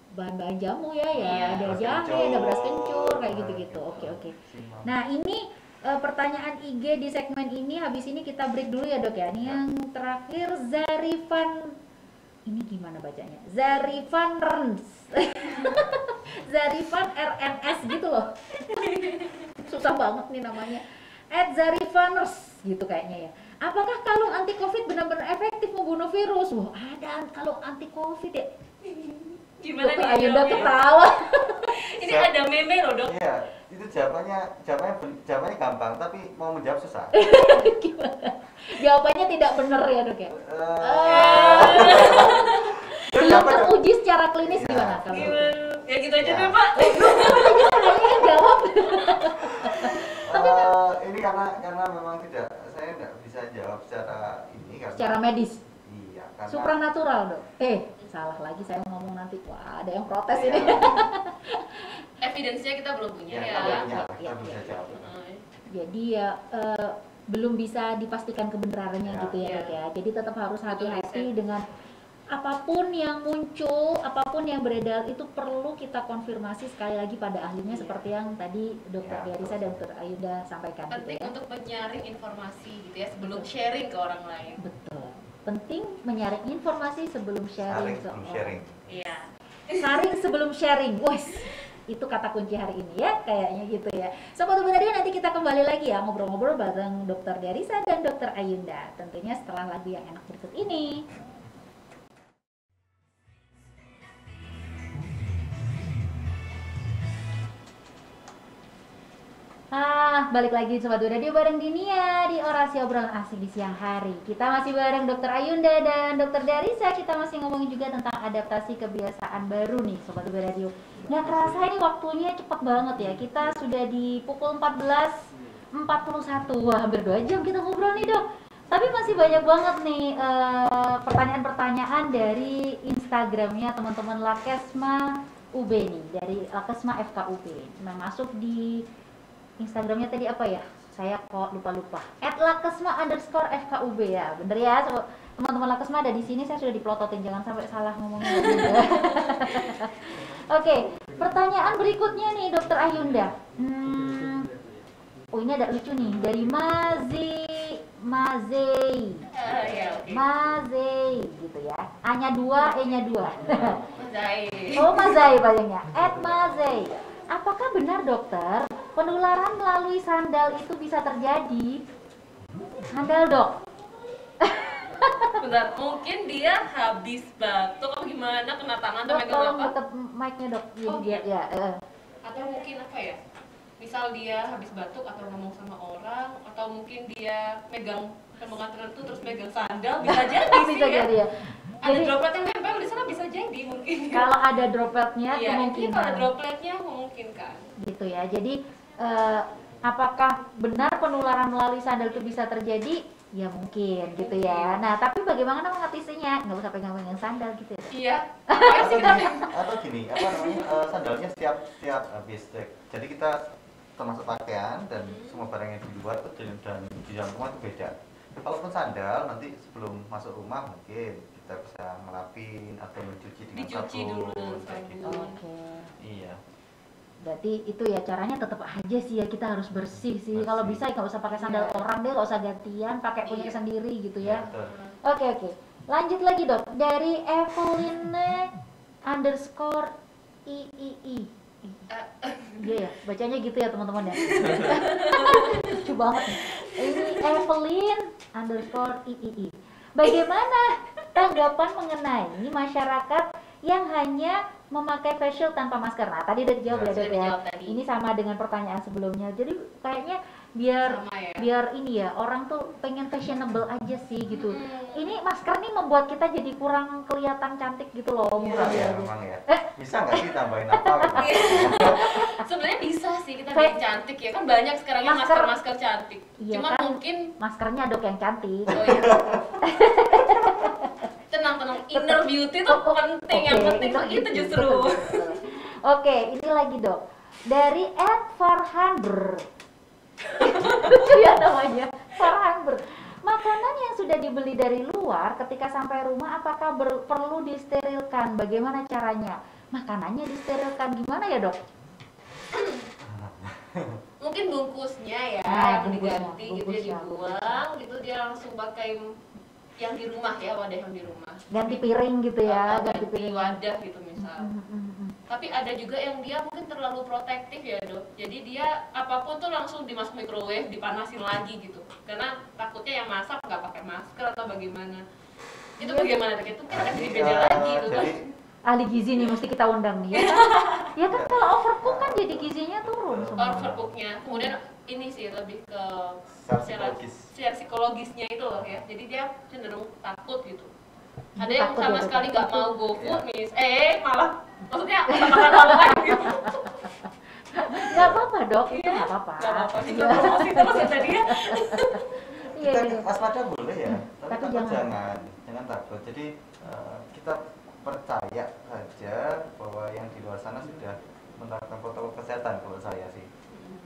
[SPEAKER 1] bahan-bahan jamu ya
[SPEAKER 4] Iya,
[SPEAKER 1] ada
[SPEAKER 3] beras
[SPEAKER 1] jahe,
[SPEAKER 3] kencur,
[SPEAKER 1] ada beras kencur kayak
[SPEAKER 3] gitu.
[SPEAKER 1] gitu-gitu. Oke.
[SPEAKER 3] Simak.
[SPEAKER 1] Nah ini pertanyaan IG di segmen ini, habis ini kita break dulu ya dok ya. Ini yang terakhir Zarifan, ini gimana bacanya? Zarifan Rens, Zarifan RNS gitu loh. Susah banget nih namanya. @Zarifaners gitu kayaknya ya. Apakah kalung anti covid benar-benar efektif membunuh virus? Wah ada kalung anti covid ya.
[SPEAKER 4] Gimana
[SPEAKER 1] Dokter
[SPEAKER 4] nih
[SPEAKER 1] Ayunda
[SPEAKER 4] jawabnya?
[SPEAKER 1] ketawa.
[SPEAKER 4] Ini ada meme loh dok.
[SPEAKER 3] Iya, itu jawabannya gampang, tapi mau menjawab susah.
[SPEAKER 1] Gimana? Jawabannya tidak benar ya dok ya.
[SPEAKER 3] Itu
[SPEAKER 1] Belum
[SPEAKER 3] jawabannya-
[SPEAKER 1] teruji secara klinis
[SPEAKER 3] Iya.
[SPEAKER 1] gimana kalau?
[SPEAKER 4] Gimana? Ya gitu aja
[SPEAKER 3] Ya.
[SPEAKER 4] deh pak.
[SPEAKER 1] Saya yang jawab.
[SPEAKER 3] Ini karena memang saya nggak bisa jawab secara ini karena
[SPEAKER 1] Secara medis,
[SPEAKER 3] iya karena
[SPEAKER 1] supranatural dok. Salah lagi saya ngomong nanti. Wah ada yang protes
[SPEAKER 3] Iya.
[SPEAKER 1] ini.
[SPEAKER 4] Evidence-nya kita belum punya
[SPEAKER 3] ya,
[SPEAKER 4] ya.
[SPEAKER 3] kita belum punya,
[SPEAKER 1] Iya,
[SPEAKER 3] kita
[SPEAKER 1] iya,
[SPEAKER 3] bisa
[SPEAKER 1] iya.
[SPEAKER 3] jawab.
[SPEAKER 1] Jadi ya belum bisa dipastikan kebenarannya
[SPEAKER 3] Ya.
[SPEAKER 1] gitu ya dok ya. Jadi tetap harus hati-hati
[SPEAKER 4] riset.
[SPEAKER 1] dengan apapun yang muncul, apapun yang beredar itu perlu kita konfirmasi sekali lagi pada ahlinya seperti yang tadi Dokter
[SPEAKER 3] Ya,
[SPEAKER 1] Darisa dan Dokter Ayunda sampaikan gitu
[SPEAKER 4] Penting
[SPEAKER 1] ya.
[SPEAKER 4] untuk menyaring informasi gitu ya sebelum sharing ke orang lain.
[SPEAKER 1] Betul. Penting menyaring informasi sebelum sharing.
[SPEAKER 3] Saling belum sharing.
[SPEAKER 4] Iya.
[SPEAKER 1] Saring sebelum sharing. Wes, itu kata kunci hari ini ya, kayaknya gitu ya. Sobat Ubi Radio, nanti kita kembali lagi ya ngobrol-ngobrol bareng Dokter Darisa dan Dokter Ayunda. Tentunya setelah lagu yang enak berikut ini. Balik lagi Sobat Ubi Radio bareng Dinia di Orasi Obrolan Asik di siang hari. Kita masih bareng Dokter Ayunda dan Dokter Darisa. Kita masih ngomongin juga tentang adaptasi kebiasaan baru nih Sobat Ubi Radio. Nggak kerasa ini waktunya cepet banget ya. Kita sudah di pukul 14.41. Wah, hampir 2 jam kita ngobrol nih dok. Tapi masih banyak banget nih pertanyaan-pertanyaan dari Instagramnya teman-teman Lakesma UB nih, dari Lakesma FKUB. Nah, masuk di Instagramnya tadi apa ya? Saya kok lupa-lupa. @lakesma_FKUB ya, bener ya teman-teman Lakesma ada di sini. Saya sudah diplototin, jangan sampai salah ngomongnya. Oke, pertanyaan berikutnya nih Dokter Ayunda. Oh ini ada lucu nih dari Mazei
[SPEAKER 4] Ya, oke.
[SPEAKER 1] Mazei gitu gitu ya. A-nya 2, E-nya 2.
[SPEAKER 4] Mazai.
[SPEAKER 1] Oh, Mazai panjangnya. Mazai. Apakah benar dokter, penularan melalui sandal itu bisa terjadi? Sandal dok.
[SPEAKER 4] Bentar, mungkin dia habis batuk atau gimana, kena tangan atau
[SPEAKER 1] Dok,
[SPEAKER 4] megang
[SPEAKER 1] tolong
[SPEAKER 4] apa?
[SPEAKER 1] deket mic-nya dok. Jadi
[SPEAKER 4] Oh,
[SPEAKER 1] dia ya.
[SPEAKER 4] Atau mungkin apa ya? Misal dia habis batuk atau ngomong sama orang, atau mungkin dia megang pengaturan itu terus megang sandal, bisa jadi sih
[SPEAKER 1] Bisa
[SPEAKER 4] ya.
[SPEAKER 1] jadi ya.
[SPEAKER 4] Ada
[SPEAKER 1] Jadi
[SPEAKER 4] droplet yang nempel di sana, bisa jadi mungkin.
[SPEAKER 1] kalau ada dropletnya
[SPEAKER 4] Iya, ini kalau ada
[SPEAKER 1] kemungkinan
[SPEAKER 4] dropletnya memungkinkan.
[SPEAKER 1] gitu ya. Jadi apakah benar penularan melalui sandal itu bisa terjadi? Ya mungkin gitu ya. Nah, tapi bagaimana mengatasinya? Nggak usah pegang-pegang sandal gitu ya.
[SPEAKER 4] Iya. Ngapain sih kita
[SPEAKER 3] Atau gini, apa namanya, sandalnya setiap habis cek. Jadi kita termasuk pakaian dan semua barang yang di luar itu dan di dalam rumah itu beda. Kalaupun sandal nanti sebelum masuk rumah mungkin kita bisa ngelapin atau mencuci dengan
[SPEAKER 4] dicuci
[SPEAKER 3] sabun,
[SPEAKER 4] dulu dengan
[SPEAKER 3] kayak gitu.
[SPEAKER 4] sabun.
[SPEAKER 1] Oke.
[SPEAKER 3] Iya.
[SPEAKER 1] Berarti itu ya caranya tetap aja sih ya, kita harus bersih sih.
[SPEAKER 3] Bersih.
[SPEAKER 1] Kalau bisa nggak usah pakai sandal
[SPEAKER 4] Iya.
[SPEAKER 1] orang deh, nggak usah gantian, pakai punya
[SPEAKER 4] Iya.
[SPEAKER 1] sendiri gitu ya.
[SPEAKER 3] Betul.
[SPEAKER 1] Oke. Lanjut lagi dok, dari Eveline underscore III. Iya ya, bacanya gitu ya teman-teman ya. Lucu banget nih. Ini Eveline underscore III. Bagaimana tanggapan mengenai masyarakat yang hanya memakai face shield tanpa masker? Nah tadi udah dijawab ya
[SPEAKER 3] Ya,
[SPEAKER 1] dok
[SPEAKER 4] sudah
[SPEAKER 1] ya.
[SPEAKER 4] dijawab tadi.
[SPEAKER 1] Ini sama dengan pertanyaan sebelumnya. Jadi kayaknya biar
[SPEAKER 4] Sama ya.
[SPEAKER 1] biar ini ya, orang tuh pengen fashionable aja sih gitu.
[SPEAKER 4] Hmm.
[SPEAKER 1] Ini masker nih membuat kita jadi kurang kelihatan cantik gitu loh.
[SPEAKER 3] Murah ya
[SPEAKER 1] Gitu.
[SPEAKER 3] memang ya. Bisa nggak sih tambahin apa?
[SPEAKER 4] Sebenarnya bisa sih kita
[SPEAKER 1] Kayak-
[SPEAKER 4] bikin cantik ya, kan banyak sekarang yang
[SPEAKER 1] Masker.
[SPEAKER 4] masker cantik.
[SPEAKER 1] Iya
[SPEAKER 4] Cuma
[SPEAKER 1] kan?
[SPEAKER 4] mungkin
[SPEAKER 1] Maskernya dok yang cantik.
[SPEAKER 4] oh iya. tenang, inner beauty tuh penting, yang penting tuh itu justru.
[SPEAKER 1] Betul. Oke, ini lagi dok. Dari @farhanber. Lucu ya namanya, Farhanber. Makanan yang sudah dibeli dari luar ketika sampai rumah apakah perlu disterilkan? Bagaimana caranya? Makanannya disterilkan gimana ya dok?
[SPEAKER 4] Mungkin bungkusnya ya
[SPEAKER 1] Nah,
[SPEAKER 4] yang
[SPEAKER 1] bungkusnya,
[SPEAKER 4] diganti gitu, dia
[SPEAKER 1] bungkusnya.
[SPEAKER 4] dibuang gitu, dia langsung pakai yang di rumah ya, wadah yang di rumah.
[SPEAKER 1] Ganti piring gitu ya,
[SPEAKER 4] Atau
[SPEAKER 1] ganti piring.
[SPEAKER 4] wadah gitu misal.
[SPEAKER 1] Mm.
[SPEAKER 4] Tapi ada juga yang dia mungkin terlalu protektif ya dok, jadi dia apapun tuh langsung dimasuk microwave, dipanasin lagi gitu, karena takutnya yang masak nggak pakai masker atau bagaimana. Itu bagaimana dok? Itu kan akan jadi beda lagi itu kan.
[SPEAKER 3] Jadi
[SPEAKER 1] Ahli gizi nih mesti kita undang nih ya kan? Ya kan kalau overcook kan jadi gizinya turun semua.
[SPEAKER 4] Overcooknya, kemudian ini sih lebih ke
[SPEAKER 3] Secara
[SPEAKER 4] secara psikologisnya itu loh ya, jadi dia cenderung takut gitu. Ada
[SPEAKER 1] Takut
[SPEAKER 4] yang sama
[SPEAKER 1] ya,
[SPEAKER 4] sekali
[SPEAKER 1] takut.
[SPEAKER 4] nggak mau go food
[SPEAKER 3] Iya.
[SPEAKER 4] malah maksudnya makan lawan gitu.
[SPEAKER 1] Nggak apa-apa dok, itu nggak apa-apa.
[SPEAKER 4] Nggak apa-apa sih, nggak promosi terus ya tadi ya.
[SPEAKER 1] Iya,
[SPEAKER 3] kita
[SPEAKER 1] iya.
[SPEAKER 3] waspada boleh ya, tapi
[SPEAKER 1] Tapi
[SPEAKER 3] takut
[SPEAKER 1] jangan.
[SPEAKER 3] jangan takut. Jadi kita percaya saja bahwa yang di luar sana sudah menerapkan protokol kesehatan kalau saya sih.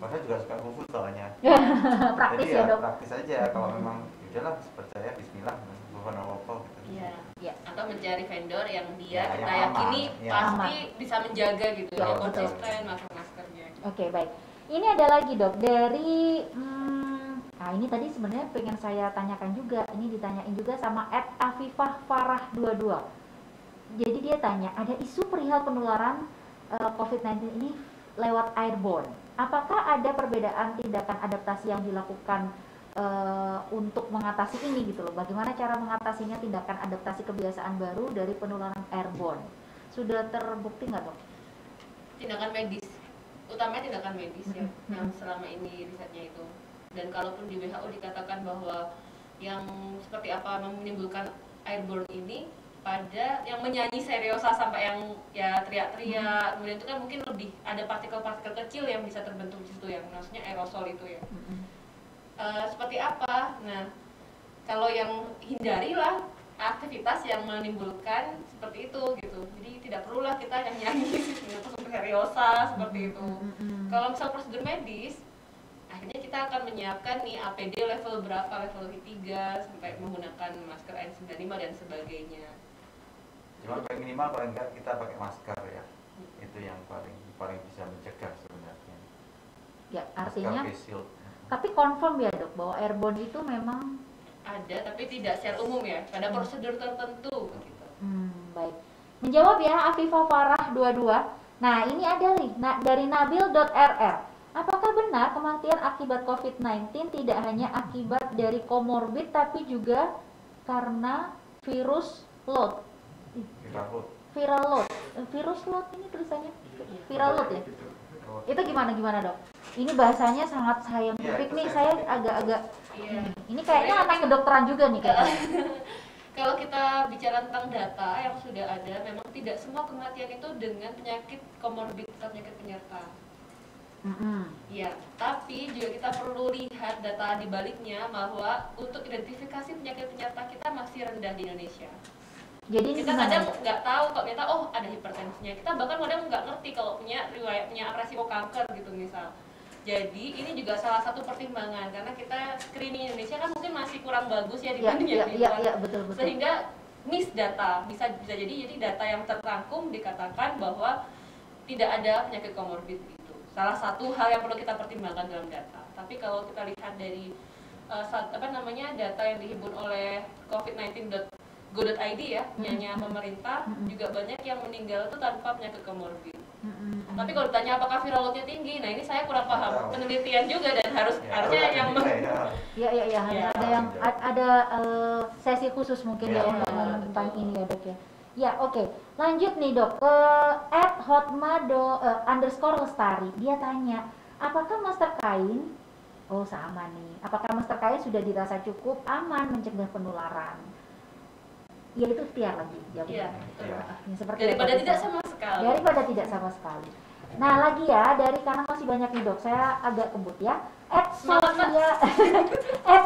[SPEAKER 3] Saya juga suka GoFood soalnya.
[SPEAKER 1] Praktis
[SPEAKER 3] Jadi
[SPEAKER 1] ya dok.
[SPEAKER 3] praktis aja. Kalau memang udahlah percaya Bismillah, bukan apa-apa gitu.
[SPEAKER 4] Iya.
[SPEAKER 1] Ya.
[SPEAKER 4] Atau mencari vendor yang dia
[SPEAKER 3] Ya,
[SPEAKER 4] kita
[SPEAKER 3] yang aman.
[SPEAKER 4] yakini
[SPEAKER 3] Ya.
[SPEAKER 4] pasti bisa menjaga gitu,
[SPEAKER 1] Ya,
[SPEAKER 4] dia
[SPEAKER 1] betul.
[SPEAKER 4] konsisten pakai maskernya.
[SPEAKER 1] Oke baik. Ini ada lagi dok dari ini tadi sebenarnya pengen saya tanyakan juga. Ini ditanyain juga sama @afifahfarah22. Jadi dia tanya, ada isu perihal penularan COVID-19 ini lewat airborne. Apakah ada perbedaan tindakan adaptasi yang dilakukan untuk mengatasi ini gitu loh? Bagaimana cara mengatasinya, tindakan adaptasi kebiasaan baru dari penularan airborne? Sudah terbukti nggak dok?
[SPEAKER 4] Tindakan medis, utamanya tindakan medis ya, yang selama ini risetnya itu. Dan kalaupun di WHO dikatakan bahwa yang seperti apa menimbulkan airborne ini pada yang menyanyi seriosa sampai yang ya teriak-teriak, kemudian itu kan mungkin lebih ada partikel-partikel kecil yang bisa terbentuk di situ, yang maksudnya aerosol itu ya. Seperti apa? Nah, kalau yang hindarilah aktivitas yang menimbulkan seperti itu gitu. Jadi tidak perlulah kita yang nyanyi sampai seriosa seperti itu. Kalau misal prosedur medis, akhirnya kita akan menyiapkan nih APD level berapa, level 3 sampai menggunakan masker N95 dan sebagainya.
[SPEAKER 3] Cuma paling minimal paling enggak kita pakai masker ya. Itu yang paling bisa mencegah sebenarnya.
[SPEAKER 1] Ya artinya.
[SPEAKER 3] Masker face shield.
[SPEAKER 1] Tapi confirm ya dok bahwa airborne itu memang
[SPEAKER 4] Ada tapi tidak secara umum ya, pada prosedur tertentu.
[SPEAKER 1] Menjawab ya Afifah Farah 22. Nah, ini ada nih dari nabil.rr. Apakah benar kematian akibat COVID-19 tidak hanya akibat dari komorbid tapi juga karena virus load? Viral load. Virus load ini tulisannya viral load ya? Itu gimana dok? Ini bahasanya sangat scientific nih, saya agak-agak ini kayaknya anak kedokteran juga nih kayaknya.
[SPEAKER 4] Kalau kita bicara tentang data yang sudah ada, memang tidak semua kematian itu dengan penyakit komorbid atau penyakit penyerta. Ya, tapi juga kita perlu lihat data di baliknya bahwa untuk identifikasi penyakit penyerta kita masih rendah di Indonesia.
[SPEAKER 1] Jadi
[SPEAKER 4] kita kadang nggak tahu kok ternyata ada hipertensinya. Kita bahkan kadang nggak ngerti kalau punya riwayat resiko kanker gitu misal. Jadi ini juga salah satu pertimbangan karena kita screening Indonesia kan mungkin masih kurang bagus ya dibanding yang
[SPEAKER 1] betul.
[SPEAKER 4] Sehingga miss data bisa jadi data yang terrangkum dikatakan bahwa tidak ada penyakit komorbid gitu. Salah satu hal yang perlu kita pertimbangkan dalam data. Tapi kalau kita lihat dari data yang dihimpun oleh covid19.go.id ya, punyanya pemerintah, juga banyak yang meninggal itu tanpa penyakit komorbid. Tapi kalau ditanya apakah viral load-nya tinggi, nah ini saya kurang paham. Penelitian juga dan harusnya yang
[SPEAKER 1] ada sesi khusus mungkin ya untuk ngomong tentang ini ya dok ya. Ya oke. Lanjut nih dok ke @hotma_lestari. Dia tanya, apakah masker kain? Oh sama nih. Apakah masker kain sudah dirasa cukup aman mencegah penularan? Ya itu ikhtiar lagi jawabnya.
[SPEAKER 4] Daripada tidak sama sekali.
[SPEAKER 1] Daripada tidak sama sekali. Nah lagi ya, karena masih banyak nih dok, saya agak kebut ya.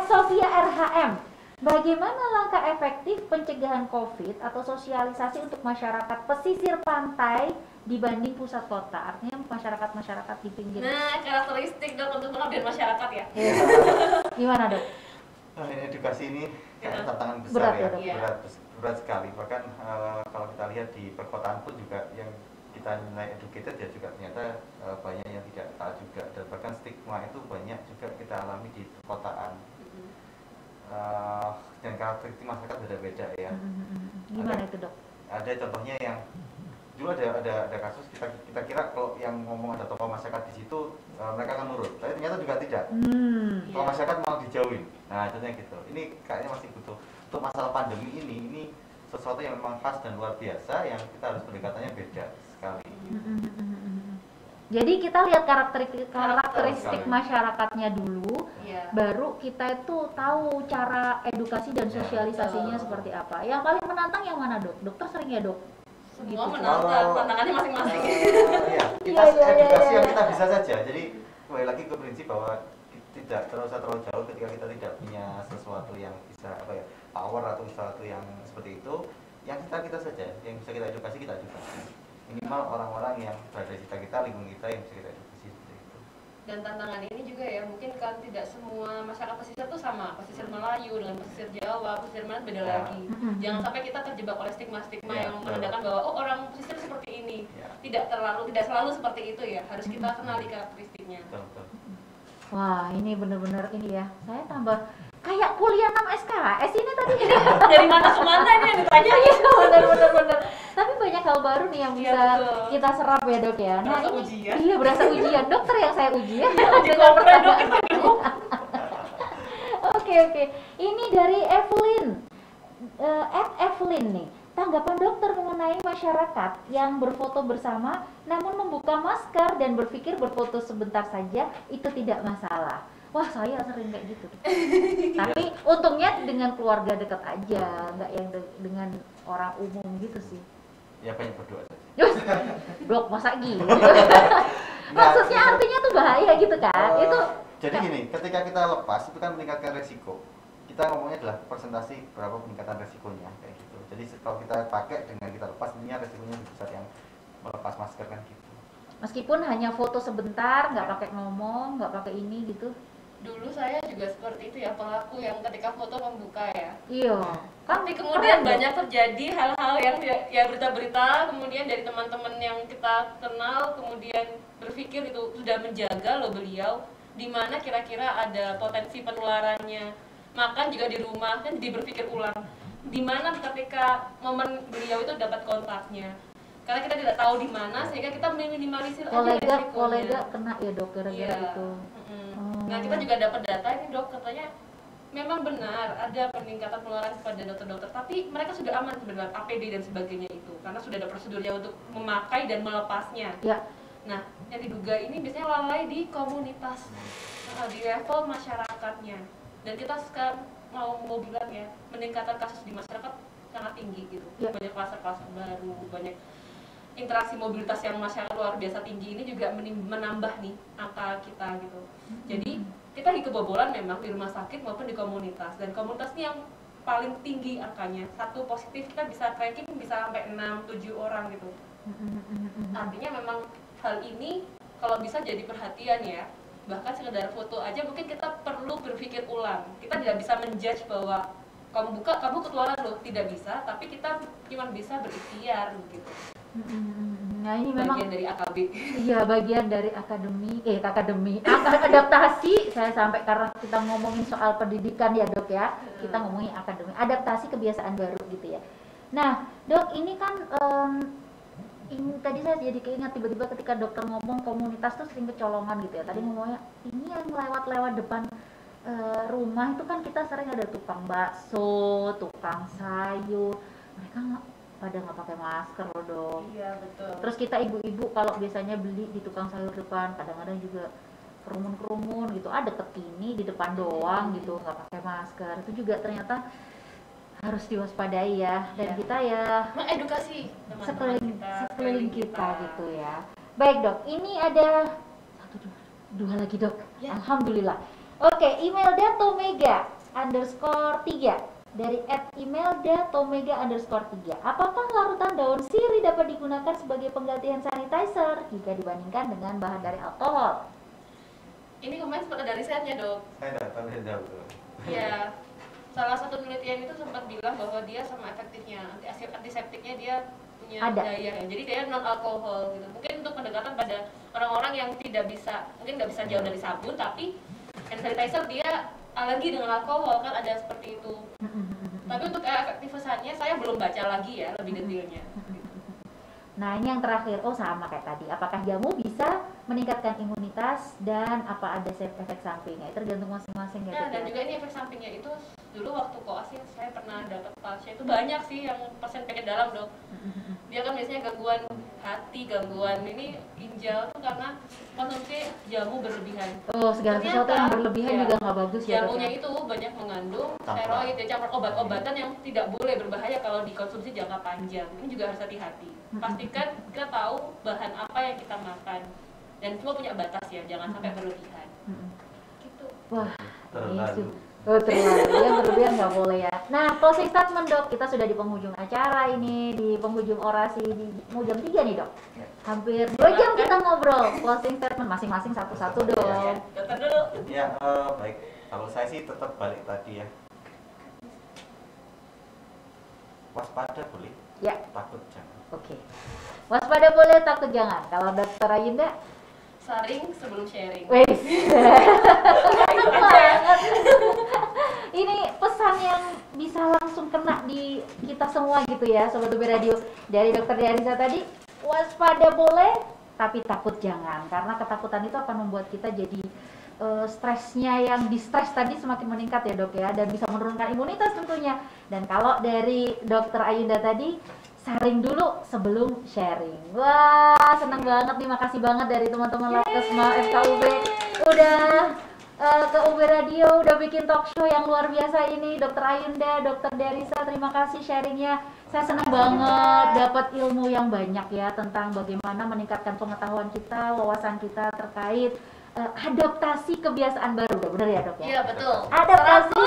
[SPEAKER 1] @Sofia RHM. Bagaimana langkah efektif pencegahan COVID atau sosialisasi untuk masyarakat pesisir pantai dibanding pusat kota? Artinya masyarakat di pinggir.
[SPEAKER 4] Nah, karakteristik dok untuk mengabdi masyarakat ya.
[SPEAKER 1] Gimana dok?
[SPEAKER 3] Nah, edukasi ini tantangan besar berat sekali. Bahkan kalau kita lihat di perkotaan pun juga yang kita nilai educated ya juga ternyata banyak yang tidak tahu juga, dan bahkan stigma itu banyak juga kita alami di perkotaan. Dan karakteristik masyarakat beda-beda ya.
[SPEAKER 1] Gimana itu dok?
[SPEAKER 3] Ada contohnya yang dulu ada kasus kita kira kalau yang ngomong ada tokoh masyarakat di situ mereka akan nurut, tapi ternyata juga tidak. Tokoh masyarakat malah dijauhin. Nah contohnya gitu. Ini kayaknya masih butuh untuk masalah pandemi ini sesuatu yang memang khas dan luar biasa yang kita harus pendekatannya beda sekali.
[SPEAKER 1] Jadi kita lihat karakteristik masyarakatnya dulu, baru kita itu tahu cara edukasi dan sosialisasinya seperti apa. Yang paling menantang yang mana dok? Dokter sering ya dok?
[SPEAKER 4] Semua menantang, tantangannya masing-masing.
[SPEAKER 3] Kita edukasi yang kita bisa saja. Jadi kembali lagi ke prinsip bahwa tidak terlalu jauh ketika kita tidak punya sesuatu yang bisa power atau sesuatu yang seperti itu, yang kita saja yang bisa kita edukasi minimal orang-orang yang berada di sekitar kita, lingkungan kita yang bisa kita edukasi seperti itu.
[SPEAKER 4] Dan tantangan ini juga ya, mungkin kan tidak semua masyarakat pesisir itu sama, pesisir Melayu dengan pesisir Jawa, pesisir mana beda lagi. Jangan sampai kita terjebak oleh stigma-stigma yang menandakan bahwa orang pesisir seperti ini. Tidak selalu seperti itu ya, harus kita kenali karakteristiknya.
[SPEAKER 3] Betul.
[SPEAKER 1] Wah, ini benar-benar ini ya. Saya tambah kayak kuliah 6 SKS ini tadi.
[SPEAKER 4] Dari mana ke mana ini yang ditanya?
[SPEAKER 1] Benar. Tapi banyak hal baru nih yang bisa kita serap ya dok ya. Nah ini
[SPEAKER 4] ujian.
[SPEAKER 1] Iya berasa ujian. Dokter yang saya uji ya. Oke. Ini dari Evelyn. Evelyn nih. Tanggapan dokter mengenai masyarakat yang berfoto bersama namun membuka masker dan berpikir berfoto sebentar saja itu tidak masalah. Wah saya sering kayak gitu. Tapi untungnya dengan keluarga dekat aja, nggak yang dengan orang umum gitu sih.
[SPEAKER 3] Ya banyak berdoa saja.
[SPEAKER 1] Blok masa gitu. Maksudnya artinya tuh bahaya gitu kan? Itu.
[SPEAKER 3] Jadi gini, ketika kita lepas itu kan meningkatkan resiko. Kita ngomongnya adalah persentase berapa peningkatan resikonya kayak gitu. Jadi kalau kita pakai dengan kita lepas, intinya resikonya lebih besar yang melepas masker kan gitu. Meskipun
[SPEAKER 1] hanya foto sebentar, nggak pakai ngomong, nggak pakai ini gitu.
[SPEAKER 4] Dulu saya juga seperti itu ya, pelaku yang ketika foto membuka ya.
[SPEAKER 1] Iya.
[SPEAKER 4] Tapi kemudian banyak terjadi hal-hal yang ya berita-berita, kemudian dari teman-teman yang kita kenal, kemudian berpikir itu sudah menjaga loh beliau, di mana kira-kira ada potensi penularannya. Makan juga di rumah kan, jadi berpikir ulang di mana ketika momen beliau itu dapat kontaknya. Karena kita tidak tahu di mana, sehingga kita minimalisir aja resikonya.
[SPEAKER 1] Kolega kena ya dok gara-gara
[SPEAKER 4] Iya.
[SPEAKER 1] itu.
[SPEAKER 4] Nah kita juga dapat data ini dok, katanya memang benar ada peningkatan penularan kepada dokter-dokter, tapi mereka sudah aman sebenarnya APD dan sebagainya itu, karena sudah ada prosedurnya untuk memakai dan melepasnya.
[SPEAKER 1] Ya.
[SPEAKER 4] Nah yang diduga ini biasanya lalai di komunitas, di level masyarakatnya, dan kita sekarang mau bilang ya, peningkatan kasus di masyarakat sangat tinggi gitu.
[SPEAKER 1] Ya.
[SPEAKER 4] Banyak kluster-kluster baru, banyak interaksi mobilitas yang masyarakat luar biasa tinggi, ini juga menambah nih angka kita gitu. Jadi kita lagi kebobolan memang di rumah sakit maupun di komunitas, dan komunitas ini yang paling tinggi angkanya. Satu positif kita bisa tracking bisa sampai 6-7 orang gitu. Artinya memang hal ini kalau bisa jadi perhatian ya, bahkan sekedar foto aja mungkin kita perlu berpikir ulang. Kita tidak bisa menjudge bahwa kamu ketularan loh, tidak bisa, tapi kita cuma bisa berikhtiar gitu.
[SPEAKER 1] Nah ini memang
[SPEAKER 4] Bagian dari AKB.
[SPEAKER 1] iya bagian dari adaptasi. Saya sampai karena kita ngomongin soal pendidikan ya dok ya, kita ngomongin akademi, adaptasi kebiasaan baru gitu ya. Nah dok ini kan ini tadi saya jadi keingat tiba-tiba ketika dokter ngomong komunitas tuh sering kecolongan gitu ya. Tadi ngomongnya ini yang lewat depan rumah itu kan kita sering ada tukang bakso, tukang sayur, mereka pada nggak pakai masker loh dok.
[SPEAKER 4] Iya betul.
[SPEAKER 1] Terus kita ibu-ibu kalau biasanya beli di tukang sayur depan kadang-kadang juga kerumun gitu, ada kekini di depan doang gitu nggak pakai masker, itu juga ternyata harus diwaspadai ya. Dan
[SPEAKER 4] Iya.
[SPEAKER 1] kita ya
[SPEAKER 4] Mengedukasi
[SPEAKER 1] sekeliling kita gitu ya. Baik dok, ini ada dua lagi dok.
[SPEAKER 4] Ya.
[SPEAKER 1] Alhamdulillah. Oke, email datomega_3 dari @emaildatomega_3. Apakah larutan daun sirih dapat digunakan sebagai pengganti hand sanitizer jika dibandingkan dengan bahan dari alkohol?
[SPEAKER 4] Ini kemarin sempat ada risetnya dok.
[SPEAKER 3] Saya nggak tahu jauh.
[SPEAKER 4] Ya, salah satu penelitian itu sempat bilang bahwa dia sama efektifnya, antiseptiknya dia punya
[SPEAKER 1] Ada.
[SPEAKER 4] daya. Jadi dia non alkohol gitu. Mungkin untuk pendekatan pada orang-orang yang tidak bisa, mungkin nggak bisa jauh dari sabun, tapi hand sanitizer dia alergi dengan alkohol kan, ada seperti itu. Tapi untuk efektivitasnya saya belum baca lagi ya lebih detailnya.
[SPEAKER 1] Nah ini yang terakhir, oh sama kayak tadi, apakah jamu bisa meningkatkan imunitas dan apa ada efek sampingnya? Tergantung masing-masing ya.
[SPEAKER 4] Nah,
[SPEAKER 1] Dok,
[SPEAKER 4] dan
[SPEAKER 1] ya?
[SPEAKER 4] juga ini efek sampingnya itu dulu waktu koas ya, saya pernah dapat pasien itu banyak sih yang pasien penyakit dalam dok. Dia kan biasanya gangguan hati, gangguan ini ginjal tuh karena konsumsi jamu berlebihan.
[SPEAKER 1] Oh segala sesuatu yang berlebihan
[SPEAKER 4] ya,
[SPEAKER 1] juga nggak bagus ya dok.
[SPEAKER 4] jamunya
[SPEAKER 1] Ya?
[SPEAKER 4] itu banyak mengandung
[SPEAKER 3] Campuran.
[SPEAKER 4] steroid ya, campur obat-obatan yang tidak boleh berbahaya kalau dikonsumsi jangka panjang. Ini juga harus hati-hati. Pastikan kita tahu bahan apa yang kita makan, dan semua punya batas ya, jangan sampai berlebihan. Gitu.
[SPEAKER 1] Wah,
[SPEAKER 3] Terlalu.
[SPEAKER 1] terlalu yang berlebihan nggak boleh ya. Nah closing statement dok, kita sudah di penghujung acara ini, di penghujung orasi, mau jam 3 nih dok.
[SPEAKER 3] Ya.
[SPEAKER 1] Hampir 2 jam kita ngobrol. Closing statement masing-masing satu-satu dong.
[SPEAKER 4] Dokter dulu.
[SPEAKER 3] Ya, baik. Kalau saya sih tetap balik tadi ya. Waspada boleh,
[SPEAKER 1] Ya,
[SPEAKER 3] takut jangan.
[SPEAKER 1] oke. Waspada boleh, takut jangan. Kalau dokter Ayunda,
[SPEAKER 4] Saring sebelum sharing.
[SPEAKER 1] wes. banget. Ini pesan yang bisa langsung kena di kita semua gitu ya, Sobat UB Radio. Dari dokter Diarisa tadi, waspada boleh, tapi takut jangan. Karena ketakutan itu akan membuat kita jadi stresnya yang di-stres tadi semakin meningkat ya dok ya, dan bisa menurunkan imunitas tentunya. Dan kalau dari dokter Ayunda tadi, saring dulu sebelum sharing. Wah seneng banget nih, makasih banget dari teman-teman Labkesma FKUB udah ke UB Radio, udah bikin talk show yang luar biasa ini. Dokter Ayunda, dokter Diarisa, terima kasih sharingnya. Saya senang banget dapat ilmu yang banyak ya tentang bagaimana meningkatkan pengetahuan kita, wawasan kita terkait adaptasi kebiasaan baru. Udah bener ya dok ya?
[SPEAKER 4] Iya betul.
[SPEAKER 1] Adaptasi.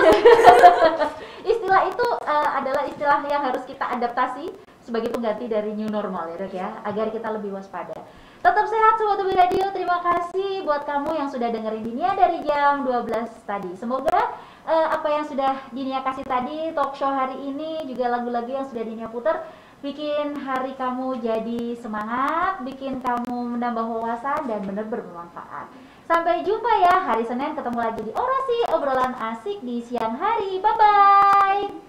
[SPEAKER 1] Istilah itu adalah istilah yang harus kita adaptasi sebagai pengganti dari new normal ya dok ya, agar kita lebih waspada. Tetap sehat Sobat UB Radio, terima kasih buat kamu yang sudah dengerin Dinia dari jam 12 tadi. Semoga apa yang sudah Dinia kasih tadi, talk show hari ini, juga lagu-lagu yang sudah Dinia putar, bikin hari kamu jadi semangat, bikin kamu menambah wawasan dan benar-benar bermanfaat. Sampai jumpa ya, hari Senin ketemu lagi di Orasi, obrolan asik di siang hari. Bye-bye!